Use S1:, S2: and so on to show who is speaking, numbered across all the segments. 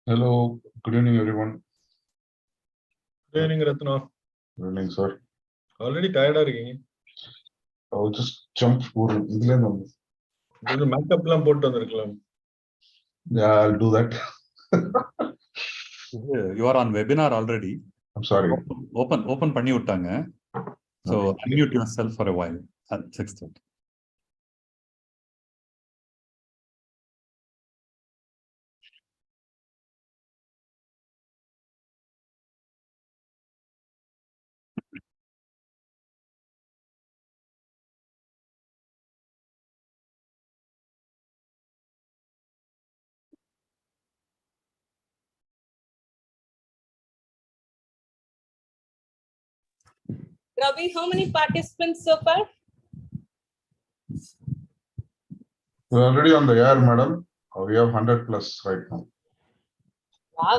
S1: Hello, good evening, everyone.
S2: Good evening, Ratna.
S1: Good evening, sir.
S2: Already tired இருக்கீங்க.
S1: I'll just jump ஒரு இதுல இருந்து.
S2: கொஞ்சம் மேக்கப் எல்லாம் போட்டு வந்திருக்கலாம்.
S1: Yeah, I'll do that.
S3: You are on webinar already.
S1: I'm sorry.
S3: Open பண்ணி விட்டாங்க. So
S1: Okay.
S3: unmute yourself for a while at 6:30.
S4: Ravi, how many participants so far?
S1: We're already on the air, madam. We have 100 plus right now.
S4: Wow.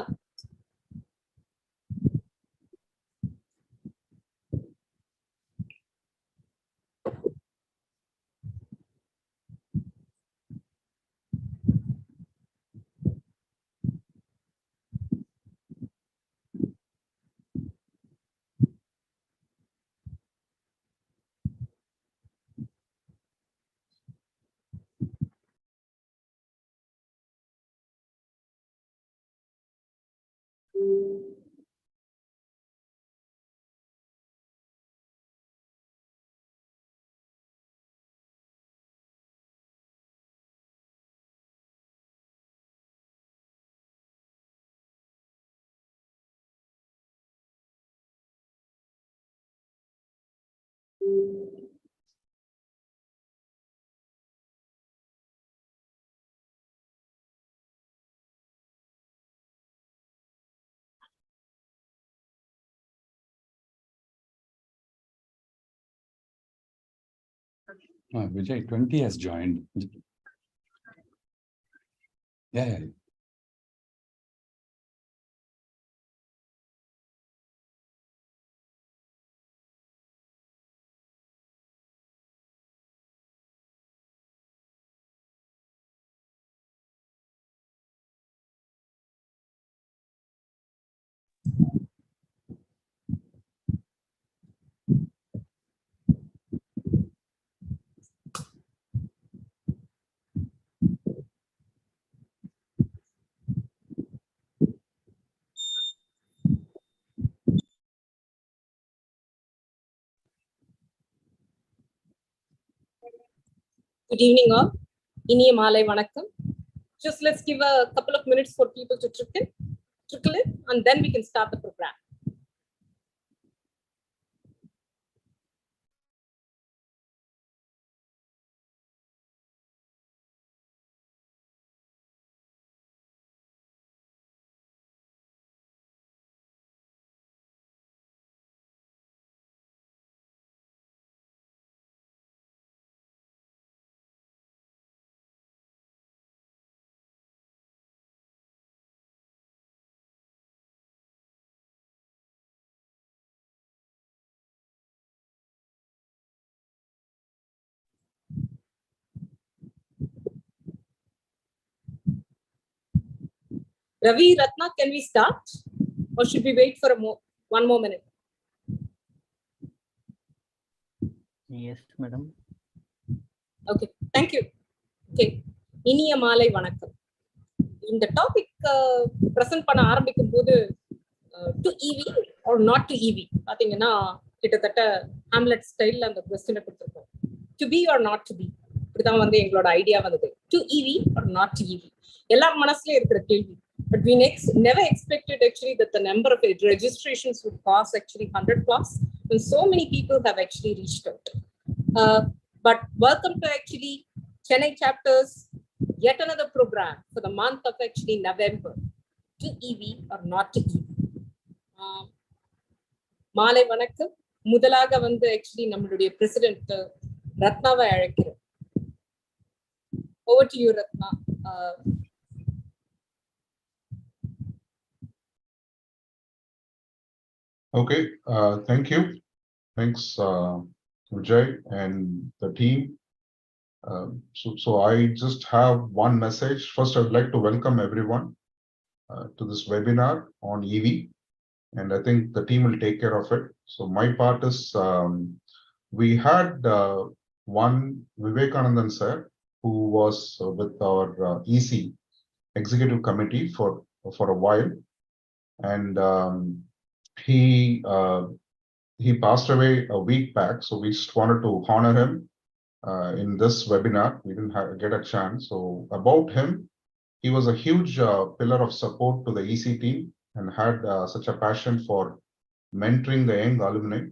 S3: Vijay 20 has joined. Yeah.
S4: Good evening all. இனிய மாலை வணக்கம். Just let's give a couple of minutes for people to trickle in, and then we can start the program. Ravi, Ratna, can we start? Or should we wait for one more minute?
S5: Yes, madam.
S4: Okay, thank you. Okay, இனிய மாலை வணக்கம். இந்த topic present பண்ண ஆரம்பிக்கும் போது to EV or not to EV பாத்தீங்கன்னா கிட்டத்தட்ட Hamlet ஸ்டைல்ல அந்த கொஸ்டினை கொடுத்துருக்கோம். To be or not to be, இப்படிதான் வந்து எங்களோட ஐடியா வந்தது. To EV or not to EV எல்லார் மனசுலயும் இருக்கிற கேள்வி. But we never expected actually that the number of registrations would pass actually 100 plus, when so many people have actually reached out. But welcome to actually Chennai chapters, yet another program for the month of actually November, to EV or not to EV. மாலை வணக்கம். முதலாக வந்து actually நம்மளுடைய president ரத்னாவை அழைக்கிறேன். Over to you, Ratna.
S1: Okay, thank you. Thanks, Vijay and the team. So I just have one message. First, I'd like to welcome everyone to this webinar on EV, and I think the team will take care of it. So my part is we had one Vivekanandan sir who was with our EC executive committee for a while, and he passed away a week back. So we just wanted to honor him in this webinar. We didn't get a chance. So about him, he was a huge pillar of support to the EC team and had such a passion for mentoring the young alumni.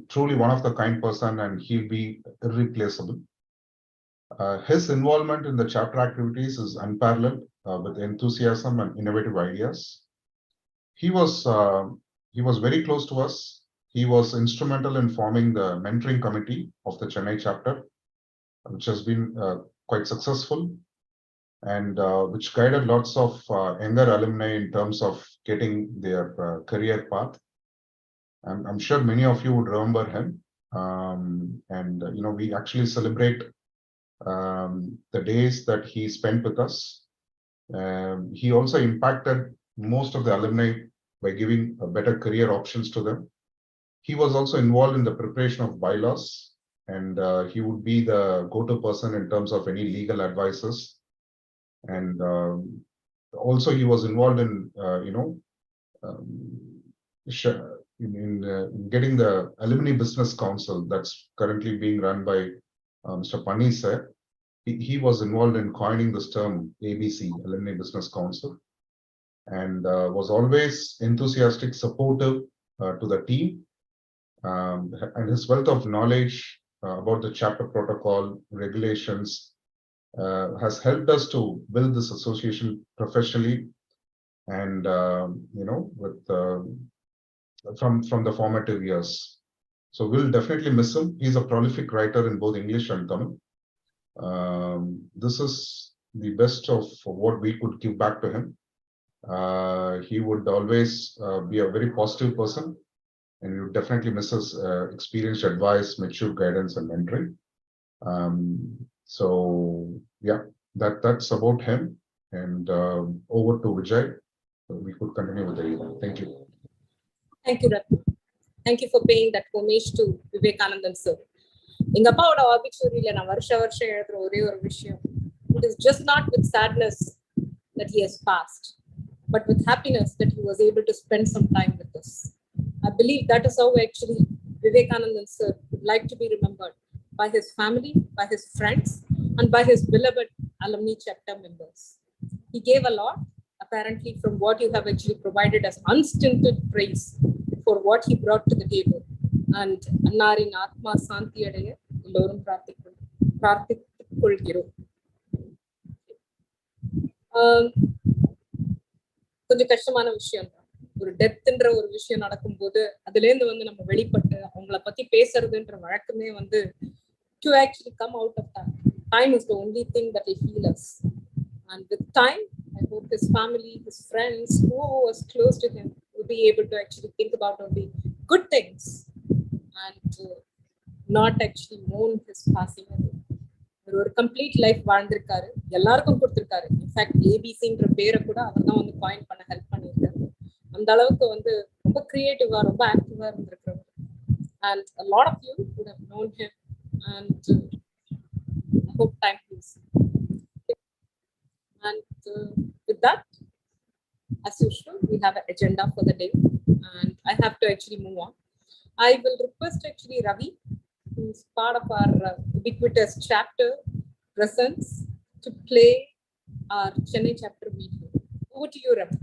S1: Truly one of the kind person, and he'll be irreplaceable. His involvement in the chapter activities is unparalleled with enthusiasm and innovative ideas. He was very close to us. He was instrumental in forming the mentoring committee of the Chennai chapter, which has been quite successful, and which guided lots of younger alumni in terms of getting their career path. I'm sure many of you would remember him. And we actually celebrate the days that he spent with us. He also impacted most of the alumni by giving better career options to them. He was also involved in the preparation of bylaws, and he would be the go-to person in terms of any legal advices. And also he was involved in in getting the Alumni Business Council that's currently being run by Mr. Pani sir. He was involved in coining this term ABC, Alumni Business Council, and was always enthusiastic, supportive to the team. And his wealth of knowledge about the chapter protocol, regulations, has helped us to build this association professionally, and with from the formative years. So we'll definitely miss him. He's a prolific writer in both English and Tamil. This is the best of what we could give back to him. He would always be a very positive person, and we would definitely miss his experienced advice, mature guidance, and mentoring. So yeah, that's about him. And over to Vijay. We could continue with the event. Thank you.
S4: Thank you, Ratna. Thank you for paying that homage to Vivekanandan sir. எங்க அப்பாவோட ஆபிச்சுரியில நான் வருஷம் எழுதுற ஒரே ஒரு விஷயம், it is just not with sadness that he has passed, but with happiness that he was able to spend some time with us. I believe that is how actually Vivekanandan sir would like to be remembered, by his family, by his friends, and by his beloved alumni chapter members. He gave a lot, apparently, from what you have actually provided as unstinted praise for what he brought to the table. And Annarin Atma Santi Adaya, Elorum Prarthikkolgirom. கொஞ்சம் கஷ்டமான விஷயம் தான். ஒரு டெத்ன்ற ஒரு விஷயம் நடக்கும்போது அதுல இருந்து வந்து நம்ம வெளிப்பட்டு அவங்கள பத்தி பேசுறதுன்ற வழக்கமே வந்து to actually come out of that. Time is the only thing that will heal us. And with time, I hope his family, his friends, who was close to him, will be able to actually think about only good things and not actually mourn his passing away. ஒரு complete life வாழ்ந்திருக்காரு, எல்லாருக்கும் கொடுத்திருக்காரு. In fact ஏபிசின்ற பேரை கூட அவர் தான் வந்து coin பண்ண help பண்ணியிருக்காரு. அந்த அளவுக்கு வந்து ரொம்ப கிரியேட்டிவா, ரொம்ப ஆக்டிவா இருந்திருக்கிறவர். And a lot of you would have known him, and I hope time heals. And with that, as usual, we have an agenda for the day, and I have to actually move on. I will request actually Ravi, who is part of our ubiquitous chapter presence, to play our Chennai chapter video. Over to you, Ravi.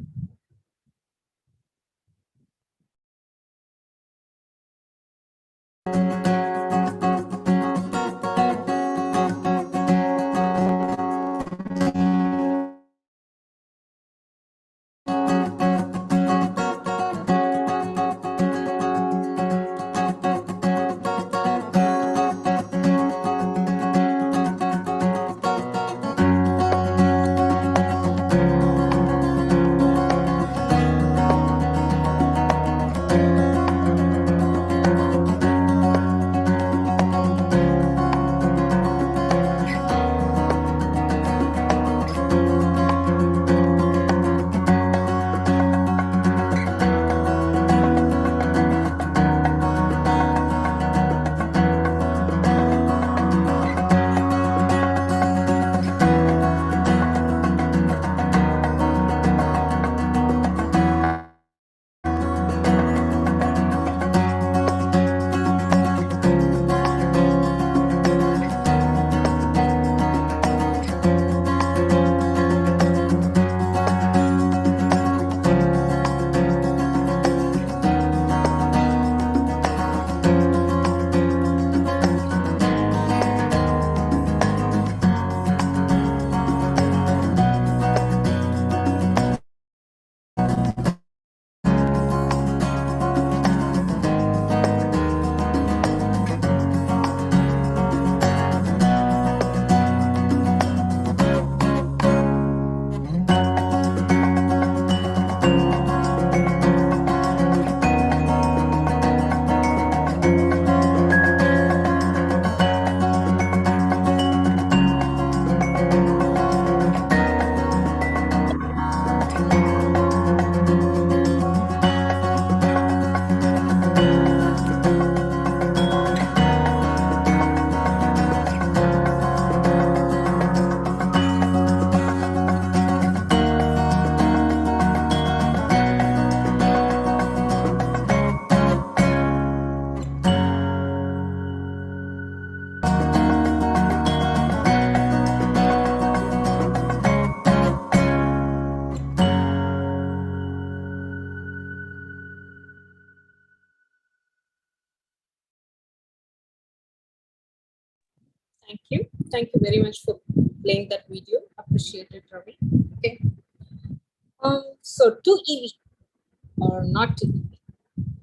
S4: Thank you. Thank you very much for playing that video. Appreciate it, Ravi. Okay. So to EV or not to EV.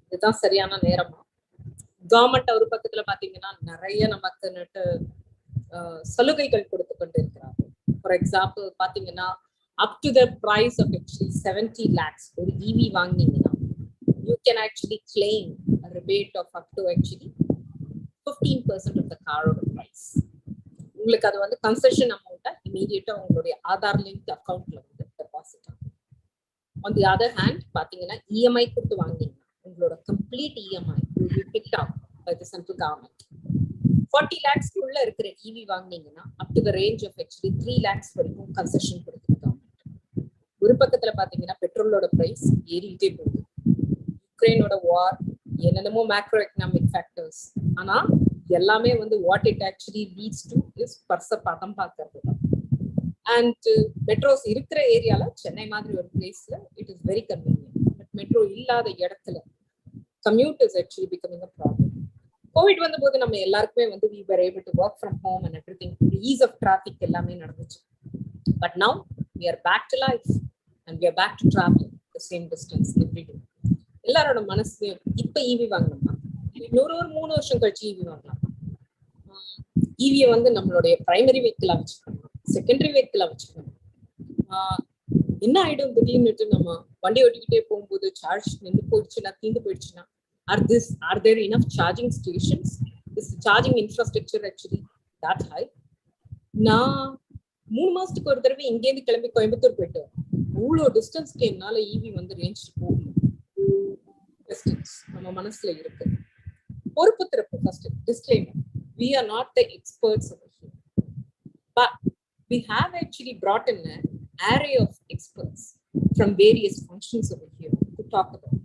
S4: இதுதான் சரியான நேரமா? Government ஒரு பக்கத்துல பாத்தீங்கன்னா நிறைய நமக்கு சலுகைகள் கொடுத்து கொண்டு இருக்கிறாங்க. ஃபார் எக்ஸாம்பிள் பாத்தீங்கன்னா up to the price of actually 70 lakhs ஒரு EV வாங்கினீங்கன்னா you can actually claim a rebate of up to actually 15% of the car price. உங்களுக்கு அது வந்து கன்செஷன் அமௌண்ட்டா இமீடியட்டா உங்களுடைய ஆதார் லிங்க் அக்கௌண்ட்ல வந்து டெபாசிட் ஆகும். On the other hand பாத்தீங்கன்னா EMI கொடுத்து வாங்கினீங்கன்னா உங்களோட complete EMI will be picked up by the central government. 40 lakhs உள்ள இருக்கிற EV வாங்கினீங்கன்னா up to the range of actually 3 lakhs வரைக்கும் கன்செஷன் கொடுக்குது கவர்மெண்ட். ஒரு பக்கத்துல பாத்தீங்கன்னா பெட்ரோலோட பிரைஸ் ஏறிட்டே போகுது. யுக்ரைனோட வார் என்னென்னமோ மேக்ரோ எக்கனாமிக் ஃபேக்டர்ஸ். ஆனா எல்லாமே வந்து what it actually leads to is பர்ச பதம் பார்க்கறது தான். அண்ட் மெட்ரோஸ் இருக்கிற ஏரியால சென்னை மாதிரி ஒரு பிளேஸ்ல it is very convenient. But metro இல்லாத இடத்துல commute is actually becoming a problem. Covid வந்த போது நம்ம எல்லாருக்குமே வந்து we were able to work from home and everything. Ease of traffic எல்லாமே நடந்துச்சு. But now we are back to life and we are back to traveling the same distance every day. எல்லாரோட மனசுலயும் இப்ப EV வாங்கணுமா, இன்னொரு 3 வருஷம் கழிச்சு EV வாங்கலாம். EV வந்து நம்மளுடைய பிரைமரி வெஹிக்கிளா வச்சுக்கணும், செகண்டரி வெஹிக்கிளா வச்சுக்கணும். என்ன ஆயிடும் திடீர்னுட்டு நம்ம வண்டி ஓட்டிக்கிட்டே போகும்போது சார்ஜ் நின்று போயிடுச்சுன்னா தீந்து போயிடுச்சுன்னா are there enough charging stations? Is the charging infrastructure actually that high? நான் 3 மாசத்துக்கு ஒரு தடவை இங்கேருந்து கிளம்பி கோயம்புத்தூர் போயிட்டு அவ்வளோ டிஸ்டன்ஸ்க்கு என்னால EV வந்து ரேஞ்ச் போகணும். டிஸ்டன்ஸ் நம்ம மனசுல இருக்கு. பொறுப்பு திறப்பு first disclaimer, we are not the experts over here, but we have actually brought in an array of experts from various functions over here to talk about.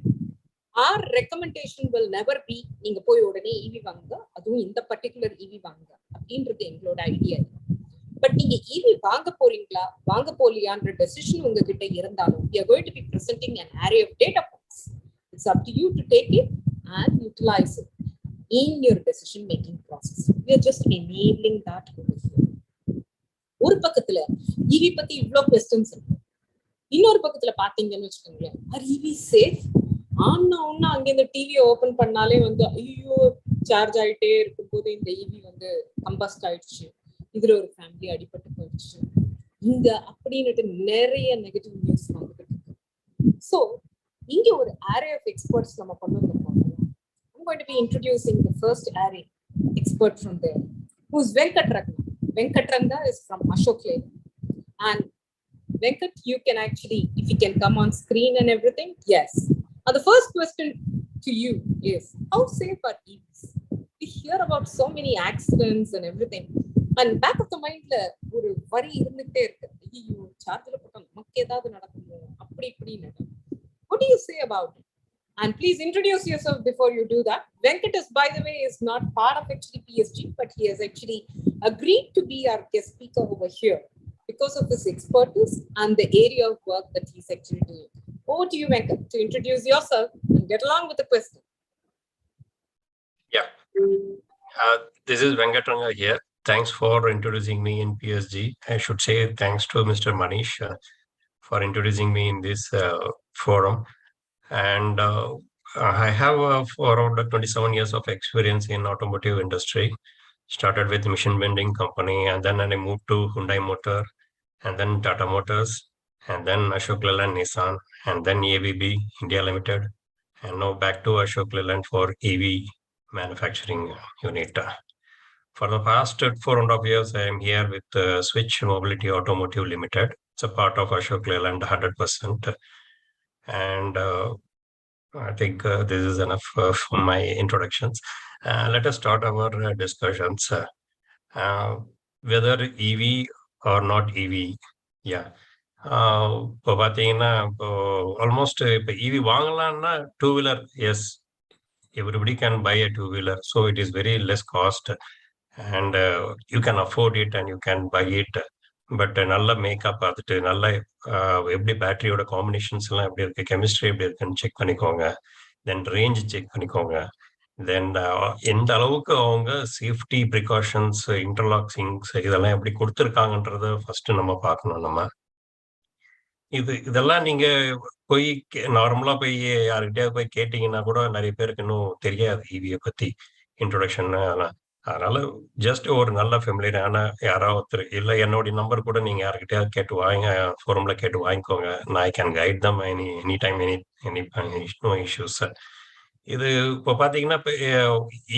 S4: Our recommendation will never be நீங்க போய் உடனே EV வாங்குங்க, அதுவும் இந்த particular EV வாங்குங்க அப்படின்றது எங்களோட idea. But நீங்க EV வாங்க போறீங்களா வாங்க போலியான்ற டெசிஷன் உங்ககிட்ட இருந்தாலும் we are going to be presenting an array of data points. It's up to you to take it and utilize it in your decision making process. We are just enabling that over here. ஒரு பக்கத்துல EV பத்தி இவ்ளோ questions இருக்கு, இன்னொரு பக்கத்துல பாத்தீங்கன்னு வச்சுக்கோங்களேன், are EV safe? ஆனா ஒண்ணு அங்க இந்த டிவியை ஓபன் பண்ணாலே வந்து ஐயோ சார்ஜ் ஆயிட்டே இருக்கும் போது இந்த EV வந்து கம்பஸ்ட் ஆயிடுச்சு, இதுல ஒரு ஃபேமிலி அடிபட்டு போயிடுச்சு, இங்க அப்படின்னுட்டு நிறைய நெகட்டிவ் நியூஸ் வந்துட்டு இருக்கு. ஸோ இங்க ஒரு array of experts நம்ம கொண்டு வந்திருக்கோம். I'm going to be introducing the first array expert from there, who is Venkat Ranga. Venkat Ranga is from Ashok Leyland. And Venkat, you can actually, if you can come on screen and everything, yes. The first question to you is, how safe are EVs? We hear about so many accidents and everything. And back of the mind, ஒரு வரி இருந்துட்டே இருக்கு, ஐயோ சார்ஜ்ல போட்டா நமக்கு ஏதாவது நடக்குமோ அப்படி இப்படின்னு. What do you say about it? And please introduce yourself before you do that. Venkat is, by the way, is not part of actually PSG, but he has actually agreed to be our guest speaker over here because of his expertise and the area of work that he's actually doing. Over to you, Venkat, to introduce yourself and get along with the question.
S6: Yeah, this is Venkat Ranga here. Thanks for introducing me in PSG. I should say thanks to Mr. Manish for introducing me in this forum. And I have around 27 years of experience in automotive industry. Started with machine bending company, and then I moved to Hyundai Motor, and then Tata Motors, and then Ashok Leyland Nissan, and then ABB India Limited, and now back to Ashok Leyland for EV manufacturing unit. For the past 4.5 years, I am here with Switch Mobility Automotive Limited. It's a part of Ashok Leyland 100%. And I think this is enough for my introductions. Let us start our discussions. Whether EV or not EV, yeah. இப்போ பார்த்தீங்கன்னா இப்போ almost இப்போ EV வாங்கலாம்னா 2-wheeler, yes, everybody can buy a 2-wheeler, so it is very less cost and you can afford it and you can buy it. But நல்ல makeup பார்த்துட்டு நல்ல எப்படி பேட்டரியோட combinations எல்லாம் எப்படி இருக்கு, கெமிஸ்ட்ரி எப்படி இருக்குன்னு செக் பண்ணிக்கோங்க. தென் ரேஞ்ச் செக் பண்ணிக்கோங்க. தென் எந்த அளவுக்கு அவங்க சேஃப்டி ப்ரிகாஷன்ஸ், இன்டர்லாக்ஸிங்ஸ் இதெல்லாம் எப்படி கொடுத்துருக்காங்கன்றத ஃபர்ஸ்ட் நம்ம பார்க்கணும் நம்ம. இதெல்லாம் நீங்க போய் நார்மலா போய் யாருக்கிட்டயாவது போய் கேட்டீங்கன்னா கூட நிறைய பேருக்கு இன்னும் தெரியாது ஈவியை பத்தி இன்ட்ரோடக்ஷன். அதனால ஜஸ்ட் ஒரு நல்ல ஃபெமிலியரான யாராவது ஒருத்தர், இல்லை என்னுடைய நம்பர் கூட நீங்க யாருக்கிட்டயாவது கேட்டு வாங்க, ஃபோரம்ல கேட்டு வாங்கிக்கோங்க. I can guide them any time any no issues. இது இப்போ பாத்தீங்கன்னா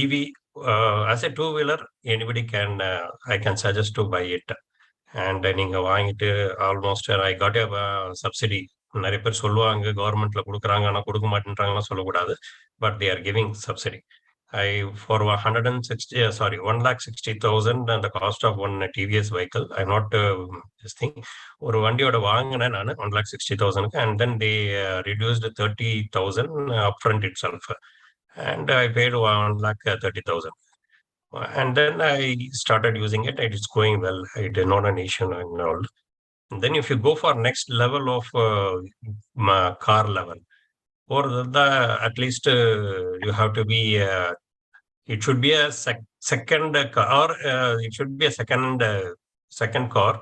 S6: EV as a 2-wheeler anybody can I can suggest to buy it. And நீங்க வாங்கிட்டு almost I got a subsidy. நிறைய பேர் சொல்லுவாங்க கவர்மெண்ட்ல கொடுக்குறாங்க, ஆனா கொடுக்க மாட்டேன்றாங்கலாம் சொல்லக்கூடாது. But they are giving subsidy. For 1,60,000 and the cost of one TVS vehicle, I'm not this thing. ஒரு வண்டியோட வாங்கினேன் நான் 1,60,000, and then they reduced 30,000 upfront itself, and I paid 1,30,000. And then I started using it. It is going well. It is not an issue and all. And then if you go for next level of car level, or at least you have to be it should be a second car, it should be a second car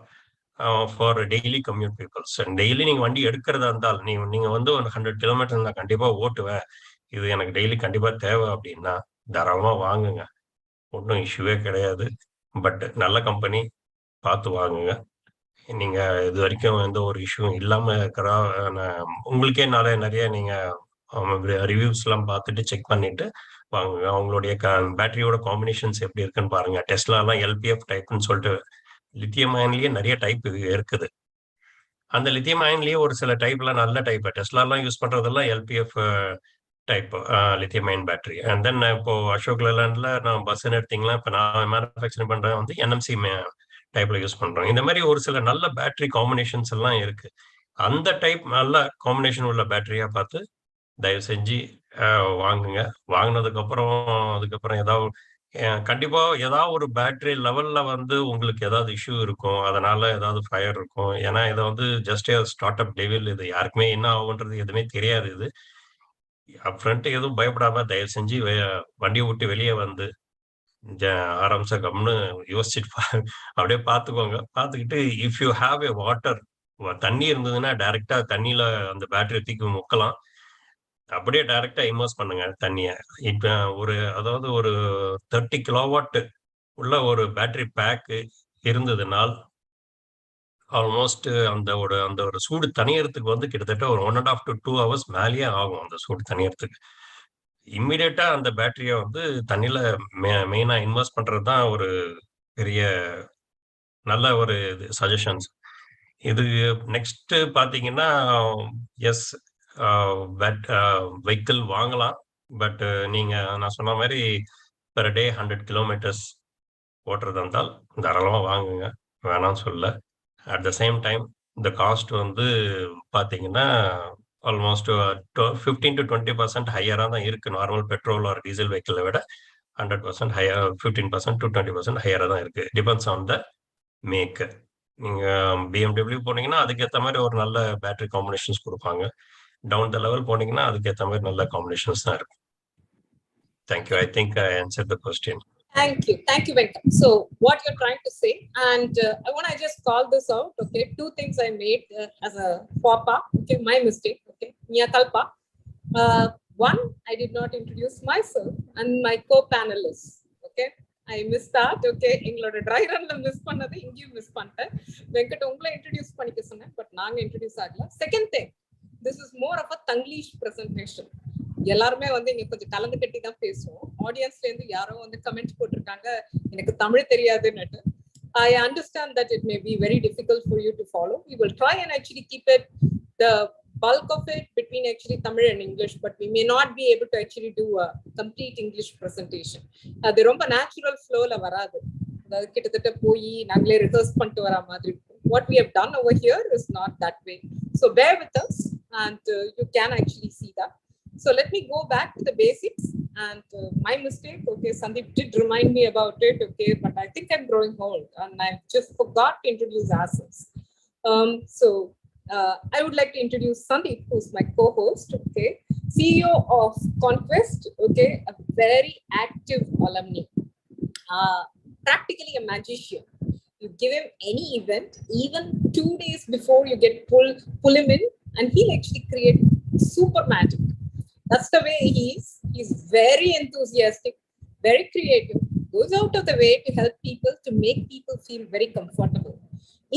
S6: for daily commute peoples. And daily நீங்க வண்டி எடுக்கிறதா இருந்தால் நீங்க வந்து ஒரு 100 kilometre நான் கண்டிப்பா ஓட்டுவேன், இது எனக்கு டெய்லி கண்டிப்பா தேவை அப்படின்னா தாராளமா வாங்குங்க, ஒன்றும் இஷ்யூவே கிடையாது. பட் நல்ல கம்பெனி பார்த்து வாங்குங்க. நீங்க இது வரைக்கும் எந்த ஒரு இஷ்யூ இல்லாம இருக்கிற உங்களுக்கே நிறைய நீங்க ரிவ்யூஸ் எல்லாம் பார்த்துட்டு செக் பண்ணிட்டு வாங்குங்க. அவங்களுடைய பேட்டரியோட காம்பினேஷன்ஸ் எப்படி இருக்குன்னு பாருங்க. டெஸ்லா எல்லாம் எல்பிஎஃப் டைப்னு சொல்லிட்டு லித்தியம் அயன்லயே நிறைய டைப் இருக்குது. அந்த லித்தியம் அயன்லயே ஒரு சில டைப்லாம் நல்ல டைப். டெஸ்லா எல்லாம் யூஸ் பண்றதெல்லாம் LPF type lithium ion battery. And then இப்போ அசோக் லேலாண்ட்ல நான் பஸ் எடுத்தீங்களா, இப்போ நான் மேனுஃபேக்சரிங் பண்றேன் வந்து என்எம்சி டைப்ல யூஸ் பண்றோம். இந்த மாதிரி ஒரு சில நல்ல பேட்டரி காம்பினேஷன்ஸ் எல்லாம் இருக்கு. அந்த டைப் நல்ல காம்பினேஷன் உள்ள பேட்டரியா பார்த்து தயவு செஞ்சு வாங்குங்க. வாங்கினதுக்கு அதுக்கப்புறம் ஏதாவது கண்டிப்பா ஏதாவது ஒரு பேட்டரி லெவல்ல வந்து உங்களுக்கு ஏதாவது இஷ்யூ இருக்கும், அதனால ஏதாவது ஃபயர் இருக்கும். ஏன்னா இதை வந்து ஜஸ்ட் ஸ்டார்ட் அப் லெவல், இது யாருக்குமே என்ன ஆகுன்றது எதுவுமே தெரியாது. இது அப்ரண்ட் எதுவும் பயப்படாம தயவு செஞ்சு வண்டியை விட்டு வெளியே வந்து ஆரம்பிச்ச கம்னு யோசிச்சுட்டு அப்படியே பார்த்துக்கோங்க. பார்த்துக்கிட்டு if you have a water, தண்ணி இருந்ததுன்னா டைரக்டா தண்ணியில அந்த பேட்டரி தூக்கி முக்கலாம். அப்படியே டைரக்டா இன்வெஸ்ட் பண்ணுங்க தண்ணிய. இப்ப அதாவது ஒரு 30 கிலோவாட் உள்ள ஒரு பேட்டரி பேக் இருந்ததுனால் ஆல்மோஸ்ட் அந்த ஒரு சூடு தனியறதுக்கு வந்து கிட்டத்தட்ட ஒரு 1.5 to 2 hours மேலேயே ஆகும் அந்த சூடு தனியறதுக்கு. இம்மிடியட்டா அந்த பேட்டரிய வந்து தண்ணியில மெயினா இன்வெஸ்ட் பண்றதுதான் ஒரு பெரிய நல்ல ஒரு சஜஷன்ஸ். இது நெக்ஸ்ட் பாத்தீங்கன்னா எஸ் வெஹிக்கிள் வாங்கலாம். பட் நீங்க நான் சொன்ன மாதிரி பெர் டே 100 கிலோமீட்டர்ஸ் ஓட்டுறதா இருந்தால் தாராளமா வாங்குங்க, வேணாம்னு சொல்ல. அட் த சேம் டைம் இந்த காஸ்ட் வந்து பாத்தீங்கன்னா ஆல்மோஸ்ட் 15 to 20% ஹையரா தான் இருக்கு. நார்மல் பெட்ரோல் ஆர் டீசல் வெஹிக்கிளை விட 100% ஹையர், 15% to 20% ஹையரா தான் இருக்கு. Depends on the make. நீங்க BMW போனீங்கன்னா அதுக்கேற்ற மாதிரி ஒரு நல்ல பேட்டரி காம்பினேஷன்ஸ் கொடுப்பாங்க. டவுன் த லெவல் போனீங்கன்னா அதுக்கேற்ற மாதிரி நல்ல காம்பினேஷன்ஸ் தான் இருக்கும். Thank you. I think I answered the question.
S4: Thank you, Venkat. So what you're trying to say, and I want to just call this out. Okay, two things I made as a faux pas. Okay, my mistake. Okay, mea culpa. One, I did not introduce myself and my co-panelists. Okay, I missed that. Okay, எங்களோட dry runல miss பண்ணது இங்கேயும் miss பண்ணிட்டேன். வெங்கட் உங்களை introduce பண்ணிக்க சொன்னேன், but நாங்க introduce ஆகல. Second thing, this is more of a Tanglish presentation. எல்லாருமே வந்து இங்க கொஞ்சம் கலந்து கட்டி தான் பேசுவோம். ஆடியன்ஸ்ல இருந்து யாரோ வந்து கமெண்ட் போட்டிருக்காங்க எனக்கு தமிழ் தெரியாதுன்னு. I understand that it may be very difficult for you to follow. We will try and actually keep it the bulk of it between actually Tamil and English, but we may not be able to actually do a complete English presentation. அது ரொம்ப natural ஃப்ளோல வராது. அதாவது கிட்டத்தட்ட போய் நாங்களே rehearse பண்ணிட்டு வர மாதிரி. What we have done over here is not that way. So bear with us and you can actually see that. So let me go back to the basics and my mistake. Okay, Sandeep did remind me about it. Okay, but I think I'm growing old and I just forgot to introduce ourselves. So I would like to introduce Sandeep, who's my co-host. Okay, CEO of Conquest. Okay, a very active alumni. Practically a magician. You give him any event, even 2 days before you pull him in, and he'll actually create super magic. That's the way he is. He's very enthusiastic, very creative, goes out of the way to help people, to make people feel very comfortable.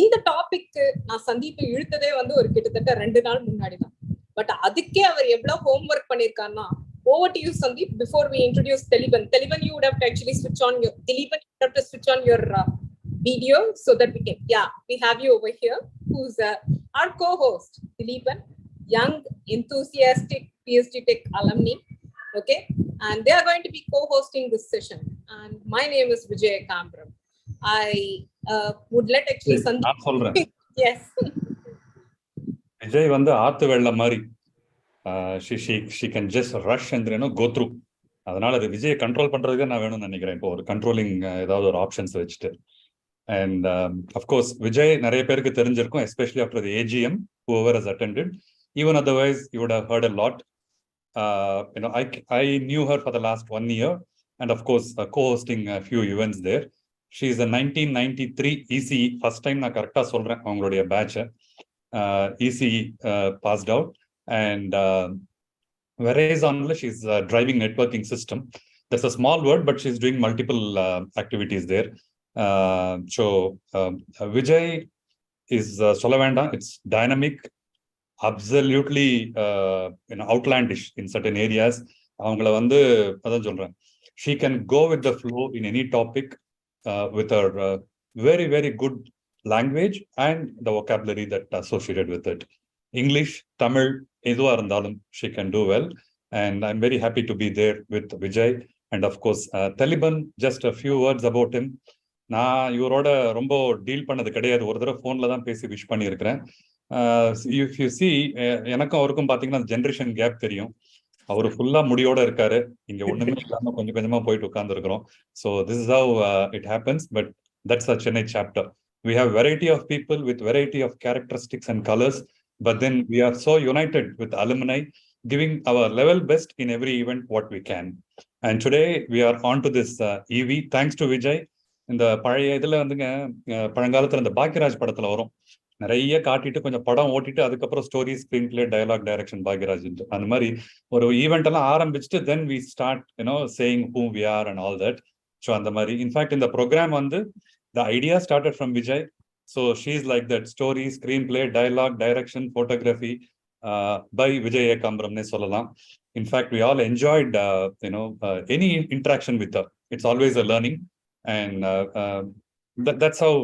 S4: இந்த topic நான் சந்தீப் இழுத்ததே வந்து ஒரு கிட்டத்தட்ட 2 நாள் முன்னாடி தான். But அதுக்கே அவர் எவ்வளவு homework பண்ணிருக்காருன்னா, over to you Sandeep before we introduce Dilipan. Dilipan, you would have to actually switch on your video so that we can, we have you over here, who's our co-host, Dilipan, young, enthusiastic PSG Tech alumni. Okay, and they are going to be co-hosting this session. And my name is Vijay Kambram. I would let actually Sandeep.
S3: நான் சொல்றேன்.
S4: Yes.
S3: Vijay வந்து ஆத்து வெள்ளம் மாதிரி. She can just rush and go through. அதனால அது விஜயை control பண்றதுக்கு நான் வேணும்னு நினைக்கிறேன். இப்போ ஒரு கண்ட்ரோலிங் ஏதாவது ஒரு ஆப்ஷன்ஸ் வச்சுட்டு. And of course, Vijay நிறைய பேருக்கு தெரிஞ்சிருக்கும், especially after the AGM, whoever has attended. Even otherwise, you would have heard a lot. I knew her for the last 1 year, and of course, co-hosting a few events there. She is a 1993 ECE. First time நான் கரெக்டா சொல்றேன் அவங்களுடைய batch. ECE passed out, and Verizonல she's driving networking system. That's a small word, but she's doing multiple activities there. So Vijay is Solavanda. It's dynamic, absolutely outlandish in certain areas. அவங்கள வந்து அதான் சொல்றேன், she can go with the flow in any topic with her very, very good language and the vocabulary that associated with it. English, Tamil, எதுவா இருந்தாலும் she can do well, and I'm very happy to be there with Vijay. And of course, Dilipan, just a few words about him. நான் இவரோட ரொம்ப deal பண்ணது கிடையாது, ஒரு தடவை ஃபோன்ல தான் பேசி விஷ் பண்ணியிருக்கிறேன். இஃப் யூ சி, எனக்கும் அவருக்கும் பார்த்தீங்கன்னா ஜென்ரேஷன் கேப் தெரியும். அவரு ஃபுல்லா முடியோட இருக்காரு, இங்க ஒண்ணுமே இல்லாம கொஞ்சம் கொஞ்சமா போயிட்டு உட்கார்ந்துருக்கிறோம். So this is how it happens. But that's a Chennai chapter. We have variety of people with variety of characteristics and colors, but then we are so united with alumni, giving our level best in every event what we can. And today we are on to this EV, thanks to Vijay. இந்த பழைய இதுல வந்துங்க, பழங்காலத்துல இந்த பாக்யராஜ் படத்துல வரும், நிறைய காட்டிட்டு கொஞ்சம் படம் ஓட்டிட்டு அதுக்கப்புறம் story, screenplay, dialogue, direction Bhagyaraj. அந்த மாதிரி ஒரு ஈவெண்ட் எல்லாம் ஆரம்பிச்சுட்டு then we start saying who we are and all that. So அந்த மாதிரி இன்ஃபேக்ட் இந்த ப்ரோக்ராம் வந்து the idea started from Vijay. So she's like that, story, screenplay, dialogue, direction, photography by Vijay Kambramne sollalam. In fact, we all enjoyed any interaction with her. It's always a learning, and that's how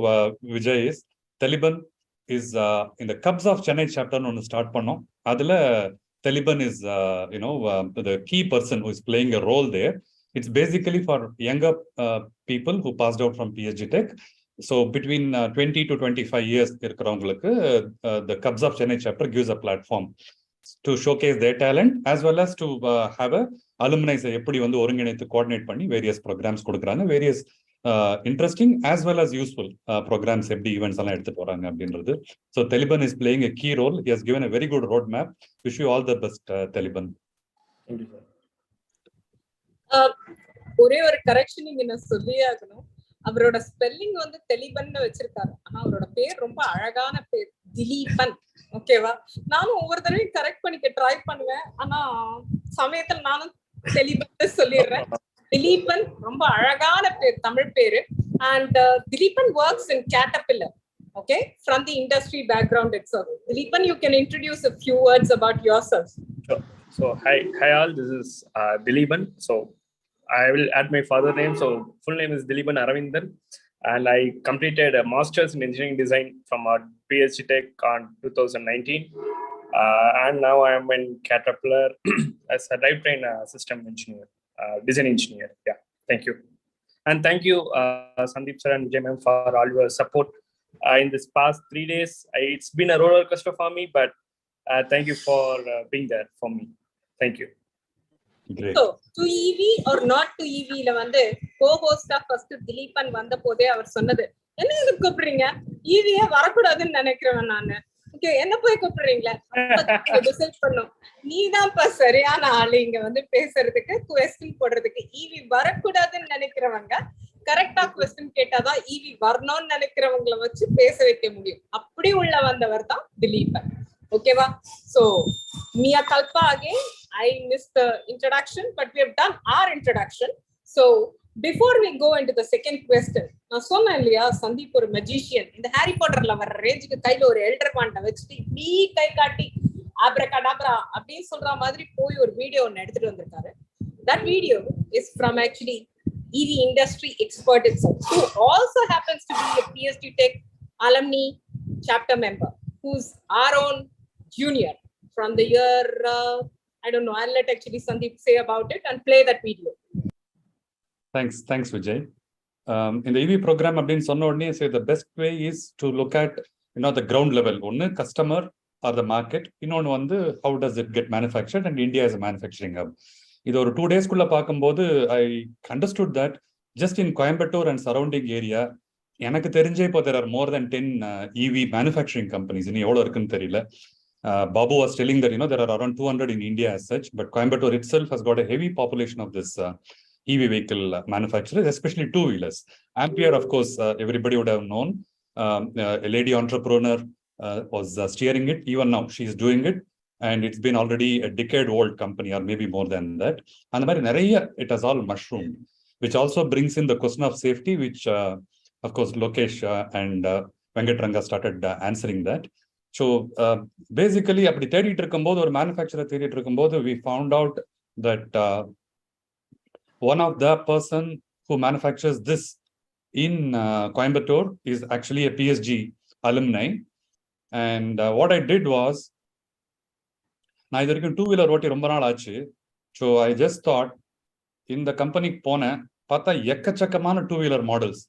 S3: Vijay is. Dilipan is in the Cubs of Chennai chapter on start pannom. Adula Dilipan is the key person who is playing a role there. It's basically for younger people who passed out from PSG Tech. So between 20 to 25 years, the Cubs of Chennai chapter gives a platform to showcase their talent as well as to have a alumni எப்படி வந்து ஒருங்கிணைத்து coordinate பண்ணி various programs கொடுக்குறாங்க, various interesting as well as useful programs, எப்படி events எல்லாம் எடுத்துட்டு வராங்க அப்படின்றது. So Dilipan is playing a key role. He has given a very good roadmap. Wish you all the best, Dilipan.
S2: Thank you, sir.
S4: ஒரே ஒரு correction இங்க நான் சொல்லியே ஆகணும். அவரோட ஸ்பெல்லிங் வந்து தெலிபன் வச்சிருக்காரு, ஆனா அவரோட பேர் ரொம்ப அழகான பேர், திலீபன். ஓகேவா? நானும் ஒவ்வொரு தடவையும் கரெக்ட் பண்ணிக்க ட்ரை பண்ணுவேன், ஆனா சமயத்துல நானும் தெலிபன் சொல்லிடுறேன். திலீபன் ரொம்ப அழகான பேர், தமிழ் பேரு. And Dileepan works in Caterpillar, okay, from the industry background itself. Dilipan, you can introduce a few words about yourself.
S7: Sure. So hi all, this is Dilipan. So I will add my father name. So full name is Dilipan Aravindan, and I completed a master's in engineering design from PSG Tech on 2019, and now I am in Caterpillar as a drivetrain system engineer, design engineer. Yeah, thank you, and thank you Sandeep sir and Vijay ma'am for all your support in this past 3 days. It's been a roller coaster for me, but thank you for being there for me. Thank you.
S3: Great.
S4: So to EV or not to EV ல வந்து co-host first Dilipan வந்த போதே அவர் சொன்னது, என்ன இது கூப்பிடுறீங்க, EV வரக்கூடாதுன்னு நினைக்கிறேன் நானு. தேங்க்யூ. என்ன போய் கூப்பிடுறீங்களா? டிசைட் பண்ணோம். நீதான்ப்பா சரியான ஆளு இங்க வந்து பேசுறதுக்கு, குவெஸ்டின் போடுறதுக்கு. ஈவி வரக்கூடாதுன்னு நினைக்கிறவங்க கரெக்டா குவெஸ்டின் கேட்டாதான் ஈவி வரணும்னு நினைக்கிறவங்களை வச்சு பேச வைக்க முடியும். அப்படி உள்ள வந்தவர் தான் திலீபன். ஓகேவா? So Mia Kalpa again. I missed the introduction, but we have done our introduction. So before we go into the second question, நான் சொன்னேன் இல்லையா, சந்தீப் ஒரு மெஜிஷியன். இந்த ஹாரி பாட்டர்ல வர்ற ரேஞ்சுக்கு கையில ஒரு எல்டர் வாண்ட வச்சுட்டு இப்படி கை காட்டி ஆப்ரகாடாப்ரா அப்படின்னு சொல்ற மாதிரி போய் ஒரு வீடியோ ஒன்னு எடுத்துட்டு வந்திருக்காரு. That video is from actually EV industry expert itself, who also happens to be a PSG Tech alumni chapter member, who's our own junior from the year, I don't know, I'll let actually Sandeep say about it and play that video.
S3: Thanks Vijay. In the EV program அப்படின்னு சொன்ன உடனே say the best way is to look at the ground level. ஒன்னு customer or the market, இன்னொன்னு வந்து how does it get manufactured, and India is a manufacturing hub. இது ஒரு 2 days குள்ள பார்க்கும்போது I understood that just in Coimbatore and surrounding area, எனக்கு தெரிஞ்சே இப்போ there are more than 10 EV manufacturing companies. இனி எவ்வளவு இருக்குன்னு தெரியல. Babu was telling that there are around 200 in India as such, but Coimbatore itself has got a heavy population of this EV vehicle manufacturers, especially two-wheelers. Ampere, of course, everybody would have known. A lady entrepreneur was steering it. Even now, she is doing it. And it's been already a decade-old company, or maybe more than that. And it has all mushroomed, which also brings in the question of safety, which, of course, Lokesh and Venkatranga started answering that. So, basically, அப்படி தேடிட்டு இருக்கும்போது ஒரு manufacturer தேடிட்டு இருக்கும்போது we found out that one of the person who manufactures this in Coimbatore is actually a PSG alumni. And what I did was, நான் இது வரைக்கும் 2-wheeler ஓட்டி ரொம்ப நாள் ஆச்சு. ஸோ ஐ ஜஸ்ட் தாட் இந்த கம்பெனிக்கு போனேன், பார்த்தா எக்கச்சக்கமான 2-wheeler மாடல்ஸ்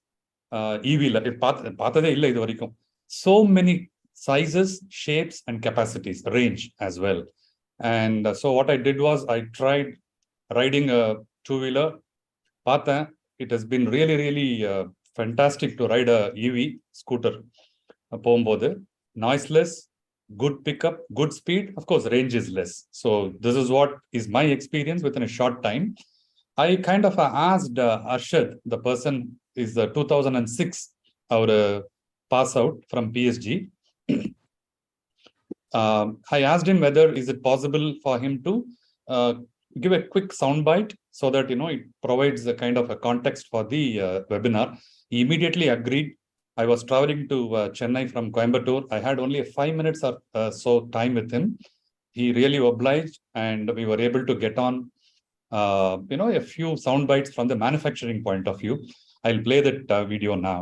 S3: ஈவியில் பார்த்ததே இல்லை இது வரைக்கும். So many sizes, shapes and capacities, range as well. And so what I did was I tried riding a 2-wheeler. பார்த்தேன், it has been really fantastic to ride a EV scooter. போகும்போது noiseless, good pickup, good speed, of course range is less. So this is what is my experience within a short time. I kind of asked Arshad, the person is the 2006 our pass out from PSG. I asked him whether is it possible for him to give a quick soundbite so that it provides a kind of a context for the webinar. He immediately agreed. I was traveling to Chennai from Coimbatore. I had only 5 minutes or so time with him. He really obliged, and we were able to get on, a few sound bites from the manufacturing point of view. I'll play that video now.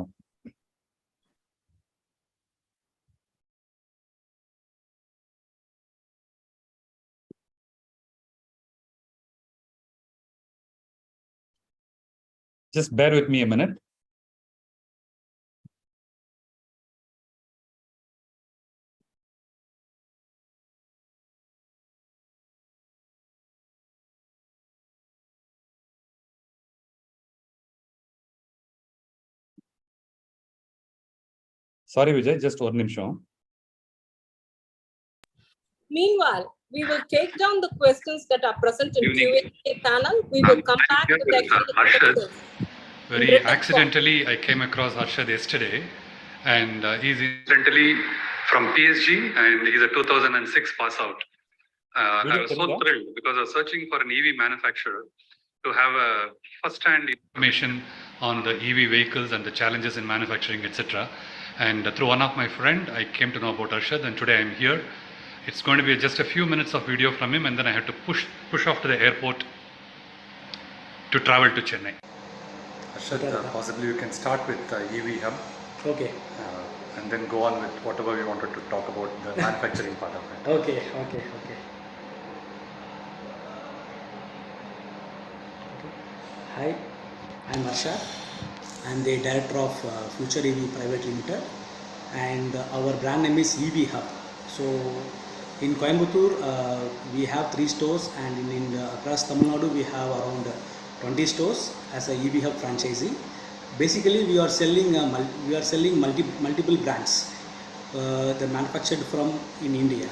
S3: Just bear with me a minute. Sorry, Vijay, just one nimsham.
S4: Meanwhile, we will take down the questions that are present in Q&A panel. We will come back to
S3: Arshad. Very accidentally, I came across Arshad yesterday, and he's incidentally from PSG, and he's a 2006 pass out. I was so thrilled because I was searching for an EV manufacturer to have a first-hand information on the EV vehicles and the challenges in manufacturing, etc. And through one of my friend, I came to know about Arshad, and today I'm here. It's going to be just a few minutes of video from him, and then I had to push off to the airport to travel to Chennai. Arshad, possibly you can start with EV Hub.
S8: Okay.
S3: And then go on with whatever we wanted to talk about, the manufacturing part of it.
S8: Okay. Hi, I'm Arshad. I'm the director of Future EV Private Limited, and our brand name is EV Hub. So in Coimbatore, we have 3 stores, and in across Tamil Nadu, we have around 20 stores as a EV Hub franchisee. Basically, we are selling multiple brands. they're manufactured from in India.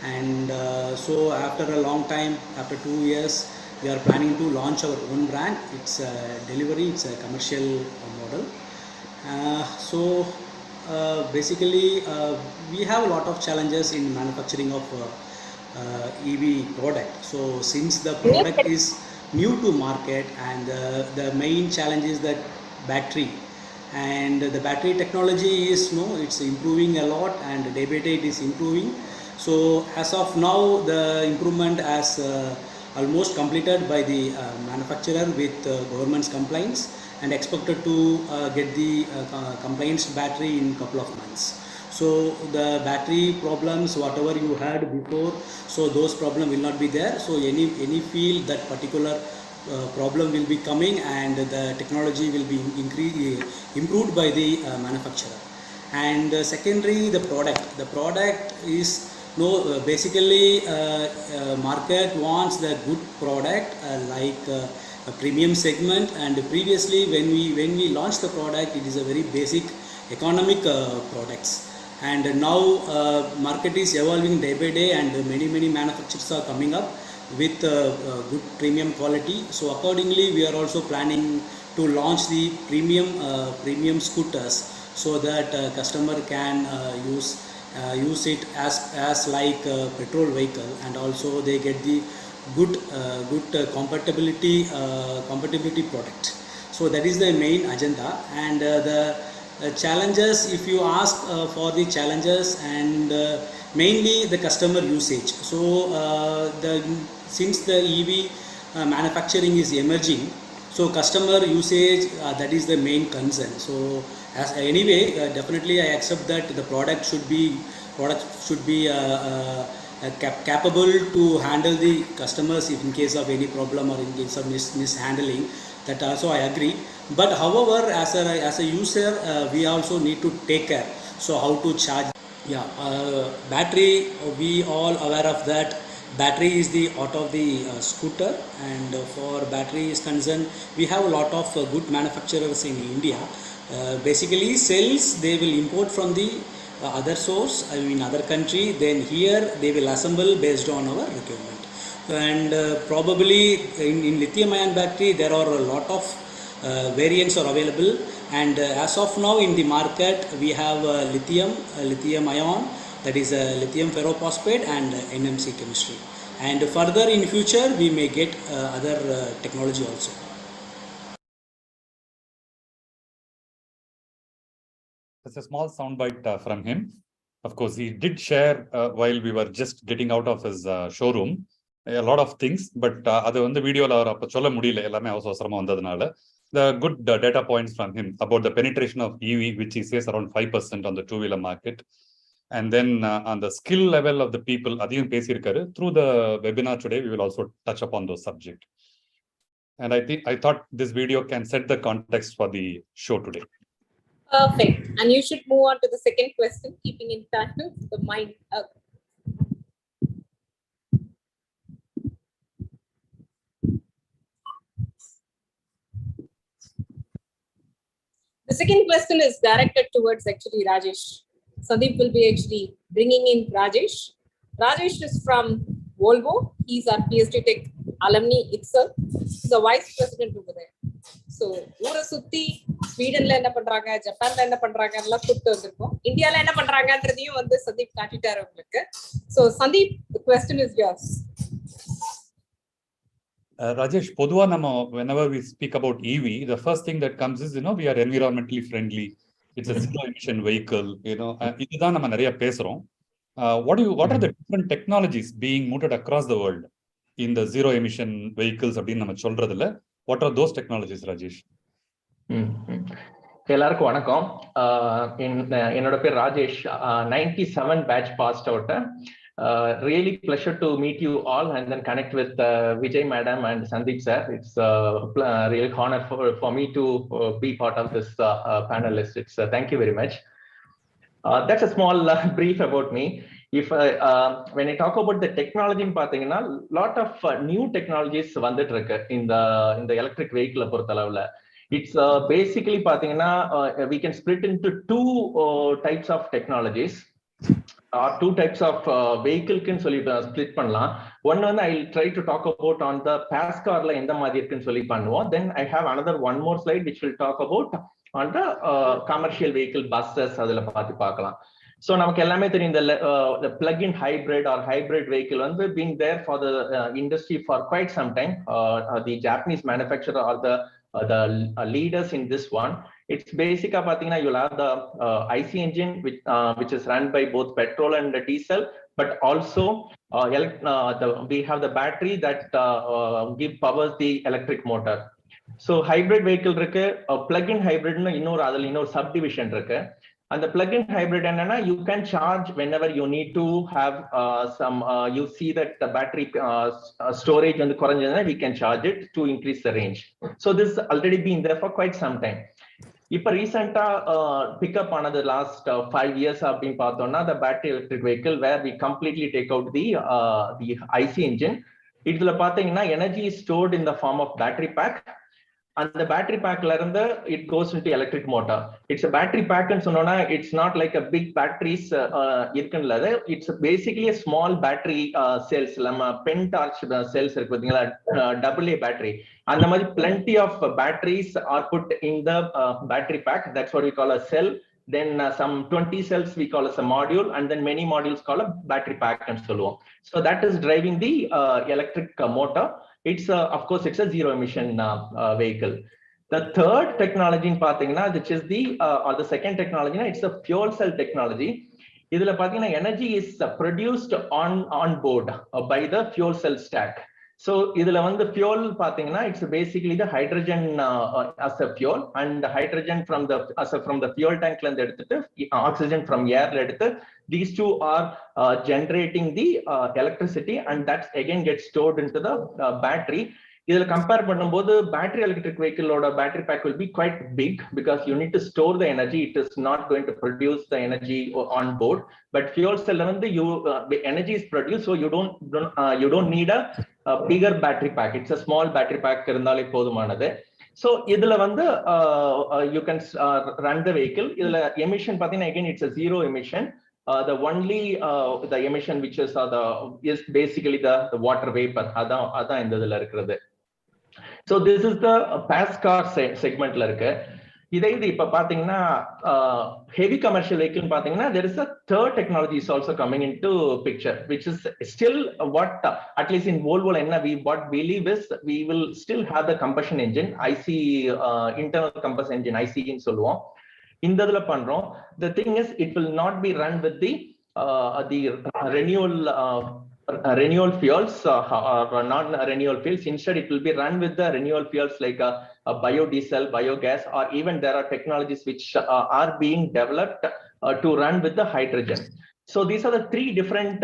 S8: And so after a long time, after 2 years, we are planning to launch our own brand. It's a delivery, it's a commercial model. Basically, we have a lot of challenges in manufacturing of EV product. So since the product is new to market, and the main challenge is that battery, and the battery technology is it's improving a lot, and day by day it is improving. So as of now, the improvement has almost completed by the manufacturer with government's compliance, and expected to get the compliance battery in couple of months. So the battery problems, whatever you had before, so those problem will not be there. So any field that particular problem will be coming, and the technology will be improved by the manufacturer. And secondary, the product is basically market wants the good product, like a premium segment. And previously when we launched the product, it is a very basic economic products. And now market is evolving day by day, and many manufacturers are coming up with good premium quality. So accordingly, we are also planning to launch the premium scooters, so that customer can use it as like a petrol vehicle, and also they get the good compatibility product. So that is the main agenda. And the challenges, if you ask for the challenges, and mainly the customer usage. So since the EV manufacturing is emerging, so customer usage, that is the main concern. So anyway, definitely I accept that the product should be capable to handle the customers if in case of any problem, or in case of mishandling. That also I agree. But however, as a user, we also need to take care. So how to charge? Battery, we all aware of that. Battery is the heart of the scooter, and for battery is concerned, we have a lot of good manufacturers in India. Basically cells they will import from the other source, other country, then here they will assemble based on our requirement. And probably in lithium ion battery there are a lot of variants are available, and as of now in the market we have lithium ion, that is lithium ferrophosphate, and NMC chemistry. And further in future we may get other technology also.
S3: It's a small soundbite from him. Of course, he did share while we were just getting out of his showroom a lot of things, but the video the good data points from him about the penetration of EV, which he says around 5% on the two-wheeler market. And then on the skill level of the people, through the webinar today, we will also touch upon those subjects. And I thought this video can set the context for the show today.
S4: Perfect. And you should move on to the second question, keeping in touch with the mind. The second question is directed towards actually Rajesh. Sandeep will be actually bringing in Rajesh. Rajesh is from Volvo. He's our PhD Tech alumni itself. He's the vice president over there. So, Ura Sutti, Sweden la enna pandranga, Japan la enna pandranga ella kuttu vandirkom. India la enna pandranga andradhiyum vandu Sandeep kaatitaru ungalku. So, Sandeep, the question is yours.
S3: Rajesh, whenever we speak about EV, the first thing that comes is, we are environmentally friendly. It's a zero emission vehicle, what are the different technologies being mooted across the world in the zero emission vehicles? What are those technologies, Rajesh?
S9: எல்லாருக்கும் வணக்கம். என்னோட பேர் Rajesh. 97 batch passed out. Really pleasure to meet you all and then connect with Vijay madam and Sandeep sir. It's a real honor for me to be part of this panelist. It's thank you very much. That's a small brief about me. If when I talk about the technology, lot of new technologies in the electric vehicle பொறுத்தளவுல It's basically we can split into two types of technologies. Two types of vehicle can split பண்ணலாம். One I'll try to talk about on the pass car la endha maadhiri irukku solli பண்ணுவோம். Then I have another one more slide which will talk about on the commercial vehicle buses adula paathu paakalam. So namakku ellame theriyum the plug-in hybrid or hybrid vehicle வந்து being there for the industry for quite some time. The Japanese manufacturer or the leaders in this one. It's basically pathina you'll have the IC engine which is run by both petrol and diesel, but also we have the battery that powers the electric motor. So hybrid vehicle irukku, plug-in hybrid nu innoru subdivision irukku. And the plug-in hybrid enna you can charge whenever you need to have some you see that the battery storage and koranjana we can charge it to increase the range. So this has already been there for quite some time. Ipa recent pick up another last 5 years have been pathona the battery electric vehicle where we completely take out the IC engine. Idhula pathina energy is stored in the form of battery pack. And the battery pack it goes into electric motor. It's a battery pack and so it's not like a big batteries it's basically a small battery cells pen torch cells AA battery, and the plenty of batteries are put in the battery pack. That's what we call a cell. Then some 20 cells we call as a module, and then many modules called a battery pack and so on. So that is driving the electric motor. It's of course it's a zero emission vehicle. The third technology in pathina, which is the or the second technology, it's a fuel cell technology. Idhula pathina energy is produced on board by the fuel cell stack. So idhula the fuel pathina, it's basically the hydrogen as a fuel, and the hydrogen from the fuel tank la edutittu oxygen from air la eduthu, these two are generating the electricity, and that again gets stored into the battery. Idhula compare பண்ணும்போது battery electric vehicle oda battery pack will be quite big because you need to store the energy. It is not going to produce the energy on board, but fuel cell the energy is produced, so you don't need a bigger battery pack. It's a small battery pack irundale podumanadu. So idhula you can run the vehicle. Idhula emission pathina again it's a zero emission. The only the emission which is basically the water vapor adha indadula irukkuradhu. So this is the pass car segment la irukku. Idai ipa pathina heavy commercial vehicle pathina there is a third technology is also coming into picture, which is still what at least in Volvo what we believe is we will still have the combustion engine, IC internal combustion engine, IC in solluvom. Indadula pandrom. The thing is it will not be run with the renewal fuels or non-renewal fuels. Instead it will be run with the renewal fuels like biodiesel, biogas, or even there are technologies which are being developed to run with the hydrogen. So these are the three different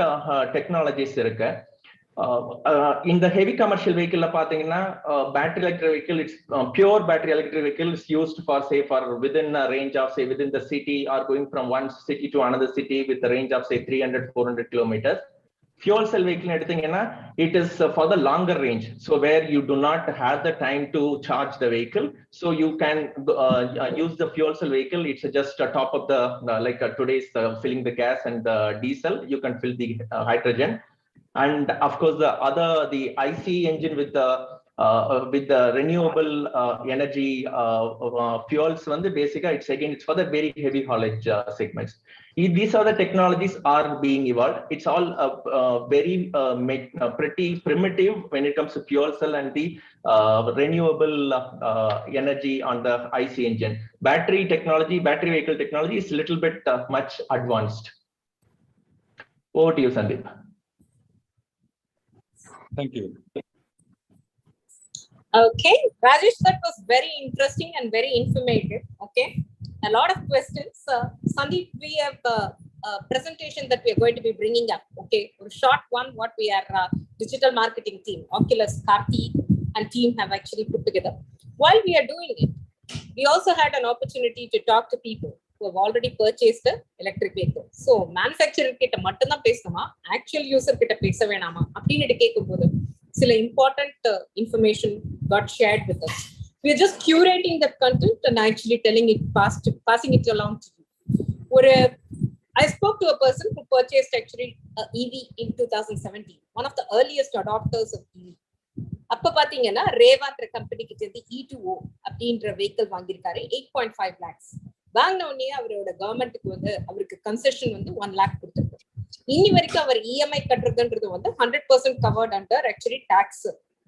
S9: technologies irukku. In the heavy commercial vehicle battery electric vehicle, it's pure battery electric vehicle is used for within a range of within the city, or going from one city to another city with a range of 300-400 kilometers. Fuel cell vehicle it is for the longer range, so where you do not have the time to charge the vehicle, so you can use the fuel cell vehicle. It's just a top of the like today's filling the gas and the diesel, you can fill the hydrogen. And of course the IC engine with the renewable energy fuels basically it's for the very heavy haulage segments. These are the technologies are being evolved. It's all very pretty primitive when it comes to fuel cell and the renewable energy on the IC engine. Battery vehicle technology is a little bit much advanced. Over to you, Sandeep.
S3: Thank you.
S4: Okay, Rajesh, that was very interesting and very informative. Okay, a lot of questions. Sandeep, we have a presentation that we are going to be bringing up. Okay, a short one, what we are digital marketing team, Oculus, Karthi and team have actually put together. While we are doing it, we also had an opportunity to talk to people who have already purchased an electric vehicle. So manufacturer kitta mattum dhaan pesanuma, actual user kitta pesa venama appdinu kekkumbodhu sila important information got shared with us. We're just curating that content and actually telling it passing it along to you. I spoke to a person who purchased actually a EV in 2017, one of the earliest adopters of EV. அப்ப பாத்தீங்கன்னா ரேவான்ற company கிட்ட இருந்து E2O அப்படின்ற vehicle வாங்கியிருக்காரு 8.5 lakhs. வாங்கின உடனே அவரோட கவர்மெண்ட்டுக்கு வந்து அவருக்கு கன்செஷன் வந்து 1 lakh கொடுத்துருக்கு. இன்னி வரைக்கும் அவர் இஎம்ஐ கட்டுறதுன்றது வந்து 100% covered under actually tax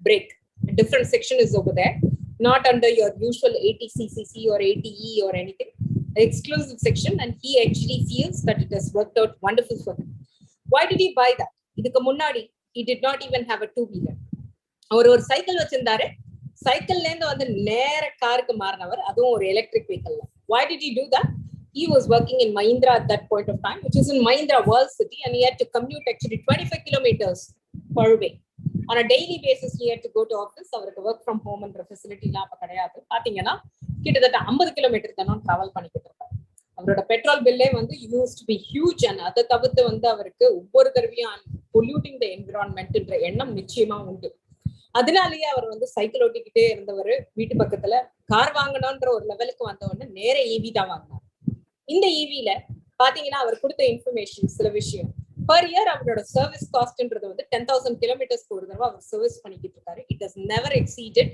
S4: break. A different section is over there, not under your usual 80CCC or 80E or anything. Exclusive section, and he actually feels that it has worked out wonderful for him. Why did he buy that? இதுக்கு முன்னாடி he did not even have a two-wheeler. அவர் ஒரு cycle வச்சிருந்தாரு, சைக்கிள்ல இருந்து வந்து நேர காருக்கு மாறினவர், அதுவும் ஒரு electric வெஹிக்கிள்ல. Why did he do that? He was working in Mahindra at that point of time, which is in Mahindra World City, and he had to commute actually 25 kilometers per way. On a daily basis, he had to go to office. அவருக்கு work from home என்ற ஃபெசிலிட்டிலாம் அப்ப கிடையாது. பாத்தீங்கன்னா கிட்டத்தட்ட 50 kilometre தான் travel பண்ணிக்கிட்டு இருப்பாரு. அவரோட பெட்ரோல் பில்லே வந்து use to be huge. And அதை தவிர்த்து வந்து அவருக்கு ஒவ்வொரு தடவையும் பொல்யூட்டிங் த என்விரான்மெண்ட்ன்ற எண்ணம் நிச்சயமா உண்டு. அதனாலேயே அவர் வந்து சைக்கிள் ஓட்டிக்கிட்டே இருந்தவர் வீட்டு பக்கத்துல கார் வாங்கணும்ன்ற ஒரு லெவலுக்கு வந்த உடனே நேர ஈவி தான் வாங்கினார். இந்த ஈவில பாத்தீங்கன்னா அவர் கொடுத்த இன்ஃபர்மேஷன் சில விஷயம். per year அவரோட சர்வீஸ் காஸ்ட்ன்றது வந்து 10,000 கிலோமீட்டர்ஸ்க்கு ஒரு தடவை அவர் சர்வீஸ் பண்ணிக்கிட்டு இருக்காரு. It has never exceeded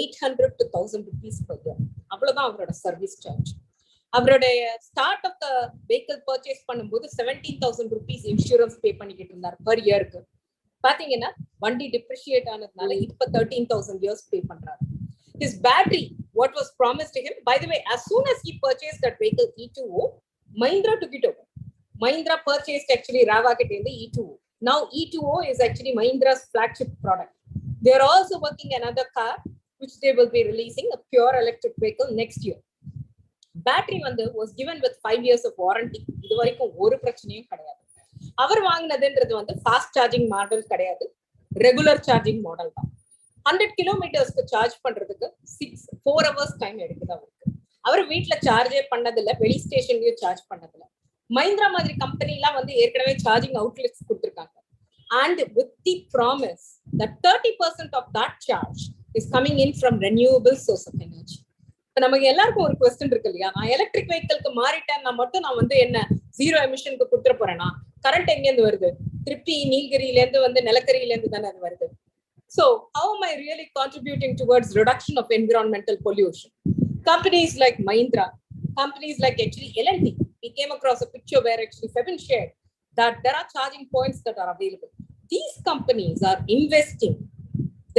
S4: 800 to 1,000 rupees per year. அவ்வளவுதான் அவரோட சர்வீஸ் சார்ஜ். அவருடைய start of the vehicle purchase பண்ணும்போது 17,000 rupees இன்சூரன்ஸ் பே பண்ணிக்கிட்டு இருந்தார் per yearக்கு. பாத்தீங்கன்னா வண்டி டிப்ரிஷியேட் ஆனதுனால இப்ப 13,000 years பே பண்றாரு. His battery, what was promised to him, by the way, as soon as he purchased that vehicle E2O, Mahindra took it over. Mahindra purchased actually Rava Kitende E2O. Now E2O is actually Mahindra's flagship product. They are also working another car which they will be releasing, a pure electric vehicle next year. Battery was given with 5 years of warranty. இது வரைக்கும் ஒரு பிரச்சனையும் கிடையாது. அவர் வாங்குனதுன்றது வந்து fast charging model கிடையாது, regular charging model தான். 100 கிலோமீட்டர்ஸ்க்கு charge பண்றதுக்கு 4 hours time எடுக்குது அவருக்கு. அவர் வீட்டுல சார்ஜே பண்ணதில்ல, வெளி ஸ்டேஷன்லயும் சார்ஜ் பண்ணதில்ல. மஹிந்திரா மாதிரி கம்பெனி எல்லாம் வந்து ஏற்கனவே சார்ஜிங் அவுட்லெட்ஸ் கொடுத்துருக்காங்க. And with the promise that 30% of that charge is coming in from renewable source of energy. இப்ப நமக்கு எல்லாருக்கும் ஒரு கொஸ்டின் இருக்கு இல்லையா, நான் எலக்ட்ரிக் வெஹிக்கிள்க்கு மாறிட்டேன்னா மட்டும் நான் வந்து என்ன ஜீரோ எமிஷனுக்கு கொடுத்துட போறேன்னா, கரண்ட் எங்க இருந்து வருது? திருப்பி நீலகிரியில இருந்து வந்து நிலக்கரியில இருந்து தானே அது வருது. So how am I really contributing towards reduction of environmental pollution? Companies like Mahindra, companies like actually L&T, we came across a picture where actually Febin shared that there are charging points that are available. These companies are investing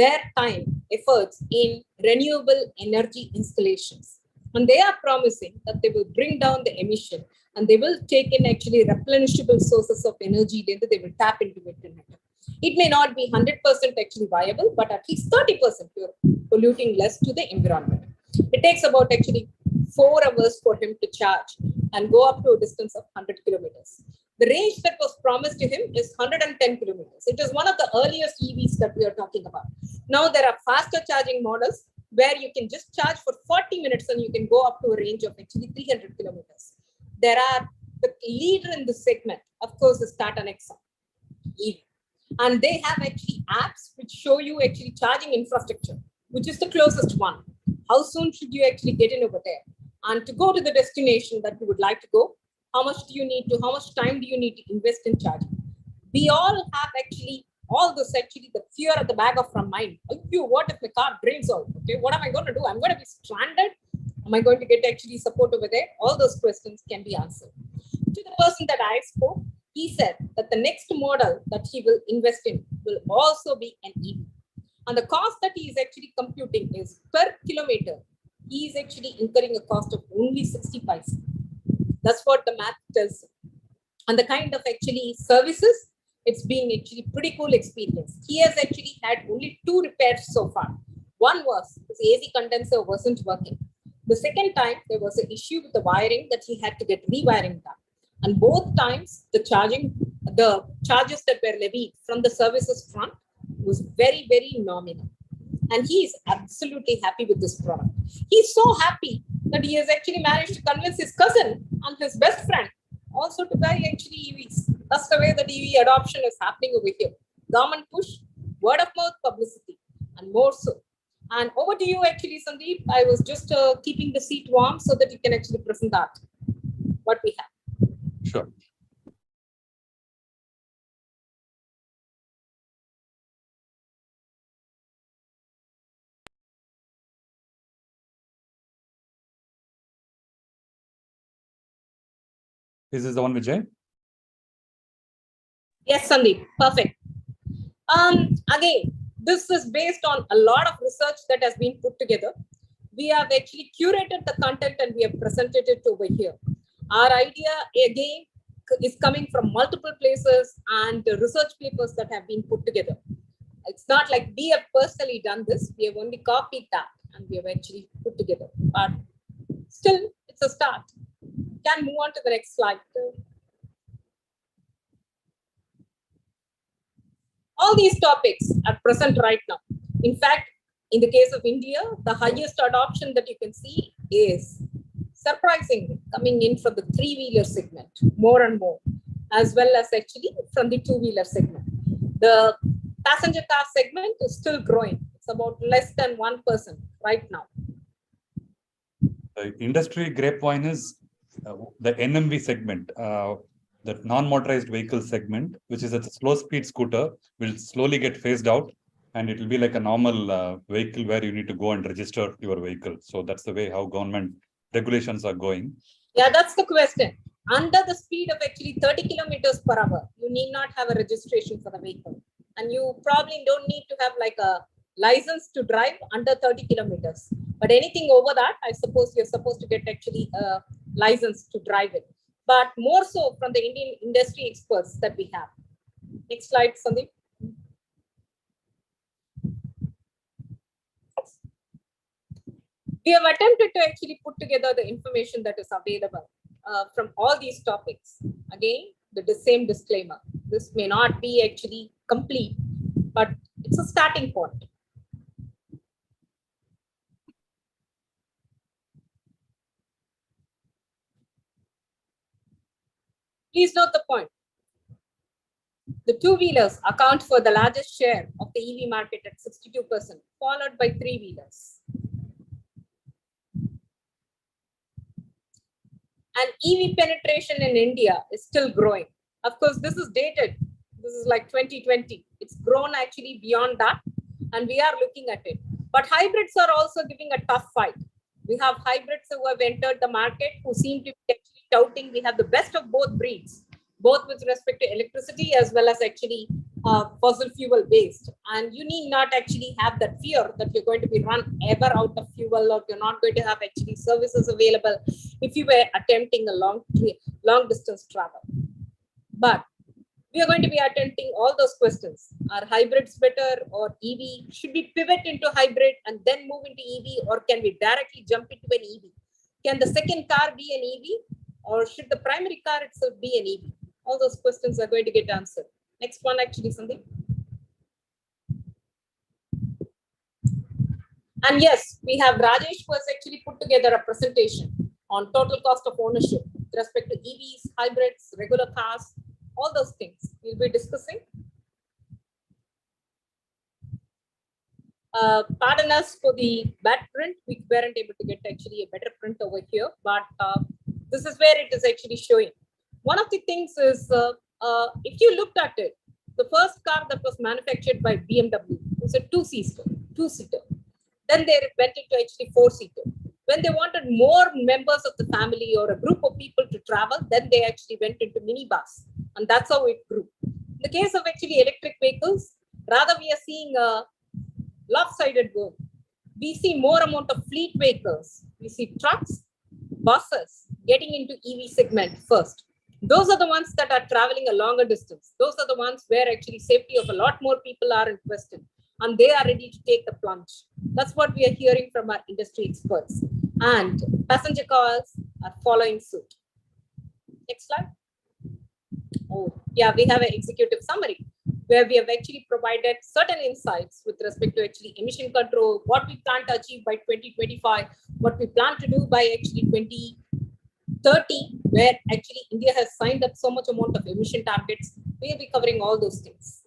S4: their time, efforts in renewable energy installations. And they are promising that they will bring down the emission and they will take in actually replenishable sources of energy, then they will tap into it. It may not be 100% actually viable, but at least 30% you're polluting less to the environment. It takes about actually 4 hours for him to charge and go up to a distance of 100 kilometers. The range that was promised to him is 110 kilometers. It is one of the earliest EVs that we are talking about. Now there are faster charging models where you can just charge for 40 minutes and you can go up to a range of actually 300 kilometers. There are the leader in this segment, of course, is Tata Nexon EV. And they have actually apps which show you actually charging infrastructure, which is the closest one. How soon should you actually get in over there? And to go to the destination that you would like to go, how much time do you need to invest in charging? We all have actually all this actually the fear at the back of our mind. Oh, what if my car drains out? Okay, what am I going to do? I'm going to be stranded. Am I going to get actually support over there? All those questions can be answered. To the person that I spoke, he said that the next model that he will invest in will also be an EV. And the cost that he is actually computing is per kilometer, he is actually incurring a cost of only 60 paise. That's what the math tells him. And the kind of actually services, it's been actually pretty cool experience. He has actually had only 2 repairs so far. One was his AC condenser wasn't working. The second time there was an issue with the wiring that he had to get rewiring done. And both times the charges that were levied from the services front was very, very nominal. And he is absolutely happy with this product. He's so happy that he has actually managed to convince his cousin and his best friend also to buy actually EVs. That's the way that EV adoption is happening over here. Government push, word of mouth publicity, and more so. And over to you, actually, Sandeep. I was just keeping the seat warm so that you can actually present that, what we have.
S3: Sure. Is this the one, Vijay?
S4: Yes, Sandeep. Perfect. Again, this is based on a lot of research that has been put together. We have actually curated the content and we have presented it over here. Our idea, again, is coming from multiple places and the research papers that have been put together. It's not like we have personally done this. We have only copied that and we have actually put together. But still, it's a start. Can move on to the next slide. All these topics are present right now. In fact, in the case of India, the highest adoption that you can see is surprisingly coming in from the three-wheeler segment, more and more, as well as actually from the two-wheeler segment. The passenger car segment is still growing. It's about less than 1% right now.
S3: The industry grapevine is the NMV segment, the non-motorized vehicle segment, which is a slow speed scooter, will slowly get phased out, and it will be like a normal vehicle where you need to go and register your vehicle. So that's the way how government regulations are going.
S4: Yeah, that's the question. Under the speed of actually 30 kilometers per hour, you need not have a registration for the vehicle. And you probably don't need to have like a license to drive under 30 kilometers. But anything over that, I suppose you're supposed to get actually a license to drive it. But more so from the Indian industry experts that we have. Next slide, Sandeep. We have attempted to actually put together the information that is available from all these topics. Again, the same disclaimer. This may not be actually complete, but it's a starting point. Please note the point. The two-wheelers account for the largest share of the EV market at 62%, followed by three-wheelers. And EV penetration in India is still growing. Of course, this is dated. This is like 2020. It's grown actually beyond that, and we are looking at it. But hybrids are also giving a tough fight. We have hybrids who have entered the market who seem to be actually touting we have the best of both breeds, both with respect to electricity as well as actually fossil fuel based. And you need not actually have that fear that you're going to be run ever out of fuel or you're not going to have actually services available if you were attempting a long distance travel. But we are going to be attempting all those questions. Are hybrids better or EV? Should we pivot into hybrid and then move into EV, or can we directly jump into an EV? Can the second car be an EV, or should the primary car itself be an EV? All those questions are going to get answered. Next one, actually, Sandeep. And yes, we have Rajesh who has actually put together a presentation on total cost of ownership with respect to EVs, hybrids, regular cars, all those things we'll be discussing. Pardon us for the bad print. We weren't able to get actually a better print over here, but this is where it is actually showing. One of the things is, if you looked at it, the first car that was manufactured by BMW was a two-seater. Then they went into actually four-seater. When they wanted more members of the family or a group of people to travel, then they actually went into minibus, and that's how it grew. In the case of actually electric vehicles, rather we are seeing a lopsided growth. We see more amount of fleet vehicles. We see trucks, buses getting into EV segment first. Those are the ones that are traveling a longer distance. Those are the ones where actually safety of a lot more people are in question, and they are ready to take the plunge. That's what we are hearing from our industry experts. And passenger cars are following suit. Next slide. Oh, yeah, we have an executive summary where we have actually provided certain insights with respect to actually emission control, what we plan to achieve by 2025, what we plan to do by actually 2030, where actually India has signed up so much amount of emission targets. We will be covering all those things.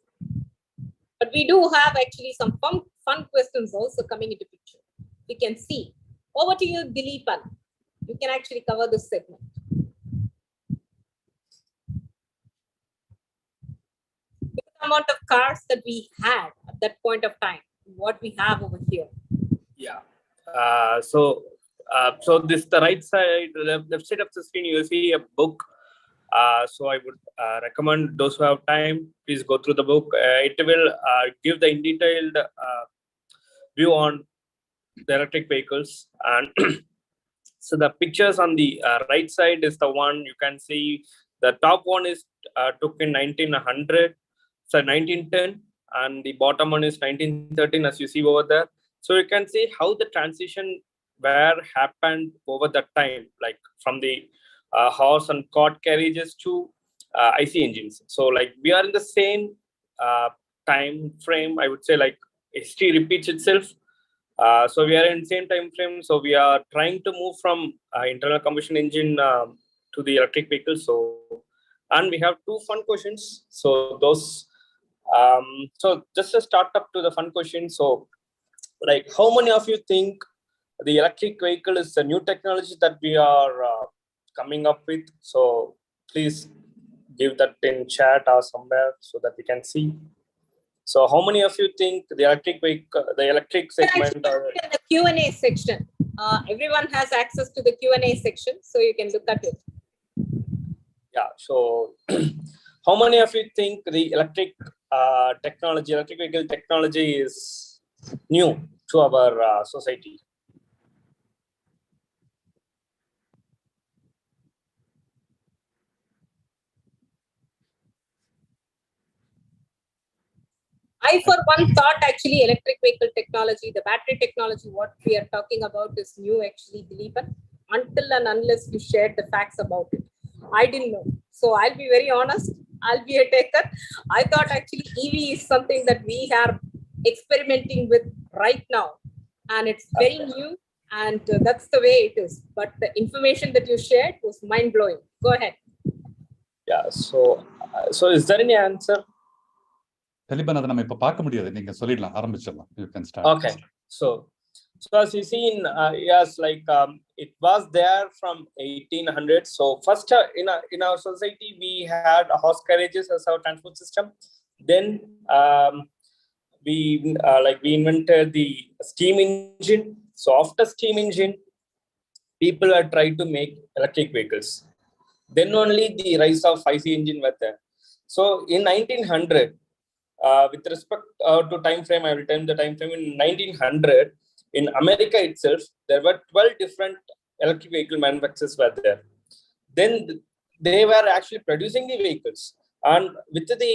S4: But we do have actually some fun questions also coming into picture. We can see. Over to you, Dileepan. You can actually cover this segment. The amount of cars that we had at that point of time, what we have over here.
S7: Yeah. So this the right side, left side of the screen, you will see a book. So I would recommend those who have time, please go through the book. It will give the in detailed view on the electric vehicles. And so the pictures on the right side is the one you can see. The top one is took in 1900, so 1910, and the bottom one is 1913, as you see over there. So you can see how the transition where happened over that time, like from the horse and cart carriages to IC engines. So like we are in the same time frame, I would say, like history repeats itself. So we are in the same time frame. So we are trying to move from internal combustion engine to the electric vehicle. So, and we have two fun questions. So those, so just to start up to the fun question. So like, how many of you think the electric vehicle is a new technology that we are coming up with? So please give that in chat or somewhere so that we can see. So how many of you think the electric vehicle, the electric segment?
S4: In the Q&A section, everyone has access to the Q&A section, so you can look at it.
S7: Yeah. So how many of you think the electric technology, electric vehicle technology is new to our society?
S4: I, for one, thought actually electric vehicle technology, the battery technology, what we are talking about is new actually, Dileepan, until and unless you shared the facts about it. I didn't know. So I'll be very honest, I'll be a taker. I thought actually EV is something that we are experimenting with right now. And it's very new, and that's the way it is. But the information that you shared was mind-blowing. Go ahead.
S7: Yeah, so is there any answer?
S3: தெளிவா அதை நம்ம இப்ப பார்க்க முடியாது. நீங்க சொல்லிடலாம், ஆரம்பிச்சிடலாம். You can start.
S7: Okay. So as you see in yes, like it was there from 1800s. So first in our society we had horse carriages as our transport system. Then we invented the steam engine. So after steam engine, people are trying to make electric vehicles. Then only the rise of IC engine was there. So in 1900, with respect to time frame, I will tell the time frame. In 1900, in America itself, there were 12 different electric vehicle manufacturers were there. Then they were actually producing the vehicles, and with the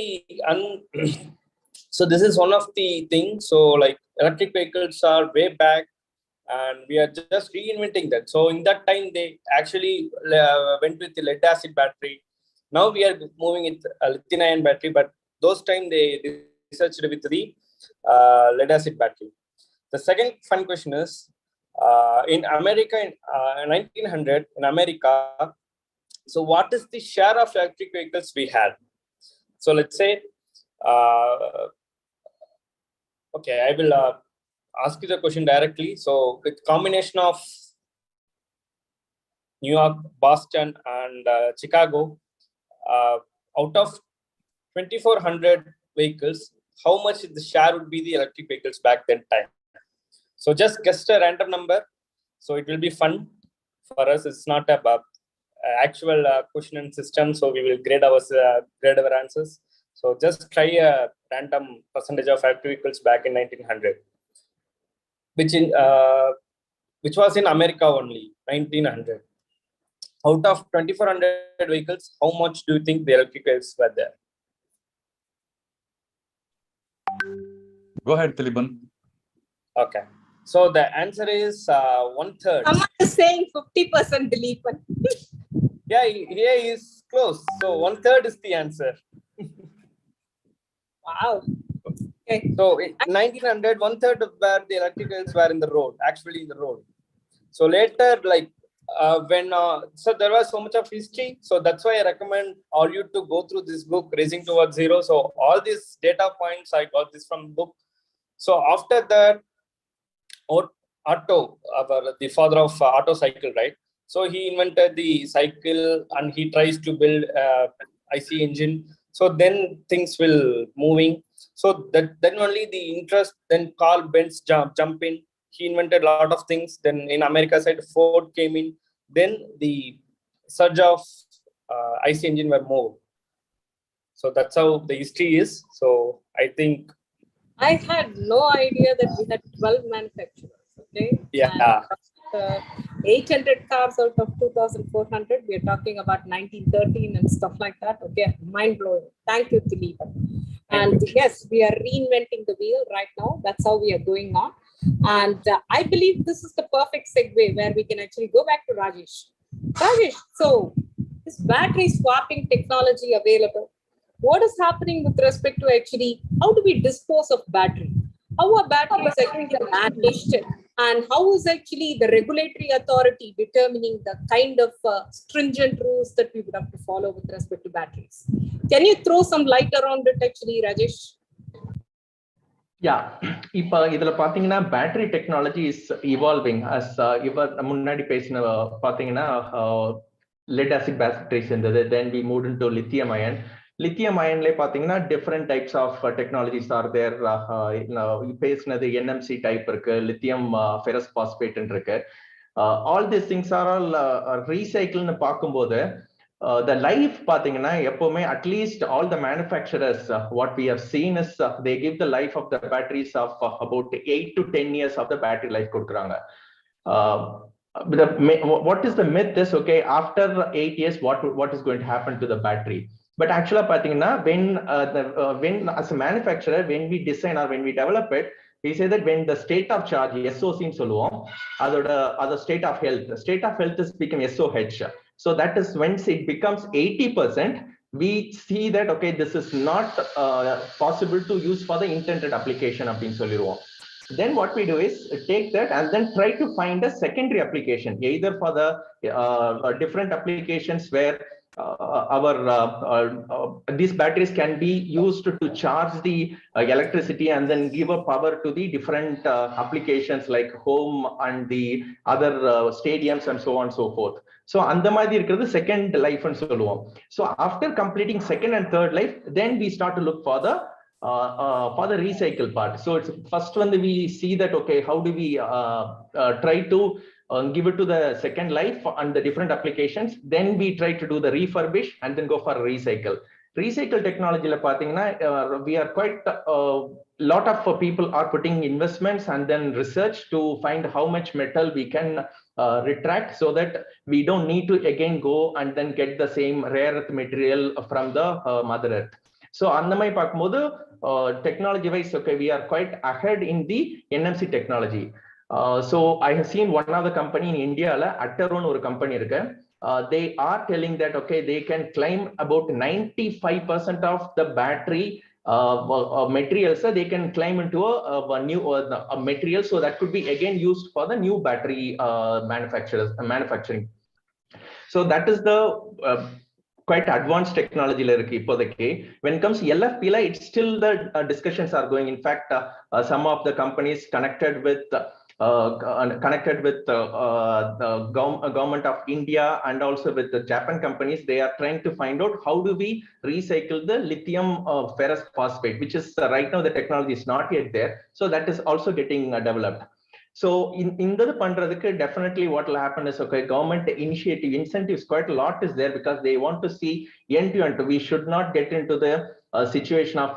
S7: so this is one of the things. So like electric vehicles are way back, and we are just reinventing that. So in that time, they actually went with the lead acid battery. Now we are moving with a lithium-ion battery, but those time they researched with the lead acid battery. The second fun question is, in America, in 1900, in America, so what is the share of electric vehicles we had? So let's say, okay, I will ask you the question directly. So with combination of New York, Boston, and Chicago, out of 2,400 vehicles, how much the share would be the electric vehicles back then time? So just guess a random number. So it will be fun for us. It's not a actual question and system. So we will grade our answers. So just try a random percentage of electric vehicles back in 1900, which was in America only, 1900. Out of 2,400 vehicles, how much do you think the electric vehicles were there?
S3: Go ahead, Dileepan.
S7: Okay. So the answer is 1/3.
S4: Someone is saying 50%, Dileepan.
S7: Yeah, here is close. So 1/3 is the answer.
S4: Wow. Okay.
S7: So in 1900, 1/3 of where the electric vehicles were in the road, actually in the road. So later, like so there was so much of history. So that's why I recommend all you to go through this book, Racing Towards Zero. So all these data points, I got this from the book. So after that, Otto, the father of Otto cycle, right? So he invented the cycle and he tries to build IC engine. So then things will moving. So that then only the interest, then Carl Benz jump in. He invented a lot of things. Then in America side, Ford came in. Then the surge of IC engine were more. So that's how the history is. So I think
S4: I had no idea that we had 12 manufacturers. Okay.
S7: yeah.
S4: And, 800 cars out of 2,400. We are talking about 1913 and stuff like that. Okay, mind blowing. Thank you, Dileepan. And yes, we are reinventing the wheel right now. That's how we are going on. And I believe this is the perfect segue where we can actually go back to Rajesh. Rajesh, so is battery swapping technology available? What is happening with respect to actually how do we dispose of battery? How are batteries actually managed? And how is actually the regulatory authority determining the kind of stringent rules that we would have to follow with respect to batteries? Can you throw some light around it actually, Rajesh?
S9: Yeah, இப்போ இதுல பாத்தீங்கன்னா battery technology is evolving as இவர் முன்னாடி பேசின பாத்தீங்கன்னா lead acid batteries இருந்தது, then we move into lithium ion. Lithium அயன்லேயே பாத்தீங்கன்னா different types of technologies are there. பேசினது என்எம்சி டைப் இருக்கு, லித்தியம் ஃபெரஸ் பாஸ்பேட் இருக்கு. All this things are all ரீசைக்கிள்னு பார்க்கும்போது the life பாத்தீங்கன்னா எப்பவுமே at least all the manufacturers what we have seen is they give the life of the batteries of about 8 to 10 years of the battery life கொடுக்குறாங்க. what is the myth is okay after 8 years what is going to happen to the battery? But actually பாத்தீங்கன்னா when as a manufacturer when we design or when we develop it, we say that when the state of charge SOC ன்னு சொல்லுவோம், அதோட state of health is become SOH. So that is when it becomes 80%, we see that okay this is not possible to use for the intended application அப்படின்னு சொல்லிடுவோம். Then what we do is take that and then try to find a secondary application, either for the different applications where these batteries can be used to charge the electricity and then give a power to the different applications like home and the other stadiums and so on and so forth. So அந்த மாதிரி இருக்கிறது second லைஃப்னு சொல்லுவோம். So after completing second and third life, then we start to look for the recycle part. So it's first when we see that okay how do we try to give it to the second life and the different applications, then we try to do the refurbish and then go for recycle technology la pathina. We are quite lot of people are putting investments and then research to find how much metal we can retract so that we don't need to again go and then get the same rare earth material from the mother earth. So அந்த மாதிரி பார்க்கும்போது technology wise okay we are quite ahead in the NMC technology. So I have seen one of the company in India la Atteron ஒரு company இருக்கு. They are telling that okay they can claim about 95% of the battery materials they can climb into a new material, so that could be again used for the new battery manufacturing. So that is the quite advanced technology la irukku ipodhikku. When it comes to LFP la it's still the discussions are going. In fact some of the companies connected with the government of India and also with the Japan companies, they are trying to find out how do we recycle the lithium ferrous phosphate, which is right now the technology is not yet there. So that is also getting developed. So in the pandradhukku definitely what will happen is okay government initiative incentives quite a lot is there because they want to see end to end. We should not get into the situation of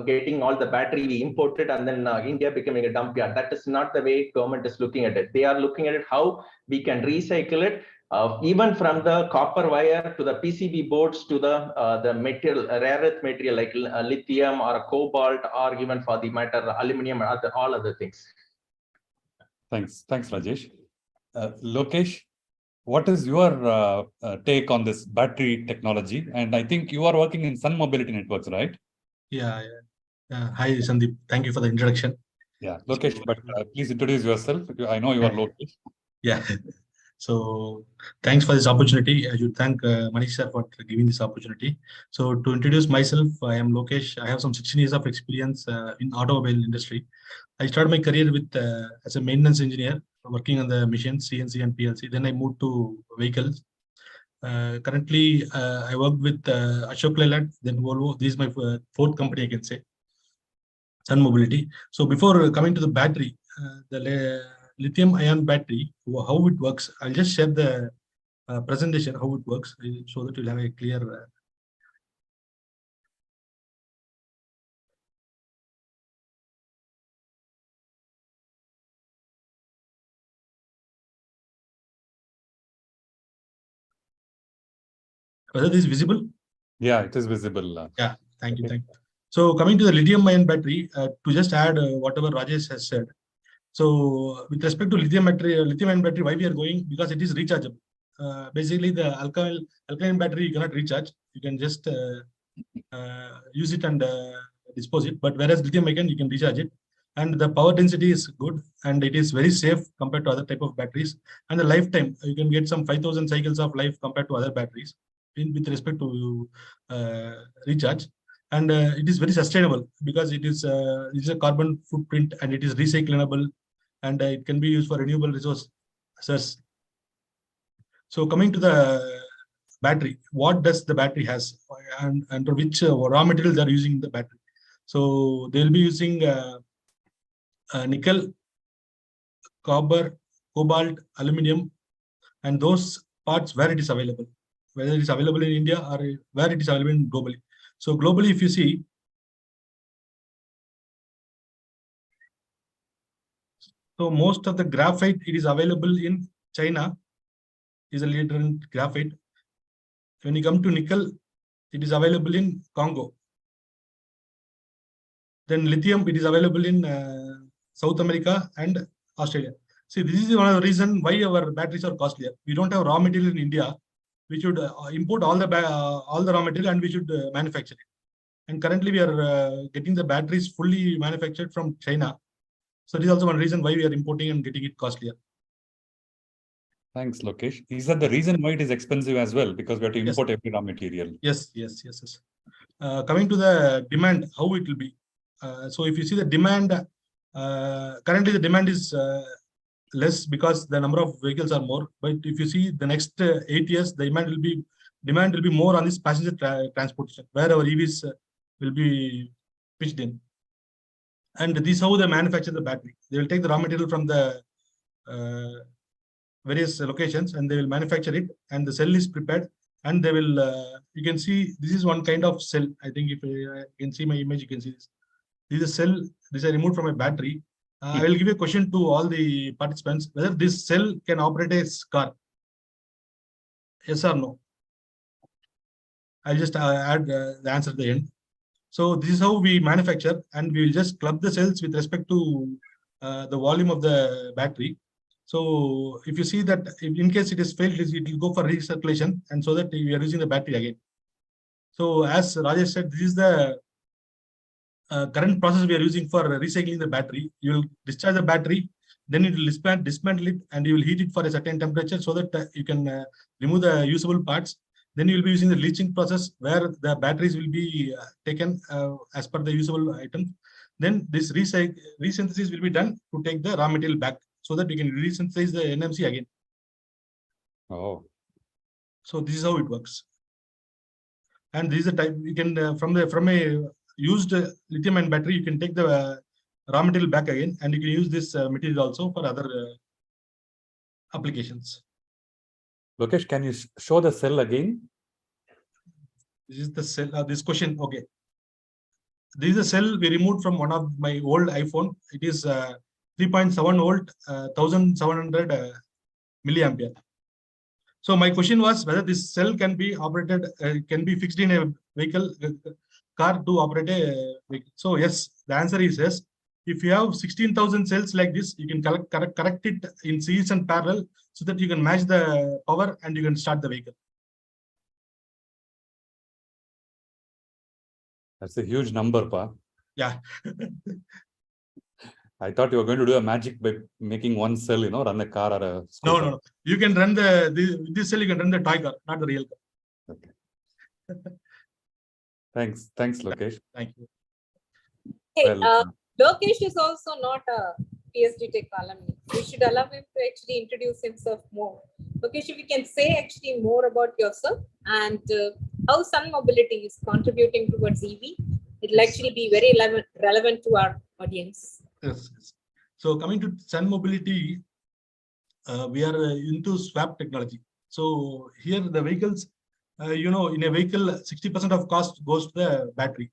S9: getting all the battery imported and then India becoming a dump yard. That is not the way government is looking at it. They are looking at it how we can recycle it even from the copper wire to the PCB boards to the material rare earth material like lithium or cobalt or even for the matter aluminum and all other things.
S3: Thanks Rajesh. Lokesh, what is your take on this battery technology? And I think you are working in Sun Mobility Networks, right?
S10: Yeah. Hi Sandeep, thank you for the introduction.
S3: Yeah, Lokesh, but please introduce yourself. I know you are Lokesh.
S10: Yeah. So thanks for this opportunity. I should thank Manish sir for giving this opportunity. So to introduce myself, I am Lokesh. I have some 16 years of experience in automobile industry. I started my career with as a maintenance engineer, working on the machines, CNC and PLC. Then I moved to vehicles. Currently, I work with Ashok Leyland, then Volvo. This is my fourth company, I can say, Sun Mobility. So before coming to the battery, the lithium-ion battery, how it works, I'll just share the presentation, how it works, so that you'll have a clear. Whether this is visible?
S3: Yeah, it is visible.
S10: Yeah, thank you. Thank you. So coming to the lithium-ion battery, to just add whatever Rajesh has said. So with respect to lithium-ion battery, why we are going? Because it is rechargeable. Basically, the alkaline battery you cannot recharge. You can just use it and dispose it. But whereas lithium-ion, you can recharge it. And the power density is good, and it is very safe compared to other type of batteries. And the lifetime, you can get some 5,000 cycles of life compared to other batteries with respect to recharge. And it is very sustainable because it is a carbon footprint, and it is recyclable, and it can be used for renewable resources. So coming to the battery, what does the battery has, and which raw materials they are using in the battery? So they will be using nickel, copper, cobalt, aluminum, and those parts where it is available, whether it is available in India or where it is available globally. So globally, if you see, so most of the graphite, it is available in China, is a leader in graphite. When you come to nickel, it is available in Congo. Then lithium, it is available in South America and Australia. See, this is one of the reasons why our batteries are costlier. We don't have raw material in India. We should import all the raw material, and we should manufacture it. And currently, we are getting the batteries fully manufactured from China. So this is also one reason why we are importing and getting it costlier.
S3: Thanks, Lokesh. Is that the reason why it is expensive as well? Because we have to import every raw material.
S10: Yes. Coming to the demand, how it will be. So if you see the demand, currently the demand is less because the number of vehicles are more. But if you see the next 8 years, the demand will be more on this passenger transportation, where our EVs will be pitched in. And this is how they manufacture the battery. They will take the raw material from the various locations, and they will manufacture it, and the cell is prepared, and they will, you can see, this is one kind of cell. I think if you can see my image, you can see this. This is a cell. This is removed from a battery. I will give a question to all the participants, whether this cell can operate a car. Yes or no? I'll just add the answer at the end. So this is how we manufacture, and we will just club the cells with respect to the volume of the battery. So if you see that in case it is failed, it will go for recirculation, and so that we are using the battery again. So as Rajesh said, this is the current process we are using for recycling the battery. You will discharge the battery, then it will dismantle it, and you will heat it for a certain temperature so that you can remove the usable parts. Then you will be using the leaching process, where the batteries will be taken as per the usable item. Then this resynthesis will be done to take the raw material back, so that you can resynthesize the NMC again.
S3: Oh.
S10: So this is how it works. And this is the type you can from a used lithium-ion battery, you can take the raw material back again, and you can use this material also for other applications.
S3: Lokesh, can you show the cell again?
S10: This is the cell. This question, okay. This is a cell we removed from one of my old iPhone. It is 3.7 volt, 1700 milliampere. So my question was whether this cell can be operated, can be fixed in a vehicle car to operate a vehicle. So yes, the answer is yes. If you have 16,000 cells like this, you can correct it in series and parallel, so that you can match the power and you can start the vehicle.
S3: That's a huge number, Pa.
S10: Yeah.
S3: I thought you were going to do a magic by making one cell, run a car or a
S10: No,
S3: scooter.
S10: no, no. You can run with this cell, you can run the toy car, not the real car.
S3: Okay. Thanks, Lokesh.
S10: Thank you.
S4: Hey,
S3: Well,
S4: Lokesh is also not a PSG Tech alumni. We should allow him to actually introduce himself more. Lokesh, if you can say actually more about yourself and how Sun Mobility is contributing towards EV, it will actually be very relevant to our audience.
S10: Yes, yes. So coming to Sun Mobility, we are into swap technology. So here the vehicles, in a vehicle, 60% of cost goes to the battery.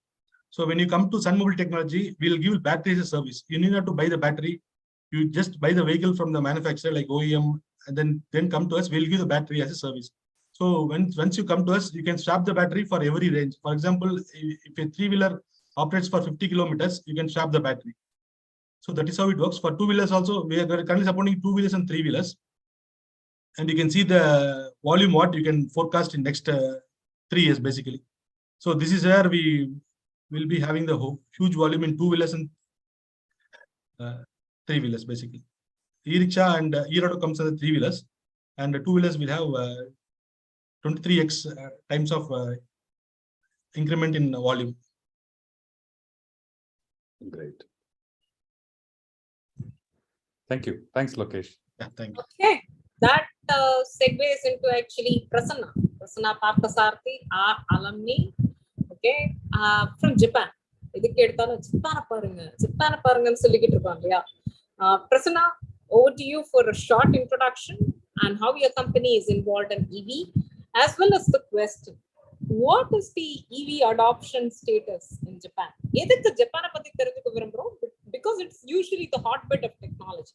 S10: So when you come to Sun Mobility technology, we'll give battery as a service. You need not to buy the battery. You just buy the vehicle from the manufacturer like OEM, and then come to us. We'll give the battery as a service. So once you come to us, you can swap the battery for every range. For example, if a three-wheeler operates for 50 kilometers, you can swap the battery. So that is how it works. For two-wheelers also, we are currently supporting two-wheelers and three-wheelers. And you can see the volume what you can forecast in next 3 years, basically. So this is where we will be having the huge volume in two-wheelers and three-wheelers, basically. E-rickshaw and e-auto comes as three-wheelers, and the two-wheelers will have 23x times of increment in volume.
S3: Great. Thank you. Thanks, Lokesh.
S10: Yeah, thank you.
S4: Okay, that segues into actually Prasanna Parthasarathy, our alumni, okay, from Japan. Japan Prasanna, over to you for a short introduction and how your company is involved in EV, as well as the question, what is the EV adoption status in Japan? Because it's usually the hotbed of technology.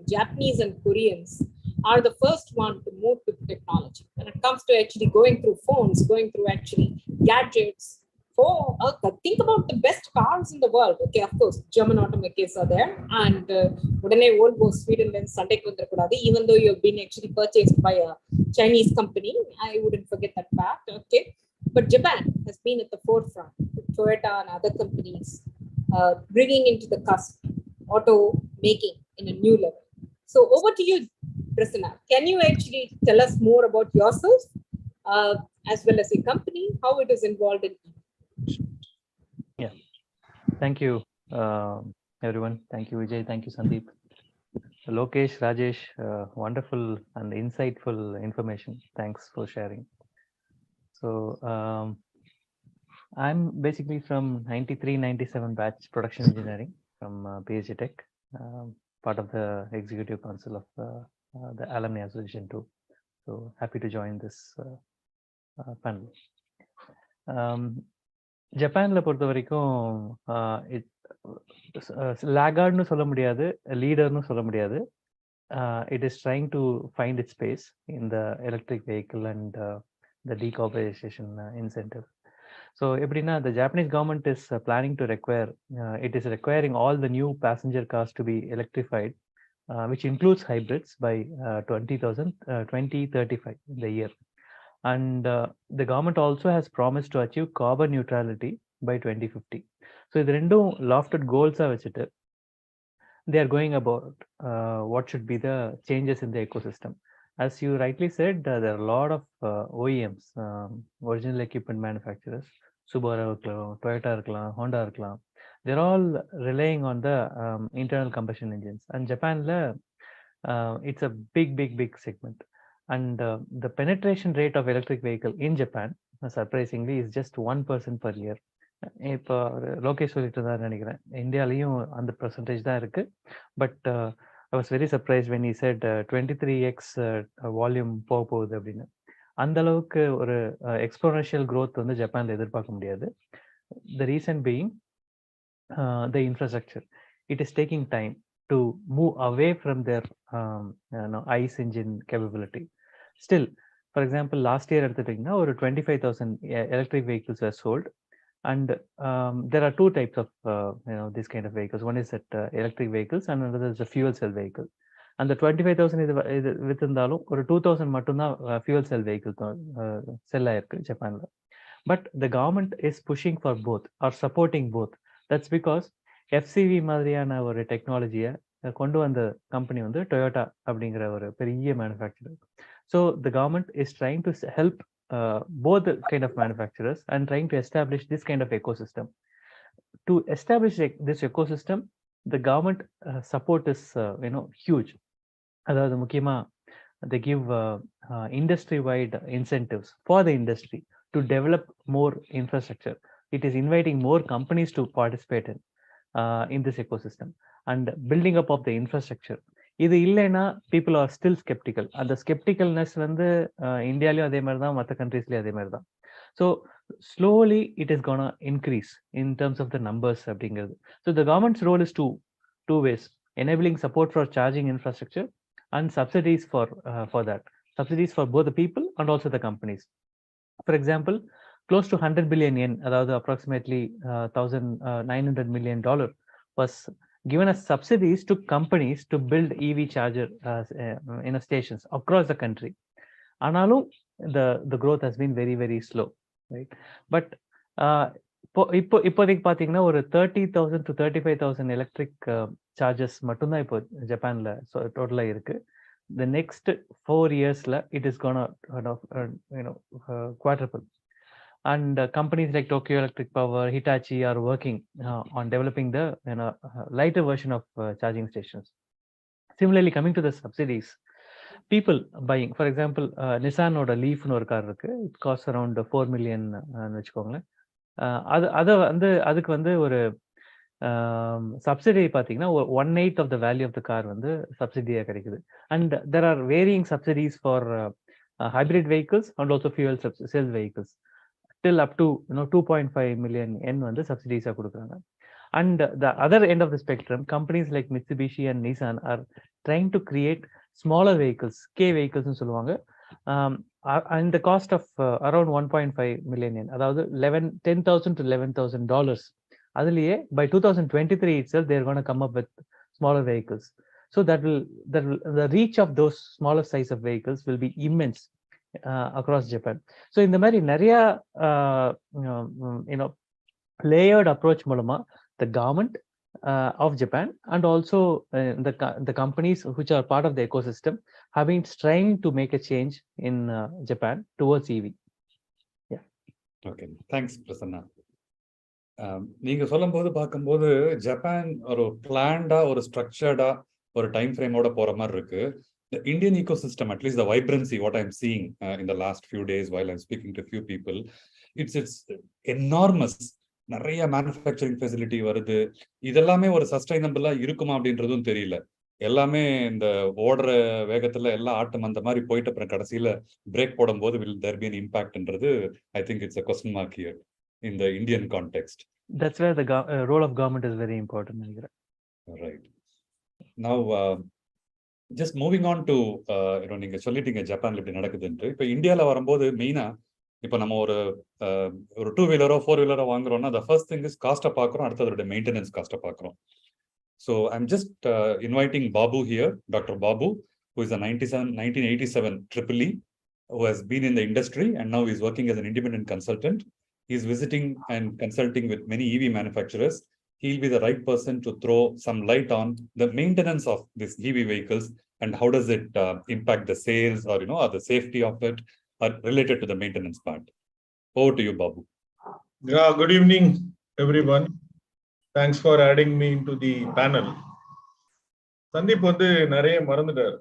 S4: Japanese and Koreans are the first one to move to technology when it comes to actually going through phones, going through actually gadgets. Think about the best cars in the world. Okay, of course, German automakers are there, and Volvo Sweden and Sunday, even though you've been actually purchased by a Chinese company, I wouldn't forget that fact. Okay, but Japan has been at the forefront with Toyota and other companies bringing into the cusp auto making in a new level. So over to you, Prasanna. Can you actually tell us more about yourself as well as your company, how it is involved in?
S5: Yeah, thank you, everyone. Thank you, Vijay. Thank you, Sandeep. Lokesh, Rajesh, wonderful and insightful information. Thanks for sharing. So I'm basically from 93-97 batch production engineering from PSG Tech, part of the executive council of the Alumni Association too. So happy to join this panel. ஜப்பான்ல பொறுத்த வரைக்கும் லாகார்ட்னு சொல்ல முடியாது, லீடர்னு சொல்ல முடியாது. It is trying to find its space in the electric vehicle and the decarbonization incentive. So எப்படின்னா, the Japanese government is planning to it is requiring all the new passenger cars to be electrified, which includes hybrids by 2035 in the year. And the government also has promised to achieve carbon neutrality by 2050. So the rendum lofted goals are vechittu, they are going about what should be the changes in the ecosystem. As you rightly said, there are a lot of OEMs, original equipment manufacturers, Subaru, Toyota, Honda, they're all relying on the internal combustion engines. And Japan, it's a big segment. And the penetration rate of electric vehicle in Japan, surprisingly, is just 1% per year. இப்போ லோகேஷ் சொல்லிட்டு இருந்தாரு நினைக்கிறேன், இந்தியாலையும் அந்த percentage தான் இருக்கு. But I was very surprise when he said 23x volume போகுது அப்படின்னு. அந்த அளவுக்கு ஒரு எக்ஸ்போனன்ஷியல் growth வந்து ஜப்பான்ல எதிர்பார்க்க முடியாது. The reason being the infrastructure. It is taking time to move away from their ICE engine capability. Still, for example, last year எடுத்துட்டீங்கன்னா ஒரு 25,000 electric vehicles were sold. And there are two types of this kind of vehicles. One is that electric vehicles, and another is a fuel cell vehicle. And the 25,000 இது வித்திருந்தாலும் ஒரு 2,000 மட்டும்தான் fuel cell vehicle செல் ஆயிருக்கு ஜப்பான்ல. But the government is pushing for both or supporting both. That's because எஃப்சிவி மாதிரியான ஒரு டெக்னாலஜியை கொண்டு வந்த கம்பெனி வந்து டொயோட்டா அப்படிங்கிற ஒரு பெரிய manufacturer. So the government is trying to help both kind of manufacturers and trying to establish this kind of ecosystem. To establish this ecosystem, the government support is huge. அதாவது முக்கியமா they give industry-wide incentives for the industry to develop more infrastructure. It is inviting more companies to participate in this ecosystem and building up of the infrastructure. இது இல்லைன்னா people are still skeptical. அந்த skepticalness வந்து இந்தியாலயும் அதே மாதிரி தான், மற்ற கண்ட்ரீஸ்லயும் அதே மாதிரி தான். So slowly it is gonna increase in terms of the numbers அப்படிங்கிறது. So the government's role is two ways: enabling support for charging infrastructure and subsidies for that. Subsidies for both the people and also the companies. For example, close to 100 billion yen, அதாவது approximately $1,900 million was given as subsidies to companies to build EV charger stations across the country. Aanalum the growth has been very, very slow, right? But இப்போதைக்கு பார்த்தீங்கன்னா ஒரு 30,000 to 35,000 electric charges மட்டும்தான் இப்போ ஜப்பான்ல டோட்டலா இருக்கு. The next 4 yearsல it is gonna quadruple. And companies like Tokyo Electric Power, Hitachi are working on developing the lighter version of charging stations. Similarly, coming to the subsidies, people buying, for example, Nissan oda Leaf nu or car irukku, it costs around 4 million nu vechukonga. அதுக்கு வந்து ஒரு subsidy பார்த்தீங்கன்னா 1/8 of the value of the car வந்து சப்சிடியா கிடைக்குது. And there are varying subsidies for hybrid vehicles and also fuel cell vehicles. Till up to 2.5 million yen வந்து சப்சிடிஸா கொடுக்குறாங்க. And the other end of the spectrum, companies like Mitsubishi and Nissan are trying to create smaller vehicles, K vehicles னு சொல்லுவாங்க. And the cost of around 1.5 million yen, அதாவது $10,000 to $11,000. அதுலயே by 2023 itself they are going to come up with smaller vehicles. So that will the reach of those smaller size of vehicles will be immense across Japan. So இந்த மாதிரி நிறைய layered approach மூலமா the government of Japan and also the companies which are part of the ecosystem have been trying to make a change in Japan towards EV. Yeah.
S3: Okay, thanks Prasanna. நீங்க சொல்லும்போது பார்க்கும்போது Japan ஒரு பிளான்டா ஒரு ஸ்ட்ரக்சர்டா ஒரு time ஃப்ரேமோட போற மாதிரி இருக்கு. The Indian ecosystem, at least the vibrancy, what I'm seeing in the last few days while I'm speaking to few people, it's enormous. நிறைய மேனுஃபேக்சரிங் ஃபெசிலிட்டி வருது. இதெல்லாமே ஒரு சஸ்டைனபிளா இருக்குமா அப்படின்றதும் தெரியல. எல்லாமே இந்த ஓடுற வேகத்துல எல்லாம் ஆட்டம் அந்த மாதிரி போயிட்டு அப்புறம் கடைசியில பிரேக் போடும்போது will there be an impact-ன்றது I think it's a question mark here in the Indian context.
S5: That's where the role of government is very important.
S3: Right. Now just moving on to நீங்க சொல்லிட்டீங்க ஜப்பான்ல இப்படி நடக்குதுன்ட்டு. இப்போ இந்தியால வரும்போது மெயினா இப்போ நம்ம ஒரு 2-wheeler 4-wheeler வாங்குறோம்னா the first thing is காஸ்ட்டை பார்க்குறோம், அடுத்ததோட மெயின்டெனன்ஸ் காஸ்ட்டை பார்க்குறோம். So I'm just inviting Babu here, Dr. Babu, who is a 1987 EEE, who has been in the industry and now is working as an independent consultant. He's visiting and consulting with many EV manufacturers. He'll be the right person to throw some light on the maintenance of these EV vehicles and how does it impact the sales or or the safety of it or related to the maintenance part. Over to you, Babu.
S2: Yeah, good evening, everyone. Thanks for adding me into the panel. Sandeep வந்து நிறைய மறந்துட்டார்.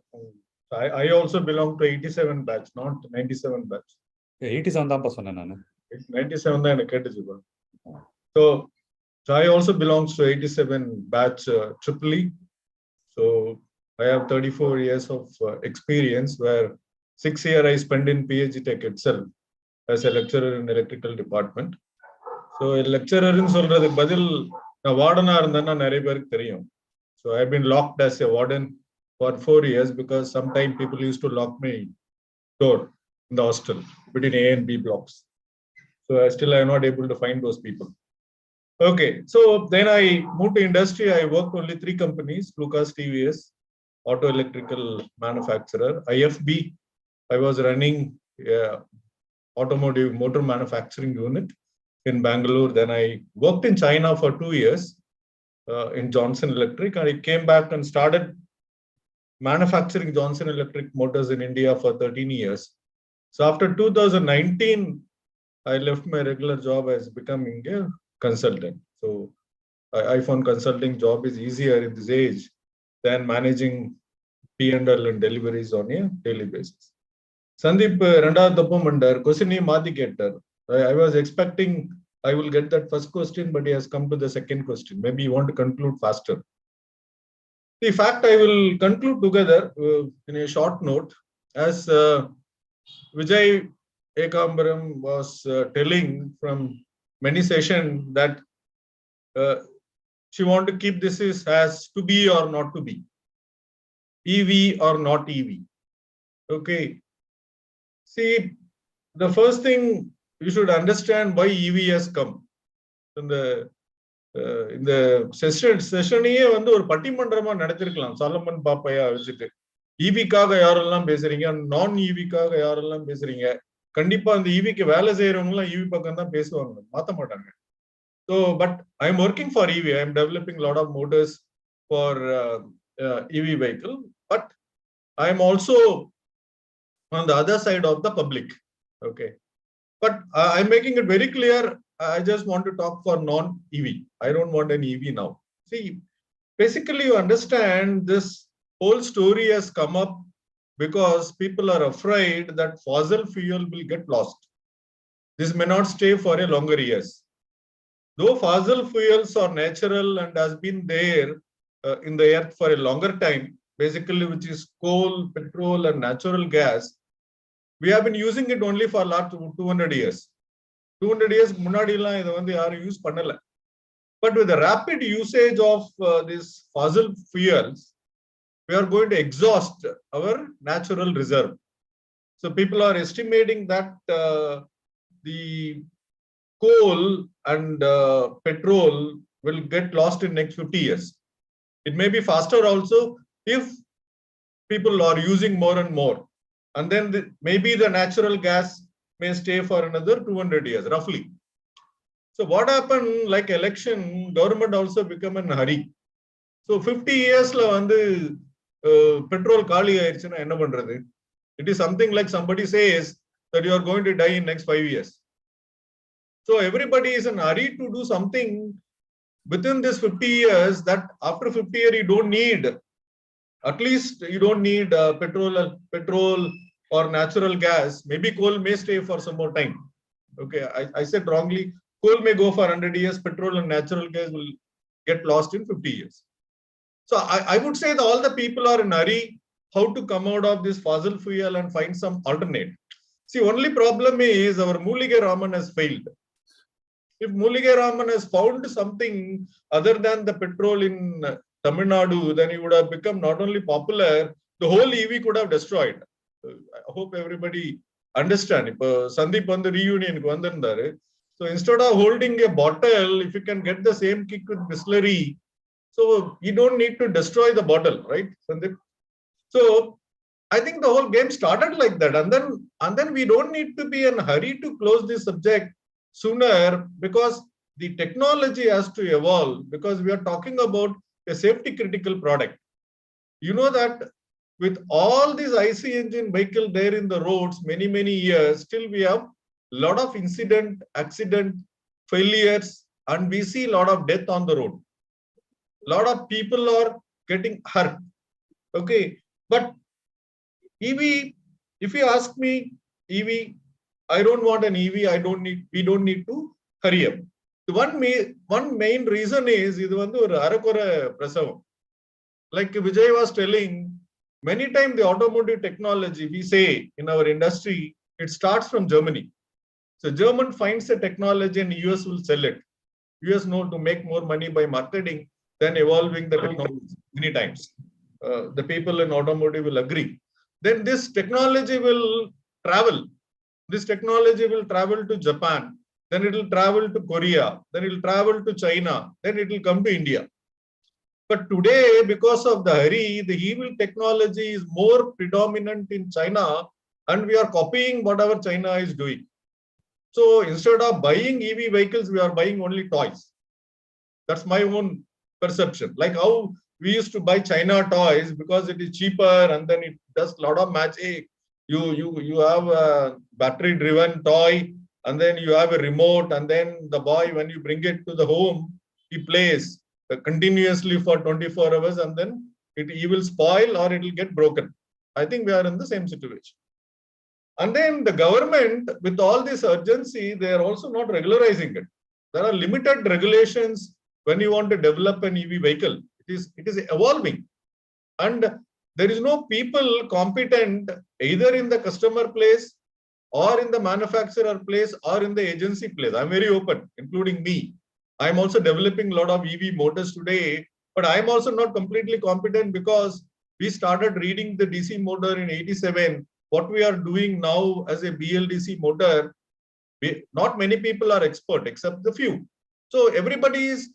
S2: I also belong to 87 batch, not 97 batch.
S3: 87 தான் சொன்னேன் நான்.
S2: 97 தான் எனக்கு கேட்டுச்சு. So I also belongs to 87 batch EEE. So I have 34 years of experience where 6 years I spent in PhD Tech itself as a lecturer in electrical department. So a lecturer in சொல்றதுக்கு பதில் நான் வார்டனா இருந்தேன்னா நிறைய பேருக்கு தெரியும். So I have been locked as a warden for 4 years because sometimes people used to lock my door in the hostel between A and B blocks. So I am not able to find those people. Okay, so then I moved to industry. I worked only 3 companies: Lucas TVS, auto electrical manufacturer; IFB, I was running automotive motor manufacturing unit in Bangalore. Then I worked in China for 2 years in Johnson Electric, and he came back and started manufacturing Johnson Electric motors in India for 13 years. So after 2019, I left my regular job as becoming a consultant. So I found consulting job is easier in this age than managing P&L and deliveries on a daily basis. Sandeep, question I was expecting I will get that first question, but he has come to the second question. Maybe you want to conclude faster. In fact, I will conclude together in a short note. As Vijay Ekambaram was telling from many sessions that she want to keep this as to be or not to be, EV or not EV. Okay. See, the first thing you should understand why EV has come. இந்த செஷனையே வந்து ஒரு பட்டிமன்றமா நடத்திருக்கலாம் சாலமன் பாப்பையா வச்சுட்டு. ஈவிக்காக யாரெல்லாம் பேசுறீங்க, நான் ஈவிக்காக யாரெல்லாம் பேசுறீங்க, கண்டிப்பா அந்த ஈவிக்கு வேலை செய்யறவங்க எல்லாம் ஈவி பக்கம் தான் பேசுவாங்க, மாத்த மாட்டாங்க. So, but I'm working for EV. I'm developing a lot of motors for EV vehicle, but I'm also on the other side of the public. Okay, but I'm making it very clear. I just want to talk for non-EV. I don't want an EV now. See, basically you understand this whole story has come up because people are afraid that fossil fuel will get lost. This may not stay for a longer years. Though fossil fuels are natural and has been there in the earth for a longer time, basically which is coal, petrol and natural gas, we have been using it only for last 200 years. 200 years முன்னாடிலாம் இதை வந்து யாரும் use பண்ணல. But with the rapid usage of these fossil fuels, we are going to exhaust our natural reserve. So people are estimating that the coal and petrol will get lost in next 50 years. It may be faster also if people are using more and more. And then maybe the natural gas may stay for another 200 years, roughly. So what happened, like election, government also become in a hurry. So 50 years la vandu petrol kali ayiruchuna enna pandrathu? It is something like somebody says that you are going to die in next 5 years. So everybody is in a hurry to do something within this 50 years, that after 50 years you don't need, at least you don't need petrol or natural gas. Maybe coal may stay for some more time. Okay, I said wrongly. Coal may go for 100 years, petrol and natural gas will get lost in 50 years. So I would say that all the people are in a hurry how to come out of this fossil fuel and find some alternate. See, only problem is our Moolige Raman has failed. If Moolige Raman has found something other than the petrol in Tamil Nadu, then he would have become not only popular, the whole EV could have destroyed. I hope everybody understand. If Sandeep on the reunion, so instead of holding a bottle, if you can get the same kick with Bisleri, so you don't need to destroy the bottle, right, Sandeep? So I think the whole game started like that, and then we don't need to be in a hurry to close this subject sooner, because the technology has to evolve, because we are talking about a safety critical product. You know that with all these IC engine vehicle there in the roads many years, still we have a lot of accident, failures, and we see a lot of death on the road. A lot of people are getting hurt. Okay, but EV, if you ask me, EV, I don't want an EV. We don't need to hurry up. The one main reason is idu vandu or arakora prasavam. Like Vijay was telling, many times the automotive technology, we say in our industry, it starts from Germany. So German finds a technology and US will sell it. US know to make more money by marketing than evolving the technology many times. The people in automotive will agree. Then this technology will travel. This technology will travel to Japan. Then it will travel to Korea. Then it will travel to China. Then it will come to India. But today, because of the hurry, the evil technology is more predominant in China, and we are copying whatever China is doing. So instead of buying EV vehicles, we are buying only toys. That's my own perception. Like how we used to buy China toys because it is cheaper and then it does a lot of magic. You have a battery driven toy and then you have a remote, and then the boy, when you bring it to the home, he plays continuously for 24 hours, and then he will spoil or it will get broken. I think we are in the same situation. And then the government, with all this urgency, they are also not regularizing it. There are limited regulations when you want to develop an EV vehicle. It is evolving. And there is no people competent either in the customer place or in the manufacturer place or in the agency place. I'm very open, including me. I'm also developing a lot of EV motors today, but I'm also not completely competent because we started reading the DC motor in 87. What we are doing now as a BLDC motor, not many people are expert except the few. So everybody is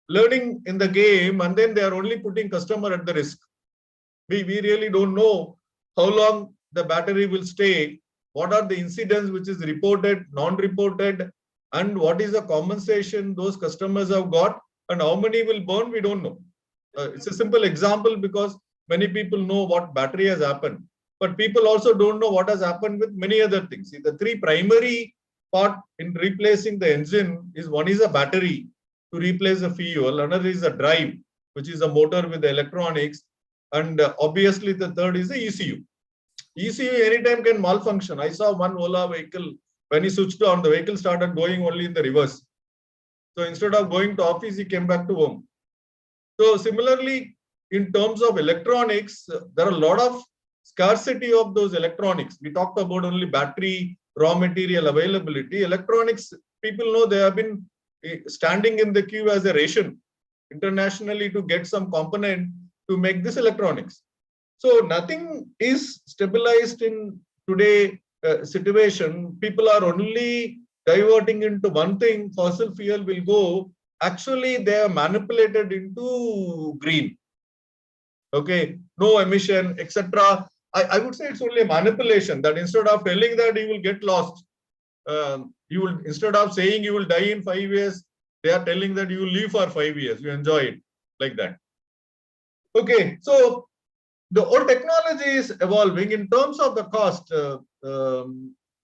S2: learning in the game, and then they are only putting customer at the risk. We really don't know how long the battery will stay, what are the incidents which is reported, non-reported, and what is the compensation those customers have got, and how many will burn, we don't know. It's a simple example because many people know what battery has happened, but people also don't know what has happened with many other things. See, the three primary part in replacing the engine is, one is a battery to replace the fuel, another is a drive, which is a motor with the electronics, and obviously the third is the ECU. ECU anytime can malfunction. I saw one Ola vehicle, when he switched on, the vehicle started going only in the reverse. So instead of going to office, he came back to home. So similarly, in terms of electronics, there are a lot of scarcity of those electronics. We talked about only battery, raw material availability. Electronics, people know they have been standing in the queue as a ration internationally to get some component to make this electronics. So nothing is stabilized in today situation. People are only diverting into one thing, fossil fuel will go. Actually, they are manipulated into green. Okay, no emission, etc. I would say it's only a manipulation, that instead of telling that you will get lost, you will, instead of saying you will die in 5 years, they are telling that you will live for 5 years. You enjoy it like that. Okay, so the old technology is evolving in terms of the cost.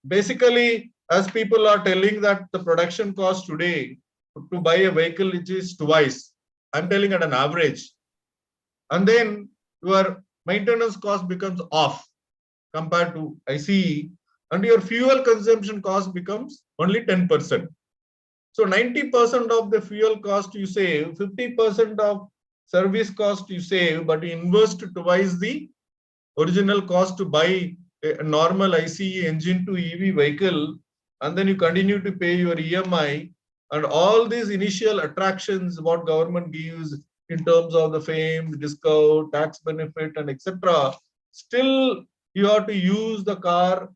S2: Basically, as people are telling that the production cost today to buy a vehicle, which is twice, I'm telling at an average, and then your maintenance cost becomes off compared to ICE, and your fuel consumption cost becomes only 10%. So 90% of the fuel cost you save, 50% of service cost you save, but you invest twice the original cost to buy a normal ICE engine to EV vehicle, and then you continue to pay your EMI and all these initial attractions what government gives in terms of the fame, discount, tax benefit, and etc. Still, you have to use the car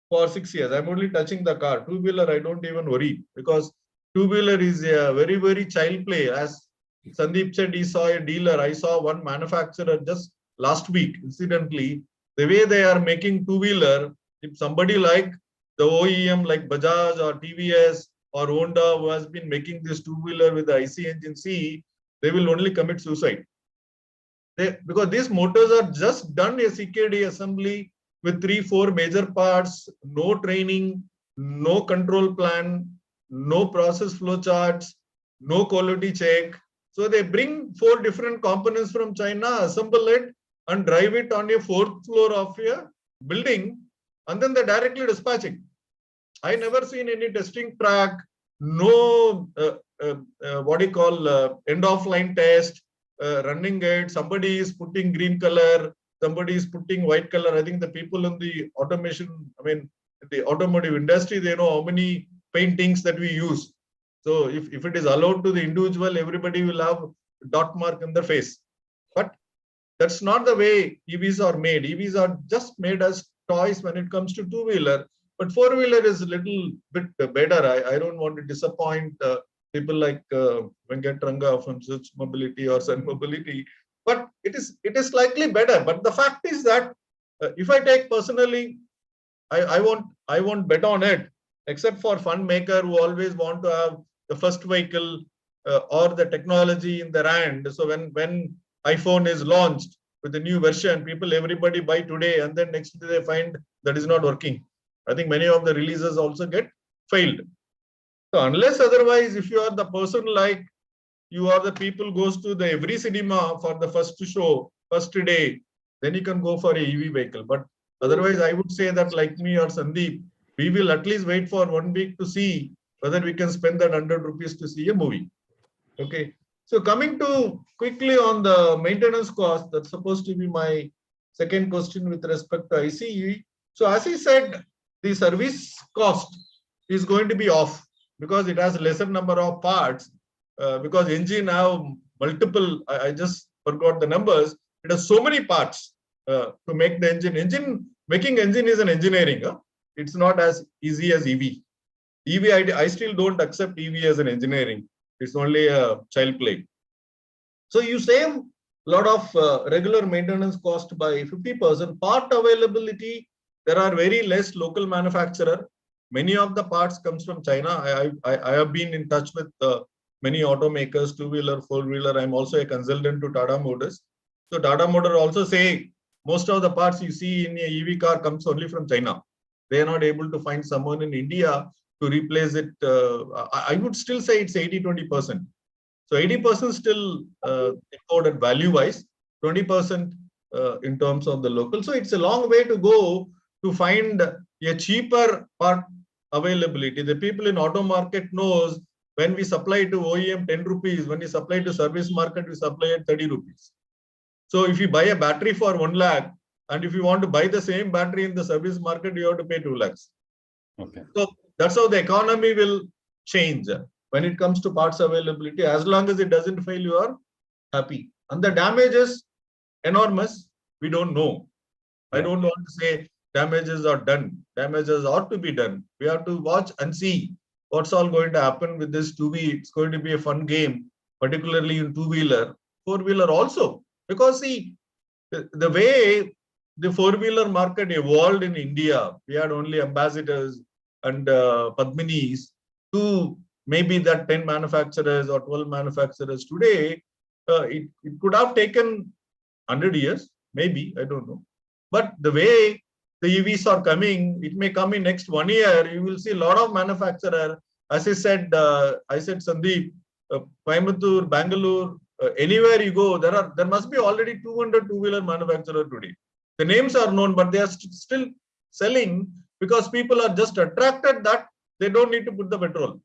S2: for 6 years. I'm only touching the car. Two-wheeler, I don't even worry, because two-wheeler is a very, very child play. As Sandeep said, he saw a dealer. I saw one manufacturer just last week, incidentally. The way they are making two-wheeler, if somebody like the OEM like Bajaj or TVS or Honda who has been making this two-wheeler with the IC engine C, they will only commit suicide. Because these motors are just done a CKD assembly with 3-4 major parts, no training, no control plan, no process flow charts, no quality check. So they bring 4 different components from China, assemble it and drive it on a 4th floor of a building, and then they directly dispatching. I never seen any testing track, no what do you call end of line test, running it. Somebody is putting green color, somebody is putting white color. I think the people in the automation, I mean, the automotive industry, they know how many paintings that we use. So if it is allowed to the individual, everybody will have dot mark in their face. But that's not the way EVs are made. EVs are just made as toys when it comes to two-wheeler. But four-wheeler is a little bit better. I don't want to disappoint people like Venkat Ranga from Switch Mobility or Sun Mobility, but it is slightly better. But the fact is that if I take personally, I won't bet on it, except for fund maker who always want to have the first vehicle or the technology in their hand. So when iPhone is launched with the new version, everybody buy today, and then next day they find that is not working. I think many of the releases also get failed. So unless otherwise, if you are the person like you are the people goes to the every cinema for the first show, first day, then you can go for a EV vehicle. But otherwise, I would say that like me or Sandeep, we will at least wait for 1 week to see whether we can spend that 100 rupees to see a movie. Okay. So coming to quickly on the maintenance cost, that's supposed to be my second question with respect to ICE. So as I said, the service cost is going to be off because it has lesser number of parts. Because engine have multiple, I just forgot the numbers. It has so many parts to make the engine. Making engine is an engineering. It's not as easy as EV. EV, I still don't accept EV as an engineering. It's only a child play. So you save a lot of regular maintenance cost by 50%. Part availability, there are very less local manufacturer. Many of the parts comes from China. I have been in touch with many automakers, two-wheeler, four-wheeler. I'm also a consultant to Tata Motors. So Tata Motors also say most of the parts you see in a EV car comes only from China. They are not able to find someone in India to replace it. I would still say it's 80-20%. So 80% still imported value-wise, 20% in terms of the local. So it's a long way to go to find a cheaper part availability. The people in auto market knows when we supply to OEM 10 rupees, when we supply to service market, we supply at 30 rupees. So if you buy a battery for 1 lakh, and if you want to buy the same battery in the service market, you have to pay 2 lakhs.
S3: Okay.
S2: So that's how the economy will change when it comes to parts availability. As long as it doesn't fail, you are happy. And the damage is enormous. We don't know. I don't want to say damages are done. Damages ought to be done. We have to watch and see what's all going to happen with this 2V. It's going to be a fun game, particularly in two-wheeler, four-wheeler also. Because see, the way the four-wheeler market evolved in India, we had only ambassadors and Padminis to maybe that 10 manufacturers or 12 manufacturers today. It could have taken 100 years, maybe, I don't know. But the way the EVs are coming, it may come in next 1 year. You will see a lot of manufacturer. As I said, Sandeep, Coimbatore, Bangalore, anywhere you go, there must be already 200 two-wheeler manufacturer today. The names are known, but they are still selling because people are just attracted that they don't need to put the petrol.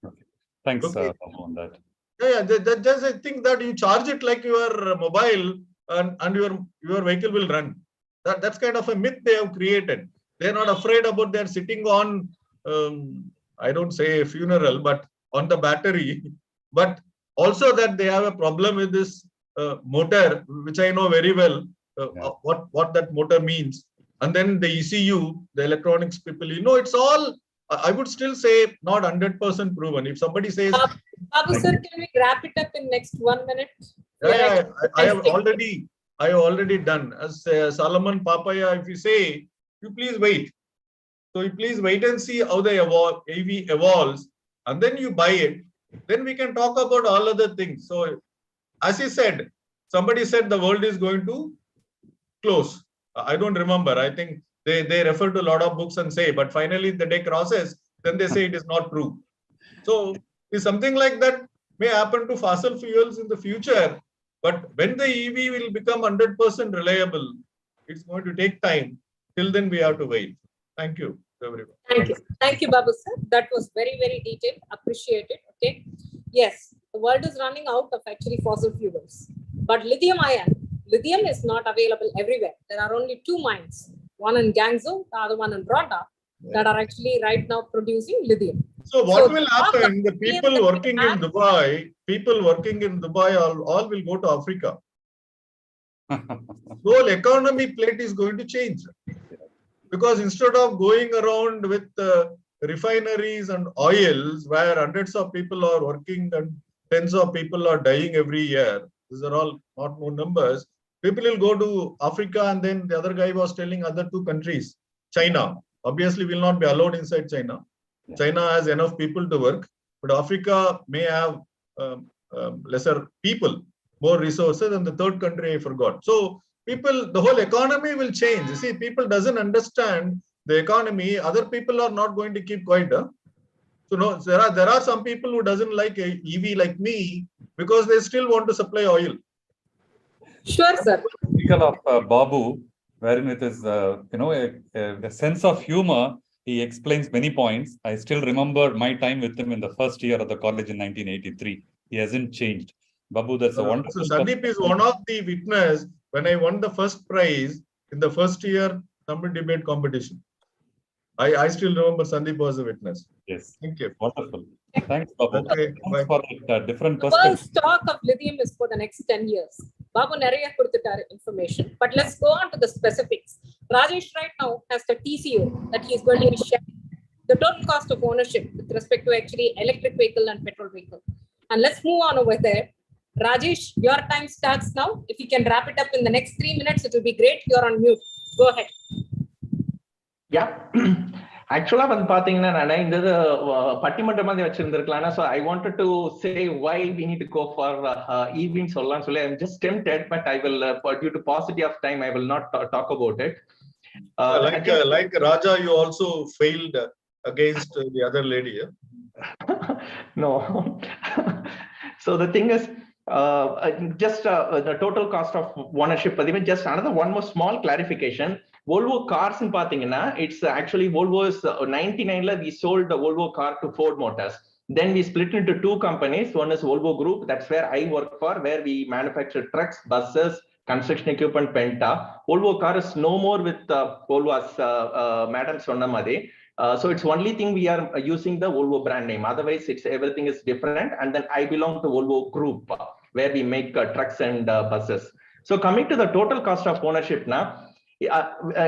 S3: Okay. Thanks
S2: Okay.
S3: on that.
S2: Yeah, just I think that you charge it like your mobile and your vehicle will run. That's kind of a myth they have created. They're not afraid about they're sitting on, I don't say a funeral, but on the battery. But also that they have a problem with this motor, which I know very well, what that motor means. And then the ECU, the electronics people, it's all, I would still say not 100% proven. If somebody says,
S4: Babu sir, can we wrap it up in next 1 minute?
S2: I have already done. As Solomon Papaya, if you say, you please wait. So you please wait and see how the EV evolves, and then you buy it. Then we can talk about all other things. So as he said, somebody said the world is going to close. I don't remember. I think they refer to a lot of books and say, but finally the day crosses, then they say it is not true. So if something like that may happen to fossil fuels in the future, but when the EV will become 100% reliable, it's going to take time. Till then, we have to wait. Thank you, everyone.
S4: Thank you, Babu sir. That was very, very detailed. Appreciate it. Okay. Yes, the world is running out of actually fossil fuels, but lithium is not available everywhere. There are only 2 mines, one in Guangzhou, the other one in Rwanda, that are actually right now producing lithium.
S2: So what will happen? The people working in Dubai, all will go to Africa. The whole economy plate is going to change. Because instead of going around with refineries and oils where hundreds of people are working and tens of people are dying every year, these are all not known numbers, people will go to Africa, and then the other guy was telling other 2 countries, China. Obviously, will not be allowed inside China. China has enough people to work, but Africa may have lesser people, more resources, and the third country I forgot. So people, the whole economy will change. You see, people doesn't understand the economy. Other people are not going to keep quiet. Huh? So no, there are some people who doesn't like a EV like me because they still want to supply oil.
S4: Sure, sir.
S3: Typical of Babu, wherein with his a sense of humor, he explains many points. I still remember my time with him in the first year of the college in 1983. He hasn't changed. Babu, that's a wonderful.
S2: So Sandeep is one of the witness when I won the first prize in the first year Tamil debate competition. I still remember Sandeep was a witness.
S3: Yes.
S2: Thank you.
S3: Wonderful. Thanks, Babu.
S2: Okay,
S3: Thanks for that different
S4: The
S3: perspective.
S4: world stock of lithium is for the next 10 years. Babu Naraya Kurtitara information, but let's go on to the specifics. Rajesh right now has the TCO that he is going to be sharing. The total cost of ownership with respect to actually electric vehicle and petrol vehicle. And let's move on over there. Rajesh, your time starts now. If you can wrap it up in the next 3 minutes, it will be great. You're on mute. Go ahead.
S9: Yeah. Actually, வந்து பாத்தீங்கன்னா நான் இந்த பட்டிமன்றம் மாதிரி வச்சிருந்திருக்கலாம். So I wanted to say why we need to go for EV சொல்லலாம் சொல்லி I'm just tempted, but I will due to paucity of time I will not talk about it.
S2: Like Raja, you also failed against the other lady. Yeah?
S9: No. So the thing is, just the total cost of ownership. Even just another one more small clarification. Volvo cars in pathina, it's actually Volvo's 99 we sold the Volvo car to Ford Motors. Then we split into two companies. One is Volvo Group, that's where I work for, where we manufacture trucks, buses, construction equipment, Penta. Volvo car is no more with Volvo as Madam Sonnamade. So it's only thing we are using the Volvo brand name. Otherwise, it's everything is different. And then I belong to Volvo Group, where we make trucks and buses. So coming to the total cost of ownership now,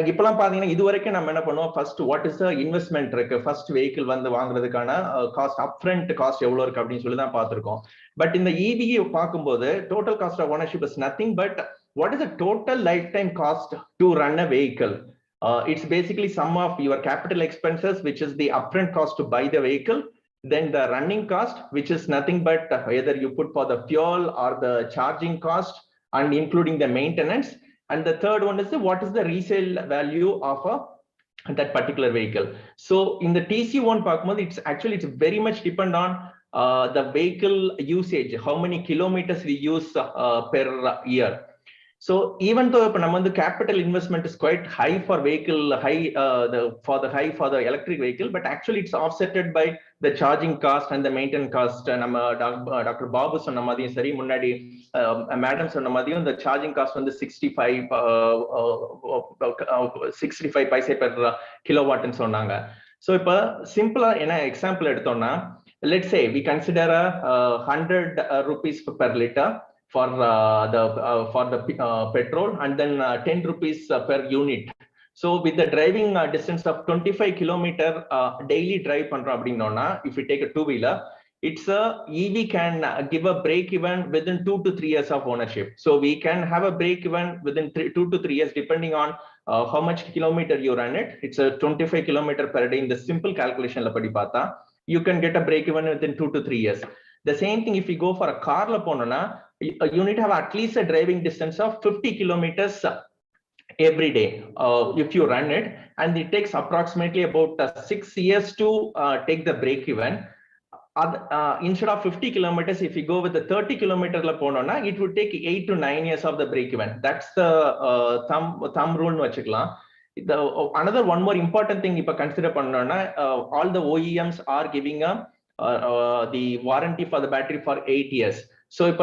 S9: இப்பெல்லாம் பாத்தீங்கன்னா இது வரைக்கும் நம்ம என்ன பண்ணுவோம், first what is investment இருக்கு, first vehicle வந்து வாங்குறதுக்கான காஸ்ட் அப்ஃப்ரண்ட் காஸ்ட் எவ்வளவு இருக்கு அப்படின்னு சொல்லி தான் பார்த்திருக்கோம். பட் இந்த இவியை பார்க்கும்போது total cost of ownership is nothing but what is the total lifetime cost to run a vehicle. It's basically sum of your capital expenses, which is the upfront cost to buy the vehicle, then the running cost, which is nothing but either you put for the fuel or the charging cost and including the maintenance. And the third one is what is the resale value of that particular vehicle. So in the TC1 Parkmod, it's very much depend on the vehicle usage, how many kilometers we use per year. So even though the capital investment is quite high for vehicle, for the electric vehicle, but actually it's offsetted by the charging cost and the maintenance cost. Dr. Babu சொன்ன மாதிரியும் சரி, முன்னாடி madam சொன்ன மாதிரியும் the charging cost வந்து 65 paise per kilowatt ன்னு சொன்னாங்க. So இப்ப சிம்பிளா என்ன எக்ஸாம்பிள் எடுத்தோம்னா, let's say we consider 100 rupees per liter for the petrol, and then 10 rupees per unit. So with the driving distance of 25 kilometer daily drive பண்றோம் அப்படின்னா, if you take a two-wheeler, it's a EV can give a break even within 2 to 3 years of ownership. So we can have a break even within 2 to 3 years depending on how much kilometer you run it. It's a 25 kilometer per day. In the simple calculation la padi paatha, you can get a break even within 2 to 3 years. The same thing if you go for a car la ponona, you need to have at least a driving distance of 50 kilometers every day if you run it, and it takes approximately about 6 years to take the break even. Instead of 50 kilometers, if you go with the 30 kilometer la ponona, it would take 8 to 9 years of the break even. That's the thumb rule nu vechikalam. Another one more important thing ipa consider pannona, all the OEMs are giving the warranty for the battery for 8 years. So if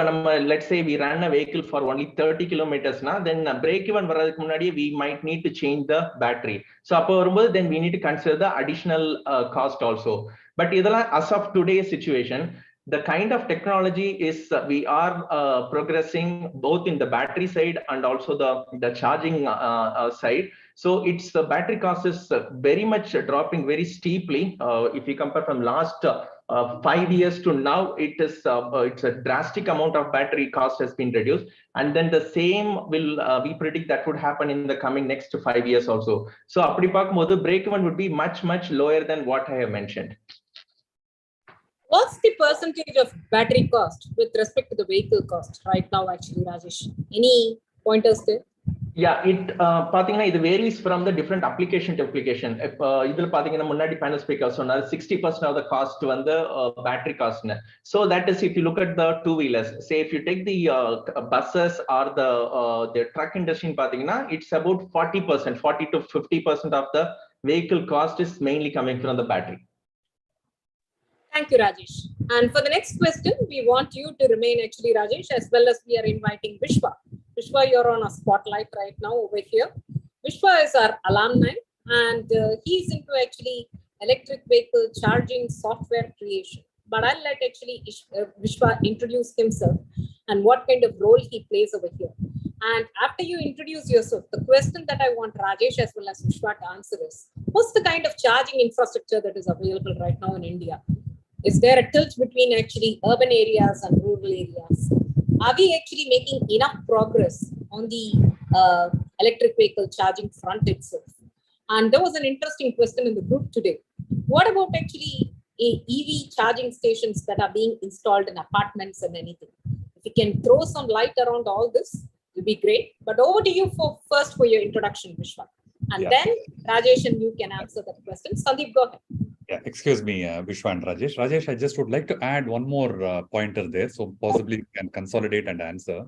S9: let's say we run a vehicle for only 30 kilometers now, then break even varadhukku munadi we might need to change the battery. So then we need to consider the additional cost also. But as of today's situation, the kind of technology is we are progressing both in the battery side and also the charging side. So it's the battery cost is very much dropping very steeply. If you compare from last 5 years to now, it's a drastic amount of battery cost has been reduced, and then the same will we predict that would happen in the coming next 5 years also. So apdi pakkumbodhu break even would be much lower than what I have mentioned.
S4: What's the percentage of battery cost with respect to the vehicle cost right now, actually, Rajesh? Any pointers there?
S9: Yeah, it varies from the different application to application. If idhula pathina munnadi panel speaker sonna 60% of the cost vanda battery cost. So that is if you look at the two wheelers. Say if you take the buses or the truck industry pathina, it's about 40%, 40 to 50% of the vehicle cost is mainly coming from the battery.
S4: Thank you, Rajesh. And for the next question, we want you to remain actually, Rajesh, as well as we are inviting Vishwa. Vishwa, you're on a spotlight right now over here. Vishwa is our alumni, and he's into actually electric vehicle charging software creation. But I'll let actually Vishwa introduce himself and what kind of role he plays over here. And after you introduce yourself, the question that I want Rajesh as well as Vishwa to answer is, what's the kind of charging infrastructure that is available right now in India? Is there a tilt between actually urban areas and rural areas? Are we actually making enough progress on the electric vehicle charging front itself? And there was an interesting question in the group today. What about actually EV charging stations that are being installed in apartments and anything? If you can throw some light around all this, it will be great. But over to you first for your introduction, Vishwa. And then Rajesh and you can answer that question. Sandeep, go ahead.
S3: Yeah, excuse me, Vishwa and Rajesh. Rajesh, I just would like to add one more pointer there, so possibly you can consolidate and answer.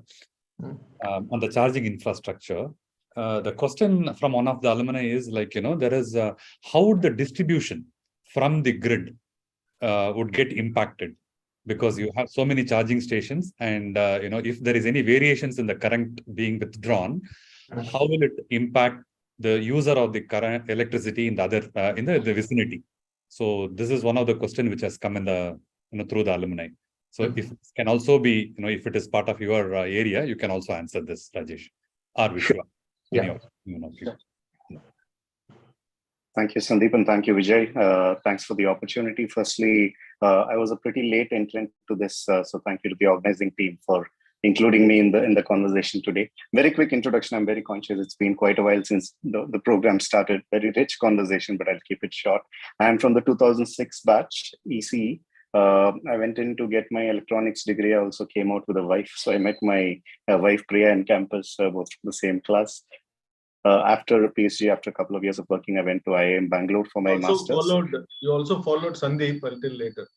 S3: On the charging infrastructure, the question from one of the alumni is like, there is how would the distribution from the grid would get impacted? Because you have so many charging stations and, if there is any variations in the current being withdrawn, how will it impact the user of the current electricity in the other, in the vicinity? So this is one of the questions which has come in the, through the alumni. So if it can also be, if it is part of your area, you can also answer this, Rajesh or Vishwa.
S9: Yeah.
S11: Thank you, Sandeep, and thank you, Vijay. Thanks for the opportunity. Firstly, I was a pretty late entrant to this, so thank you to the organizing team for including me in the conversation today. Very quick introduction. I'm very conscious it's been quite a while since the program started. Very rich conversation, but I'll keep it short. I'm from the 2006 batch, ECE. I went in to get my electronics degree. I also came out with a wife. So I met my wife, Priya, in campus, both the same class. After a PhD, after a couple of years of working, I went to IIM Bangalore for my master's.
S2: You also followed Sandeep until later.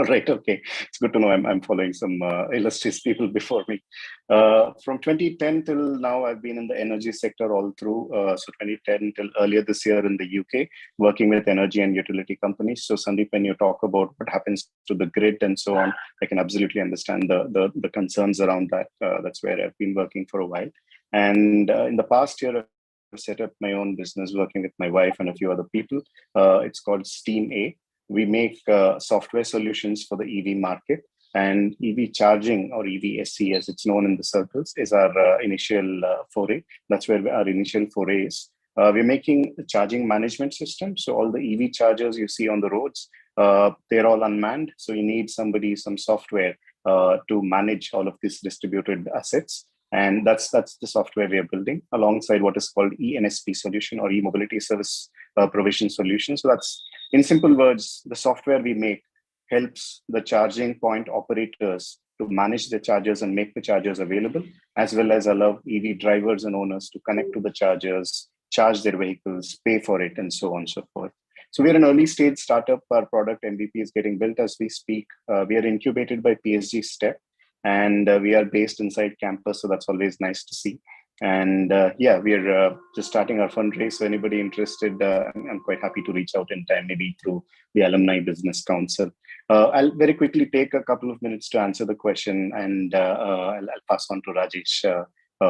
S11: Right. Okay. It's good to know I'm following some illustrious people before me. From 2010 till now, I've been in the energy sector all through. So 2010 till earlier this year in the UK, working with energy and utility companies. So Sandeep, when you talk about what happens to the grid and so on, I can absolutely understand the concerns around that. That's where I've been working for a while. And in the past year, I've set up my own business working with my wife and a few other people. It's called Steam A. We make software solutions for the EV market, and EV charging, or EVSC as it's known in the circles, is our initial foray. That's where our initial foray is. We're making a charging management system. So all the EV chargers you see on the roads, they're all unmanned. So you need some software to manage all of these distributed assets. And that's the software we are building alongside what is called ENSP solution, or e-mobility service provision solution. So that's, in simple words, the software we make helps the charging point operators to manage the chargers and make the chargers available, as well as allow EV drivers and owners to connect to the chargers, charge their vehicles, pay for it, and so on and so forth. So we're an early stage startup. Our product MVP is getting built as we speak. We are incubated by PSG Step, and we are based inside campus. So that's always nice to see. And we're just starting our fundraise. So anybody interested, I'm quite happy to reach out in time, maybe through the Alumni Business Council. I'll very quickly take a couple of minutes to answer the question, and I'll pass on to Rajesh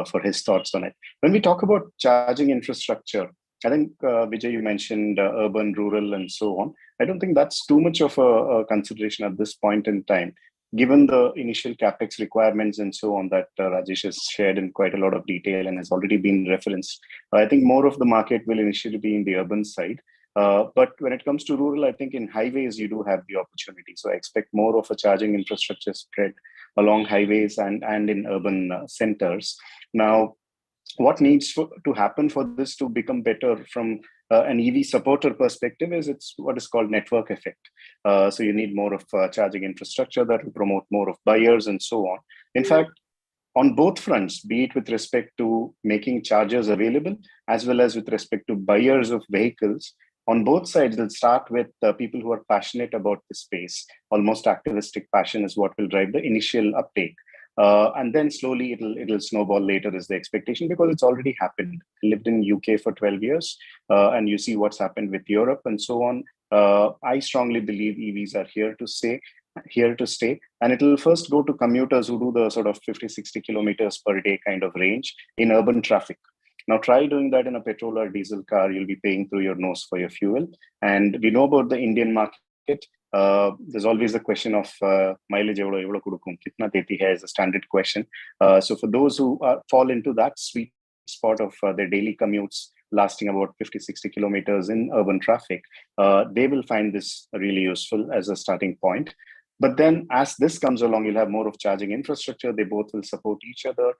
S11: for his thoughts on it. When we talk about charging infrastructure, I think, Vijay, you mentioned urban, rural, and so on. I don't think that's too much of a consideration at this point in time, given the initial capex requirements and so on that Rajesh has shared in quite a lot of detail and has already been referenced. I think more of the market will initially be in the urban side. But when it comes to rural, I think in highways, you do have the opportunity. So I expect more of a charging infrastructure spread along highways and in urban centers. Now, what needs to happen for this to become better from an EV supporter perspective is it's what is called network effect. So you need more of charging infrastructure that will promote more of buyers and so on. In fact, on both fronts, be it with respect to making chargers available, as well as with respect to buyers of vehicles, on both sides, they'll start with people who are passionate about the space. Almost activistic passion is what will drive the initial uptake. And then slowly it'll snowball later is the expectation, because it's already happened. I lived in UK for 12 years, and you see what's happened with Europe and so on. I strongly believe EVs are here to stay, and it'll first go to commuters who do the sort of 50-60 kilometers per day kind of range in urban traffic. Now try doing that in a petrol or diesel car. You'll be paying through your nose for your fuel. And we know about the Indian market. There's always the question of mileage kitna deti hai is a standard question. So for those who fall into that sweet spot of their daily commutes lasting about 50-60 kilometers in urban traffic, they will find this really useful as a starting point. But then as this comes along, you'll have more of charging infrastructure. They both will support each other.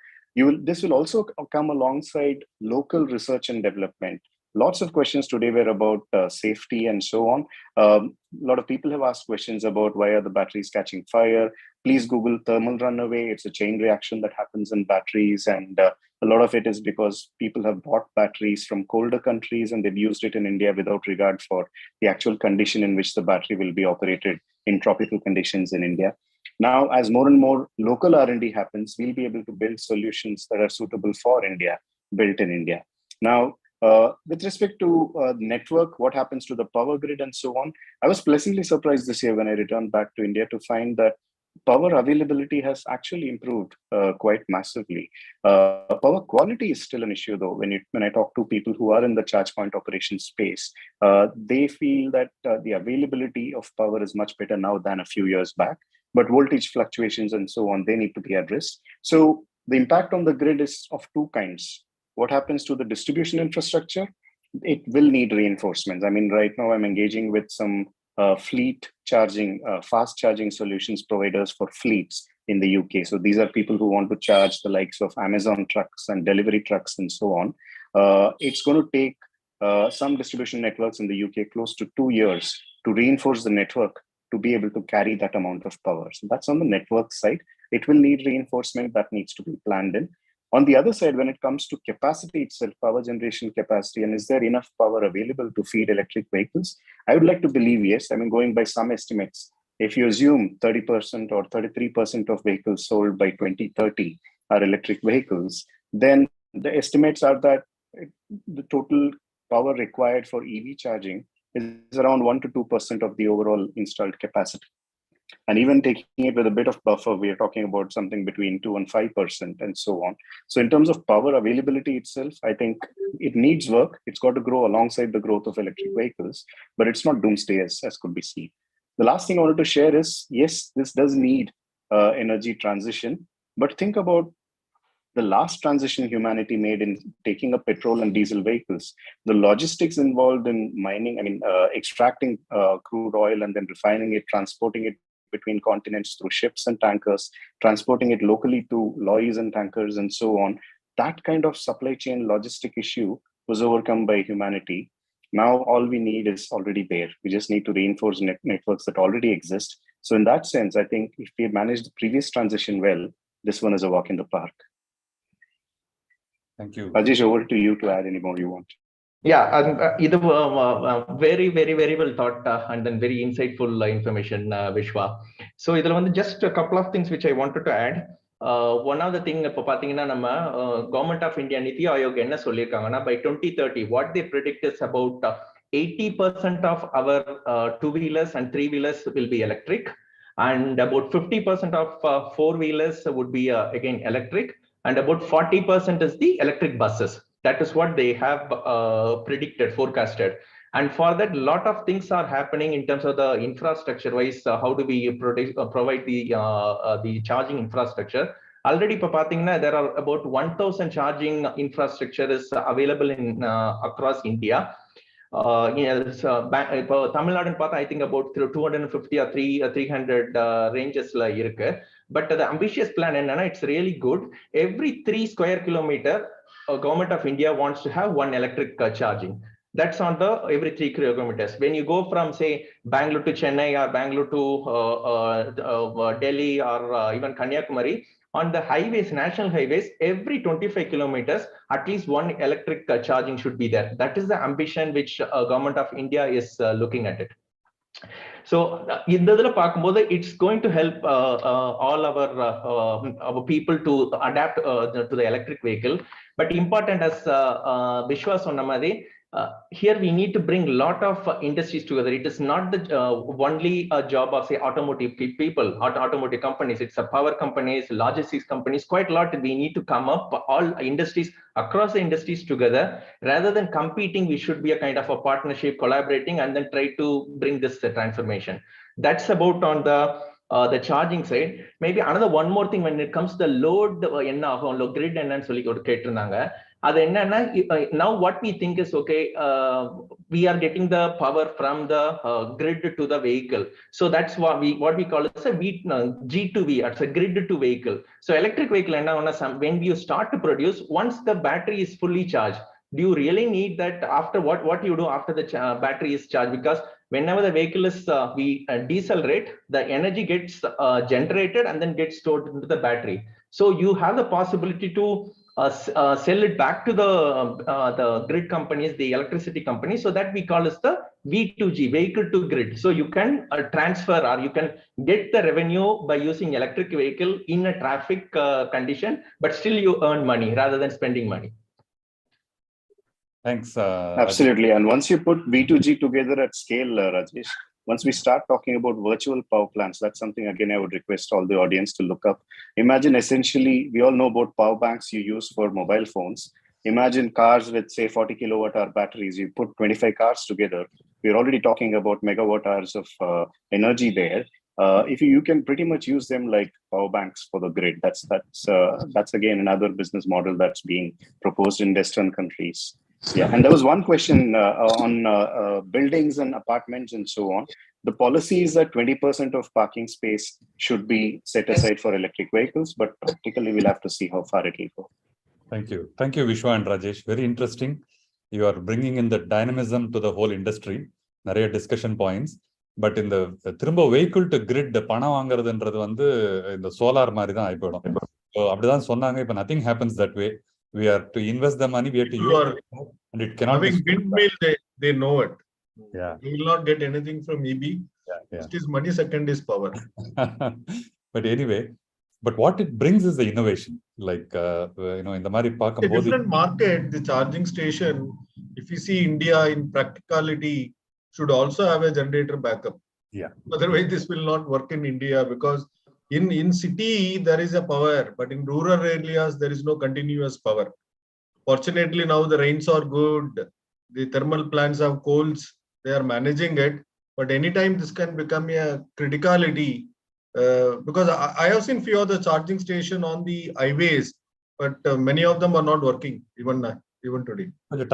S11: This will also come alongside local research and development. Lots of questions today were about safety and so on. A lot of people have asked questions about why are the batteries catching fire. Please Google thermal runaway. It's a chain reaction that happens in batteries. And a lot of it is because people have bought batteries from colder countries and they've used it in India without regard for the actual condition in which the battery will be operated in tropical conditions in India. Now, as more and more local R&D happens, we'll be able to build solutions that are suitable for India, built in India. Now, with respect to network, what happens to the power grid and so on, I was pleasantly surprised this year when I returned back to India to find that power availability has actually improved quite massively. Power quality is still an issue, though. When I talk to people who are in the charge point operation space, they feel that the availability of power is much better now than a few years back. But voltage fluctuations and so on, they need to be addressed. So the impact on the grid is of two kinds. What happens to the distribution infrastructure? It will need reinforcements. I mean, right now I'm engaging with some fleet charging, fast charging solutions providers for fleets in the UK. So these are people who want to charge the likes of Amazon trucks and delivery trucks and so on. It's going to take some distribution networks in the UK close to 2 years to reinforce the network to be able to carry that amount of power. So that's on the network side. It will need reinforcement that needs to be planned in. On the other side, when it comes to capacity itself, power generation capacity, and is there enough power available to feed electric vehicles? I would like to believe yes. I mean, going by some estimates, if you assume 30% or 33% of vehicles sold by 2030 are electric vehicles, then the estimates are that the total power required for EV charging is around 1 to 2% of the overall installed capacity. And even taking it with a bit of buffer, we are talking about something between 2 and 5% and so on. So in terms of power availability itself, I think it needs work. It's got to grow alongside the growth of electric vehicles, but it's not doomsday as could be seen. The last thing I wanted to share is, yes, this does need energy transition, but think about the last transition humanity made in taking up petrol and diesel vehicles. The logistics involved in mining, extracting crude oil and then refining it, transporting it between continents through ships and tankers, transporting it locally to lorries and tankers and so on. That kind of supply chain logistic issue was overcome by humanity. Now all we need is already there. We just need to reinforce networks that already exist. So in that sense, I think if we manage the previous transition well, this one is a walk in the park.
S3: Thank you.
S11: Rajesh, over to you to add any more you want.
S9: Yeah, very, very, very well thought and then very insightful information, Vishwa. So idhula just a couple of things which I wanted to add. One of the thing இப்போ பாத்தீங்கன்னா நம்ம Government of India Niti Aayog என்ன சொல்லிருக்காங்கன்னா by 2030 what they predict is about 80% of our two-wheelers and three-wheelers will be electric, and about 50% of four-wheelers would be again electric, and about 40% is the electric buses. That is what they have predicted, forecasted. And for that, a lot of things are happening in terms of the infrastructure wise. How do we provide the charging infrastructure? Already, there are about 1,000 charging infrastructure is available in across India. Tamil Nadu, I think about 250 or 300 ranges irukku. But the ambitious plan, it's really good. Every 3 square kilometer, Government of India wants to have one electric charging. That's on the every 3 kilometers. When you go from say Bangalore to Chennai or Bangalore to Delhi or even Kanyakumari, on the highways, national highways, every 25 kilometers, at least one electric charging should be there. That is the ambition which government of India is looking at it. So it's going to help all our people to adapt to the electric vehicle. But important as Vishwa Sonnamadi, here we need to bring a lot of industries together. It is not the only a job of say automotive people, automotive companies. It's a power companies, logistics companies, quite a lot. We need to come up all industries across the industries together. Rather than competing, we should be a kind of a partnership, collaborating, and then try to bring this transformation. That's about on the charging side. Maybe another one more thing when it comes to the load, grid and so now what we think is okay, we are getting the power from the grid to the vehicle. So that's what we call it as a G2V, it's a grid to vehicle. So electric vehicle, when you start to produce, once the battery is fully charged, do you really need that after what you do after the battery is charged? Because whenever the vehicle is we decelerate, the energy gets generated and then gets stored into the battery. So you have the possibility to sell it back to the grid companies, the electricity companies. So that we call as the V2G, vehicle to grid. So you can transfer or you can get the revenue by using electric vehicle in a traffic condition, but still you earn money rather than spending money.
S3: Thanks.
S11: Absolutely. And once you put V2G together at scale, Rajesh, once we start talking about virtual power plants, that's something, again, I would request all the audience to look up. Imagine essentially, we all know about power banks you use for mobile phones. Imagine cars with, say, 40 kilowatt hour batteries. You put 25 cars together. We're already talking about megawatt hours of energy there. If you can pretty much use them like power banks for the grid. That's again another business model that's being proposed in Western countries. Yeah, and there was one question on buildings and apartments and so on. The policy is that 20% of parking space should be set aside for electric vehicles, but practically we'll have to see how far it will go.
S3: Thank you. Thank you, Vishwa and Rajesh. Very interesting. You are bringing in the dynamism to the whole industry. Nariya discussion points. But in the திரும்ப vehicle to grid பணம் வாங்குறதுன்றது வந்து இந்த solar மாதிரி தான் ஆயிப்போடும். அப்படிதான் சொன்னாங்க. இப்ப nothing happens that way. We are to invest the money, we have to use it, and it cannot
S2: having
S3: be
S2: windmill, they know it.
S3: Yeah.
S2: You will not get anything from EB.
S3: Yeah.
S2: First is money, second is power.
S3: But anyway, but what it brings is the innovation. Like in the Mari Park,
S2: a different market, the charging station, if you see India in practicality, should also have a generator backup.
S3: Yeah.
S2: Otherwise, this will not work in India because in city there is a power, but in rural areas there is no continuous power. Fortunately, now the rains are good. The thermal plants have coals. They are managing it. But anytime this can become a criticality because I have seen few of the charging station on the highways, but many of them are not working even today.
S4: You should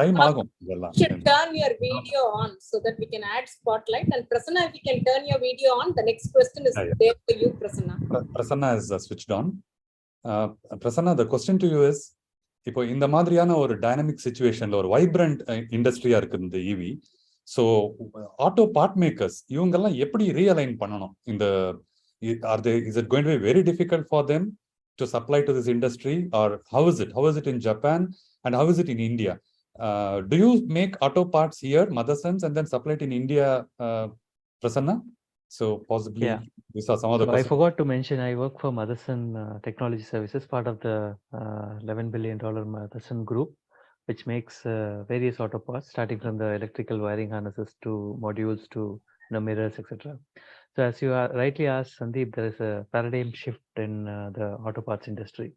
S4: turn your video on so that we can add spotlight. And Prasanna, if you can turn your video on, the next question is there for you, Prasanna.
S3: Prasanna is switched on. Prasanna, the question to you is, இப்போ இந்த மாதிரியான ஒரு dynamic சிச்சுவேஷன்ல ஒரு vibrant இண்டஸ்ட்ரியா இருக்கு இந்த இவி. So auto part makers இவங்கெல்லாம் எப்படி realign பண்ணணும்? இந்த is it going to be very difficult for them to supply to this industry, or how is it in Japan and how is it in India? Do you make auto parts here, Motherson, and then supply it in India, Prasanna? So possibly these are some of the questions.
S5: I forgot to mention, I work for Motherson Technology Services, part of the $11 billion Motherson group, which makes various auto parts, starting from the electrical wiring harnesses to modules to mirrors, etc. So as you rightly asked, Sandeep, there is a paradigm shift in the auto parts industry.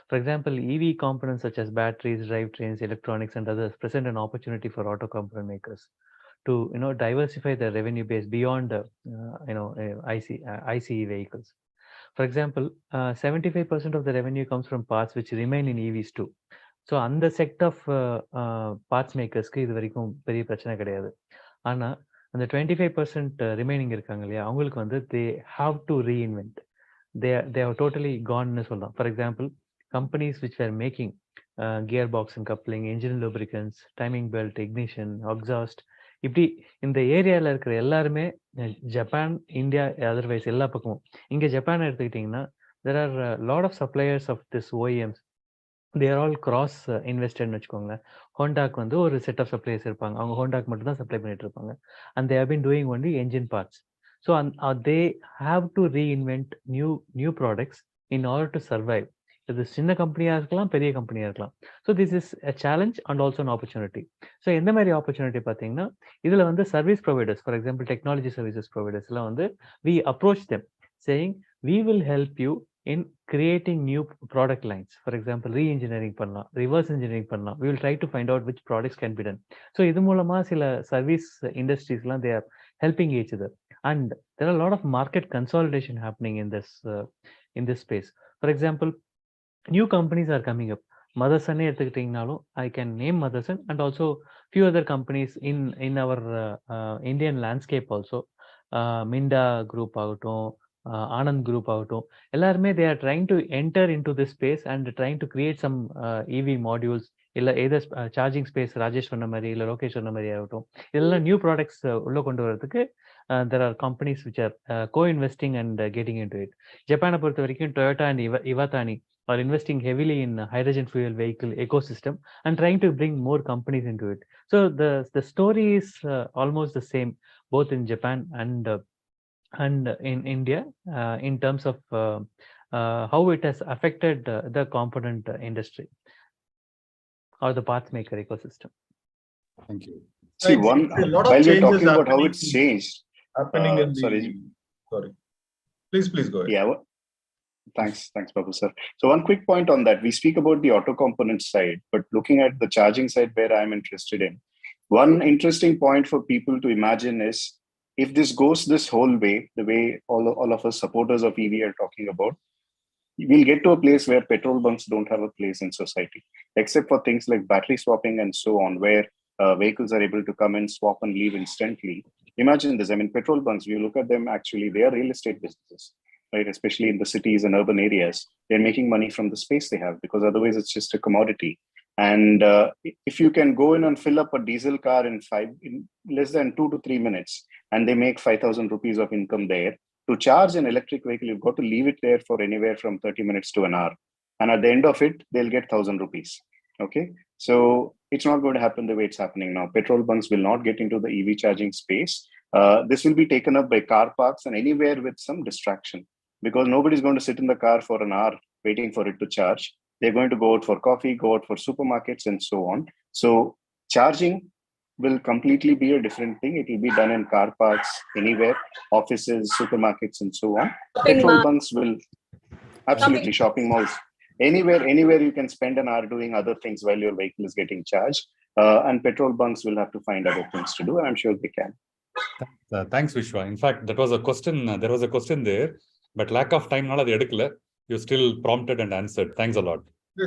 S5: For example, EV components such as batteries, drivetrains, electronics, and others present an opportunity for auto component makers to diversify their revenue base beyond ICE vehicles. For example, 75% of the revenue comes from parts which remain in EVs too. So on the set of parts makers இது வரைக்கும் பெரிய பிரச்சனை கிடையாது. ஆனா அந்த 25% remaining இருக்காங்க இல்லையா, அவங்களுக்கு வந்து they have to reinvent. They have totally gone ன்னு சொல்லலாம். For example, companies which were making gear box and coupling, engine lubricants, timing belt, ignition, exhaust, இப்படி இந்த ஏரியாவில் இருக்கிற எல்லாருமே ஜப்பான், இந்தியா, அதர்வைஸ் எல்லா பக்கமும். இங்கே ஜப்பான் எடுத்துக்கிட்டிங்கன்னா there are a lot of suppliers of this OEMs. They are all cross invested வச்சுக்கோங்களேன். ஹோண்டாக்கு வந்து ஒரு செட் ஆஃப் சப்ளையர்ஸ் இருப்பாங்க, அவங்க ஹோண்டாக்கு மட்டும் தான் சப்ளை பண்ணிட்டு இருப்பாங்க. And they have been doing only engine parts. So they have to reinvent new products in order to survive. இது சின்ன கம்பெனியா இருக்கலாம், பெரிய கம்பெனியா இருக்கலாம். So this is a challenge and also an opportunity. So எந்த மாதிரி ஆப்பர்ச்சுனிட்டி பார்த்தீங்கன்னா, இதில் வந்து service providers, for example technology services ப்ரொவைடர்ஸ்லாம் வந்து we approach them saying we will help you in creating new product lines. For example, re-engineering பண்ணலாம், reverse engineering பண்ணலாம். We will try to find out which products can be done. So இது மூலமா சில service இண்டஸ்ட்ரீஸ்லாம் they are helping each other. And there are a lot of market consolidation happening in this space. For example, new companies are coming up. Motherson எடுத்துக்கிட்டீங்கனாலும் I can name Motherson and also few other companies in our Indian landscape also. Minda group ஆகட்டும், Anand group ஆகட்டும், எல்லாருமே they are trying to enter into this space and trying to create some EV modules, இல்ல either charging space Rajesh சொன்ன மாதிரி இல்ல லோகேஷ் சொன்ன மாதிரி ஆகட்டும், இதெல்லாம் நியூ ப்ராடக்ட்ஸ் உள்ள கொண்டு வரதுக்கு there are companies which are co-investing and getting into it. ஜப்பானை பொறுத்த வரைக்கும் Toyota and Iwatani are investing heavily in hydrogen fuel vehicle ecosystem and trying to bring more companies into it. So the story is almost the same both in Japan and in India in terms of how it has affected the component industry or the parts maker ecosystem.
S3: Thank you.
S11: See,
S2: A lot of
S11: while you're
S2: changes
S11: talking about how
S2: happening-
S11: it's changed.
S2: happening in the
S11: Sorry.
S2: sorry. Please go ahead.
S11: Yeah. Thanks, Babu sir. So one quick point on that. We speak about the auto component side, but looking at the charging side where I'm interested in, one interesting point for people to imagine is if this goes this whole way, the way all of us supporters of EV are talking about, we'll get to a place where petrol bunks don't have a place in society, except for things like battery swapping and so on, where vehicles are able to come and swap and leave instantly. Imagine this. I mean, petrol bunks, you look at them, actually, they are real estate businesses, right? Especially in the cities and urban areas. They're making money from the space they have, because otherwise it's just a commodity. And if you can go in and fill up a diesel car in less than 2 to 3 minutes, and they make 5,000 rupees of income there, to charge an electric vehicle, you've got to leave it there for anywhere from 30 minutes to an hour. And at the end of it, they'll get 1,000 rupees. Okay. So it's not going to happen the way it's happening now. Petrol bunks will not get into the EV charging space. This will be taken up by car parks and anywhere with some distraction, because nobody's going to sit in the car for an hour waiting for it to charge. They're going to go out for coffee, go out for supermarkets and so on. So charging will completely be a different thing. It will be done in car parks, anywhere, offices, supermarkets and so on. Petrol bunks will, absolutely, shopping malls. Anywhere you can spend an hour doing other things while your vehicle is getting charged. And petrol bunks will have to find other things to do. I'm sure they can.
S3: Thanks, Vishwa. In fact, there was a question there, but lack of time, you still prompted and answered. Thanks a lot.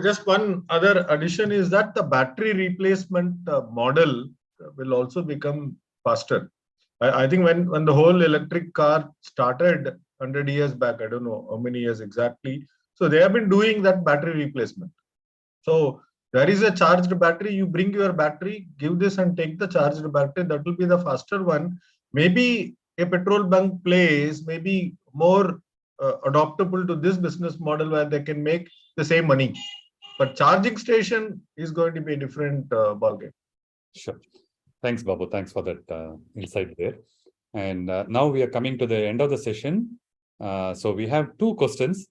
S2: Just one other addition is that the battery replacement model will also become faster. I think when the whole electric car started 100 years back, I don't know how many years exactly. So they have been doing that battery replacement. So there is a charged battery, you bring your battery, give this and take the charged battery. That will be the faster one. Maybe a petrol bunk place may be more adaptable to this business model where they can make the same money. But charging station is going to be a different ballgame.
S3: Sure. Thanks, Babu. Thanks for that insight there. And now we are coming to the end of the session. So we have 2 questions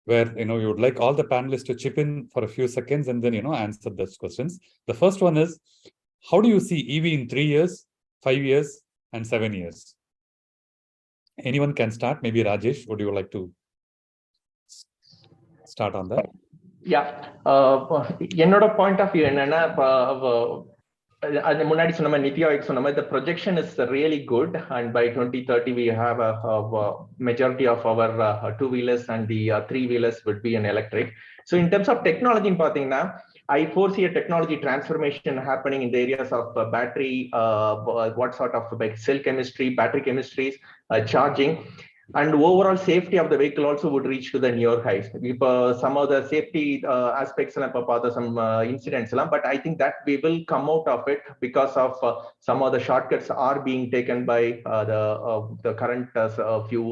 S3: where, you would like all the panelists to chip in for a few seconds and then, answer those questions. The first one is, how do you see EV in 3 years, 5 years, and 7 years? Anyone can start. Maybe Rajesh, would you like to start on that?
S9: Yeah. என்னோட point of view என்னன்னா, அது முன்னாடி சொன்ன மாதிரி நித்யாவுக்கு சொன்ன மாதிரி, the projection is really good, and by 2030 we have a majority of our 2-wheelers and the 3-wheelers would be an electric. So in terms of technology பாத்தீங்கன்னா, I foresee a technology transformation happening in the areas of battery, what sort of cell chemistry, battery chemistries, charging. and overall safety of the vehicle also would reach to the near highs. If some of the safety aspects some incidents, but I think that we will come out of it because of some of the shortcuts are being taken by the current few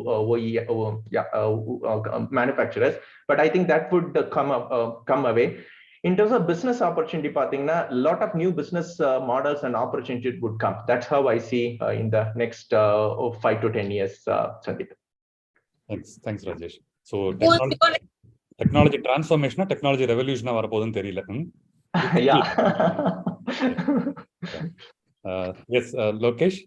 S9: manufacturers. But I think that would come away. In terms of business opportunity, a lot of new business models and opportunities would come. That's how I see in the next 5 to 10 years, Sandeep.
S3: Thanks, Rajesh. So technology transformation, technology revolution வரப்போகுதுன்னு தெரியல.
S9: Yeah.
S3: Yes, Lokesh.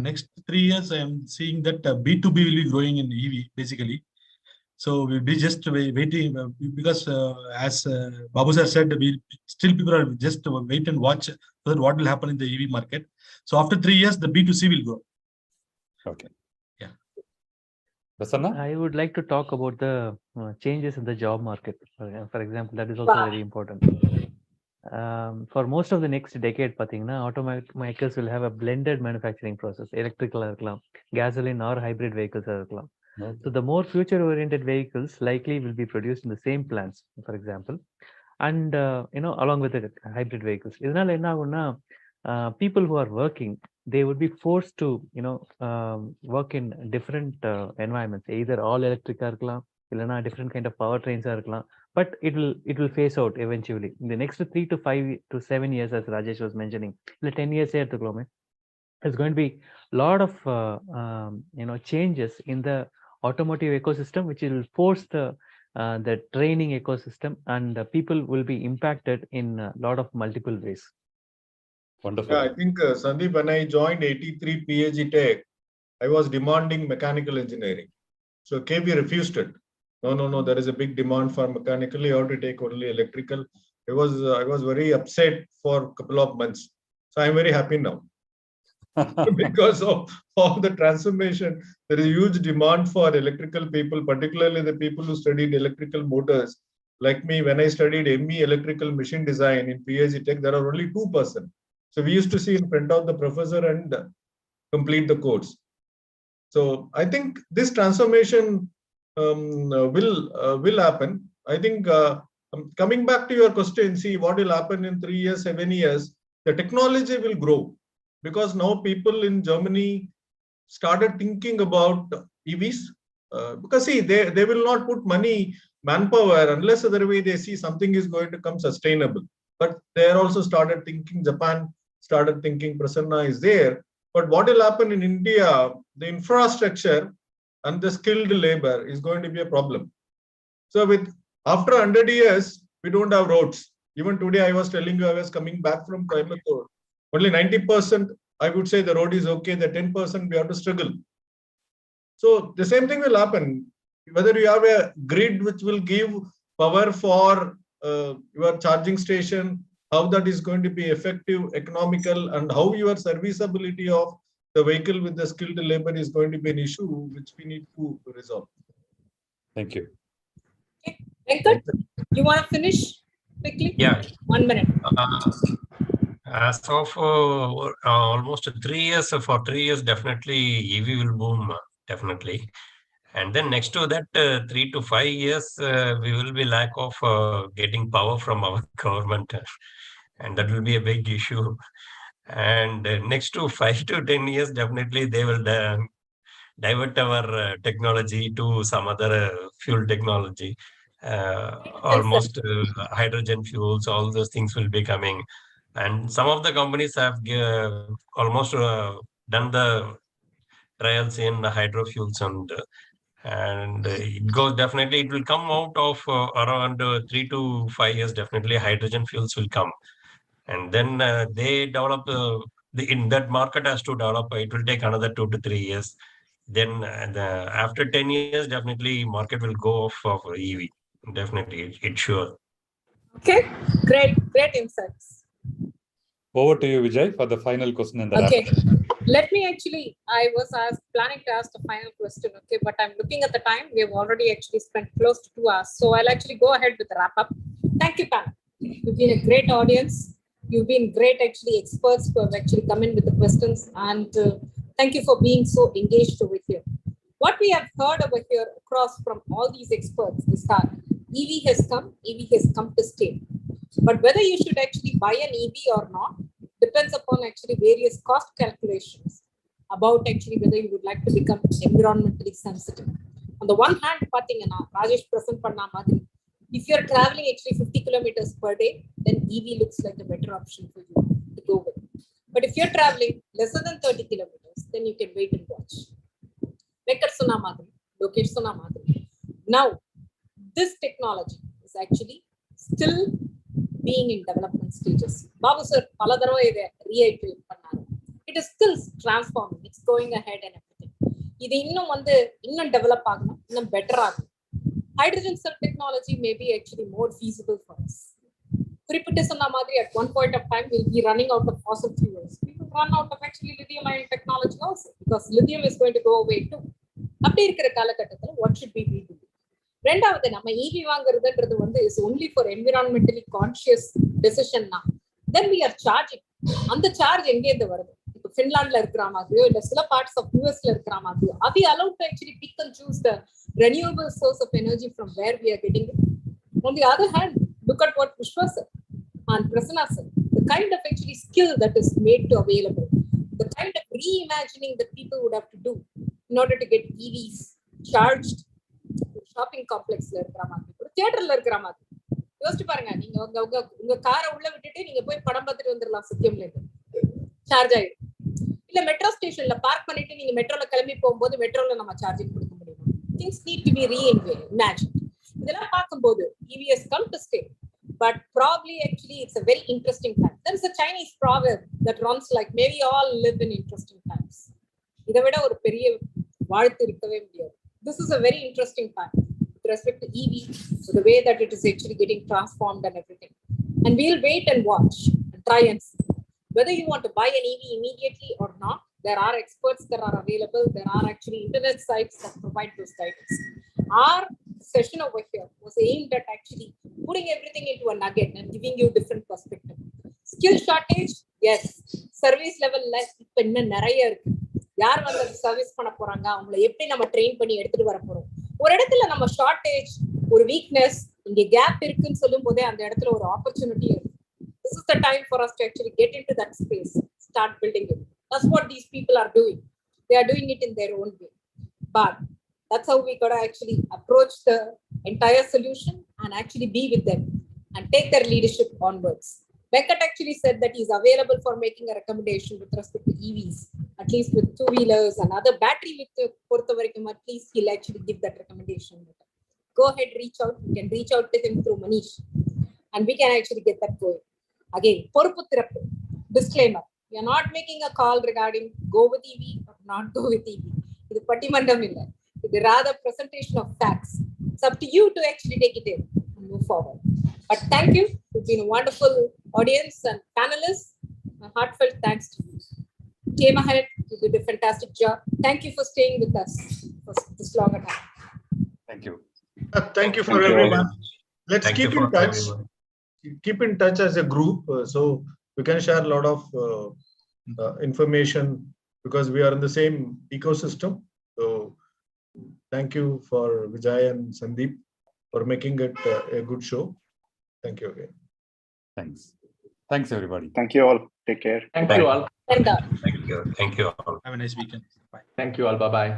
S10: Next 3 years, I am seeing that B2B will be growing in EV basically. So we'll be just waiting because as Babu sir said, people are just wait and watch what will happen in the EV market. So after 3 years, the B2C will grow.
S3: Okay.
S10: Yeah.
S3: Prasanna?
S5: I would like to talk about the changes in the job market. For example, that is also very important. For most of the next decade, automakers will have a blended manufacturing process. Electrical, gasoline or hybrid vehicles. So the more future-oriented vehicles likely will be produced in the same plants, for example, and along with the hybrid vehicles. People who are working, they would be forced to work in different environments, either all electric or different kind of powertrains, but it will phase out eventually in the next 3 to 5 to 7 years, as Rajesh was mentioning. In 10 years, there's going to be a lot of changes in the automotive ecosystem, which will force the training ecosystem, and people will be impacted in a lot of multiple ways.
S3: Wonderful.
S2: Yeah, I think Sandeep, when I joined 83 PAG Tech, I was demanding mechanical engineering. So KB refused it. No, there is a big demand for mechanical. You have to take only electrical. I was very upset for a couple of months. So I'm very happy now. Because of all the transformation, there is a huge demand for electrical people, particularly the people who studied electrical motors. Like me, when I studied ME electrical machine design in PAG Tech, there are only 2 persons. So we used to see in front of the professor and complete the course. So I think this transformation will happen. I think coming back to your question, see what will happen in 3 years, 7 years, the technology will grow. Because now people in Germany started thinking about EVs. Because see, they will not put money, manpower, unless otherwise they see something is going to come sustainable. But they also started thinking, Japan started thinking, Prasanna is there. But what will happen in India, the infrastructure and the skilled labor is going to be a problem. So after 100 years, we don't have roads. Even today, I was telling you, I was coming back from Coimbatore. Only 90%, I would say the road is okay. The 10% we have to struggle. So the same thing will happen. Whether you have a grid which will give power for your charging station, how that is going to be effective, economical, and how your serviceability of the vehicle with the skilled labor is going to be an issue which we need to resolve.
S3: Thank you.
S4: Venkat, you want to finish quickly?
S6: Yeah.
S4: 1 minute.
S6: As of almost 3 years, for 3 years, definitely EV will boom, definitely. And then next to that, 3 to 5 years, we will be lack of getting power from our government. And that will be a big issue. And next to 5 to 10 years, definitely they will divert our technology to some other fuel technology. Almost hydrogen fuels, all those things will be coming. And some of the companies have almost done the trials in the hydro fuels, and it goes definitely. It will come out of around 3 to 5 years. Definitely, hydrogen fuels will come, and then they develop. In that market has to develop. It will take another 2 to 3 years. Then after 10 years, definitely market will go off of EV. Definitely, it's sure.
S4: Okay, great insights.
S3: Over to you, Vijay, for the final question in the
S4: Okay, let me I was planning to ask the final question, okay, but I'm looking at the time. We have already actually spent close to 2 hours. So I'll actually go ahead with the wrap up. Thank you, Pam. You've been a great audience. You've been great experts who have actually come in with the questions. And Thank you for being so engaged over here. What we have heard over here across from all these experts is that EV has come to stay. But whether you should actually buy an EV or not depends upon actually various cost calculations about actually whether you would like to become environmentally sensitive. On the one hand, Rajesh present panna madri, if you're traveling actually 50 kilometers per day, then EV looks like a better option for you to go with. But if you're traveling lesser than 30 kilometers, then you can wait and watch. Venkat Sona madri, Lokesh Sona madri. Now, this technology is actually still being in development stages. Babu sir, reiterate pannaru. It is still transforming. It's going ahead and everything. இது இன்னும் develop ஆகணும், இன்னும் better ஆகணும். Hydrogen cell technology may be actually more feasible for us. குறிப்பிட்ட சொன்ன மாதிரி at one point of time we'll be running out of fossil fuels. We will run out of actually lithium ion technology also because lithium is going to go away too. அப்படி இருக்கிற காலகட்டத்தில் what should we be doing? ரெண்டாவது நம்ம EV வாங்குறதுன்றது is only for environmentally conscious decision now. Then we are charging. அந்த charge எங்கே இருந்து வருது? இப்போ ஃபின்லாண்ட்ல இருக்கிற மாதிரியோ இல்ல சில பார்ட்ஸ் ஆஃப் யூஎஸ்ல இருக்கிற மாதிரியோ are we allowed to actually pick and choose the renewable source of energy from where we are getting it? On the other hand, look at what Vishwa said and Prasanna said, the kind of actually skill that is made to available, the kind of reimagining that people would have to do in order to get EVs charged shopping காம்ப்ளெக்ஸ்ல இருக்கிற மாதிரி, ஒரு தியேட்டர்ல இருக்கிற மாதிரி. யோசிச்சு பாருங்க, நீங்க உங்க காரை உள்ள விட்டுட்டு நீங்க போய் படம் பார்த்துட்டு வந்துடலாம் சிக்கிம்ல இருந்து, சார்ஜ் ஆயிடும். இல்ல மெட்ரோ ஸ்டேஷன்ல பார்க் பண்ணிட்டு நீங்க மெட்ரோல கிளம்பி போகும்போது மெட்ரோல நம்ம சார்ஜிங் கொடுக்க முடியும். Things need to be reimagined. இதெல்லாம் பார்க்கும்போது EV has come to stay, but probably actually it's a very interesting time. There is a Chinese proverb that runs like, may we all live in interesting times. இதை விட ஒரு பெரிய வாழ்த்து இருக்கவே முடியாது. This is a very interesting time with respect to EV, so the way that it is actually getting transformed and everything. And we'll wait and watch and try and see. Whether you want to buy an EV immediately or not, there are experts that are available. There are actually internet sites that provide those guidance. Our session over here was aimed at actually putting everything into a nugget and giving you different perspective. Skill shortage, yes. Service level less, இப்ப இன்னும் நிறைய இருக்கு. யார் வந்து service பண்ண போறாங்க, அவங்களை எப்படி நம்ம ட்ரெயின் பண்ணி எடுத்துட்டு வர போறோம். ஒரு இடத்துல நம்ம ஷார்டேஜ், ஒரு வீக்னஸ், இங்க கேப் இருக்குன்னு சொல்லும் போதே அந்த இடத்துல ஒரு ஆப்பர்ச்சுனிட்டி இருக்கு. This is the time for us to actually get into that space, start building it. That's what these people are doing. They are doing it in their own way. But that's how we gotta actually approach the entire solution and actually be with them and take their leadership onwards. Venkat actually said that he's available for making a recommendation with respect to EVs, at least with two-wheelers and other battery with Porthavarikum, at least he'll actually give that recommendation. Go ahead, reach out. You can reach out to him through Manish and we can actually get that going. Again, Poruputtirappu, disclaimer, we are not making a call regarding go with EV or not go with EV. It's Pattimandam illa. It's rather presentation of facts. It's up to you to actually take it in and move forward. But thank you. It's been a wonderful audience and panelists. My heartfelt thanks to you. Came ahead, you did a fantastic job. Thank you for staying with us for this long a time.
S3: Thank you.
S10: Thank you for everyone. Let's
S6: Thank
S10: keep
S6: you
S10: in
S6: for
S10: touch.
S6: everyone.
S10: Keep in touch as a group, so we can share a lot of information because we are in the same ecosystem. So thank you for Vijay and Sandeep for making it a good show. Thank you again.
S3: Thanks. Thanks, everybody.
S11: Thank you all. Take care.
S9: Thank you all.
S6: Thank you. Thank you all.
S10: Have a nice weekend. Bye.
S9: Thank you all. Bye-bye.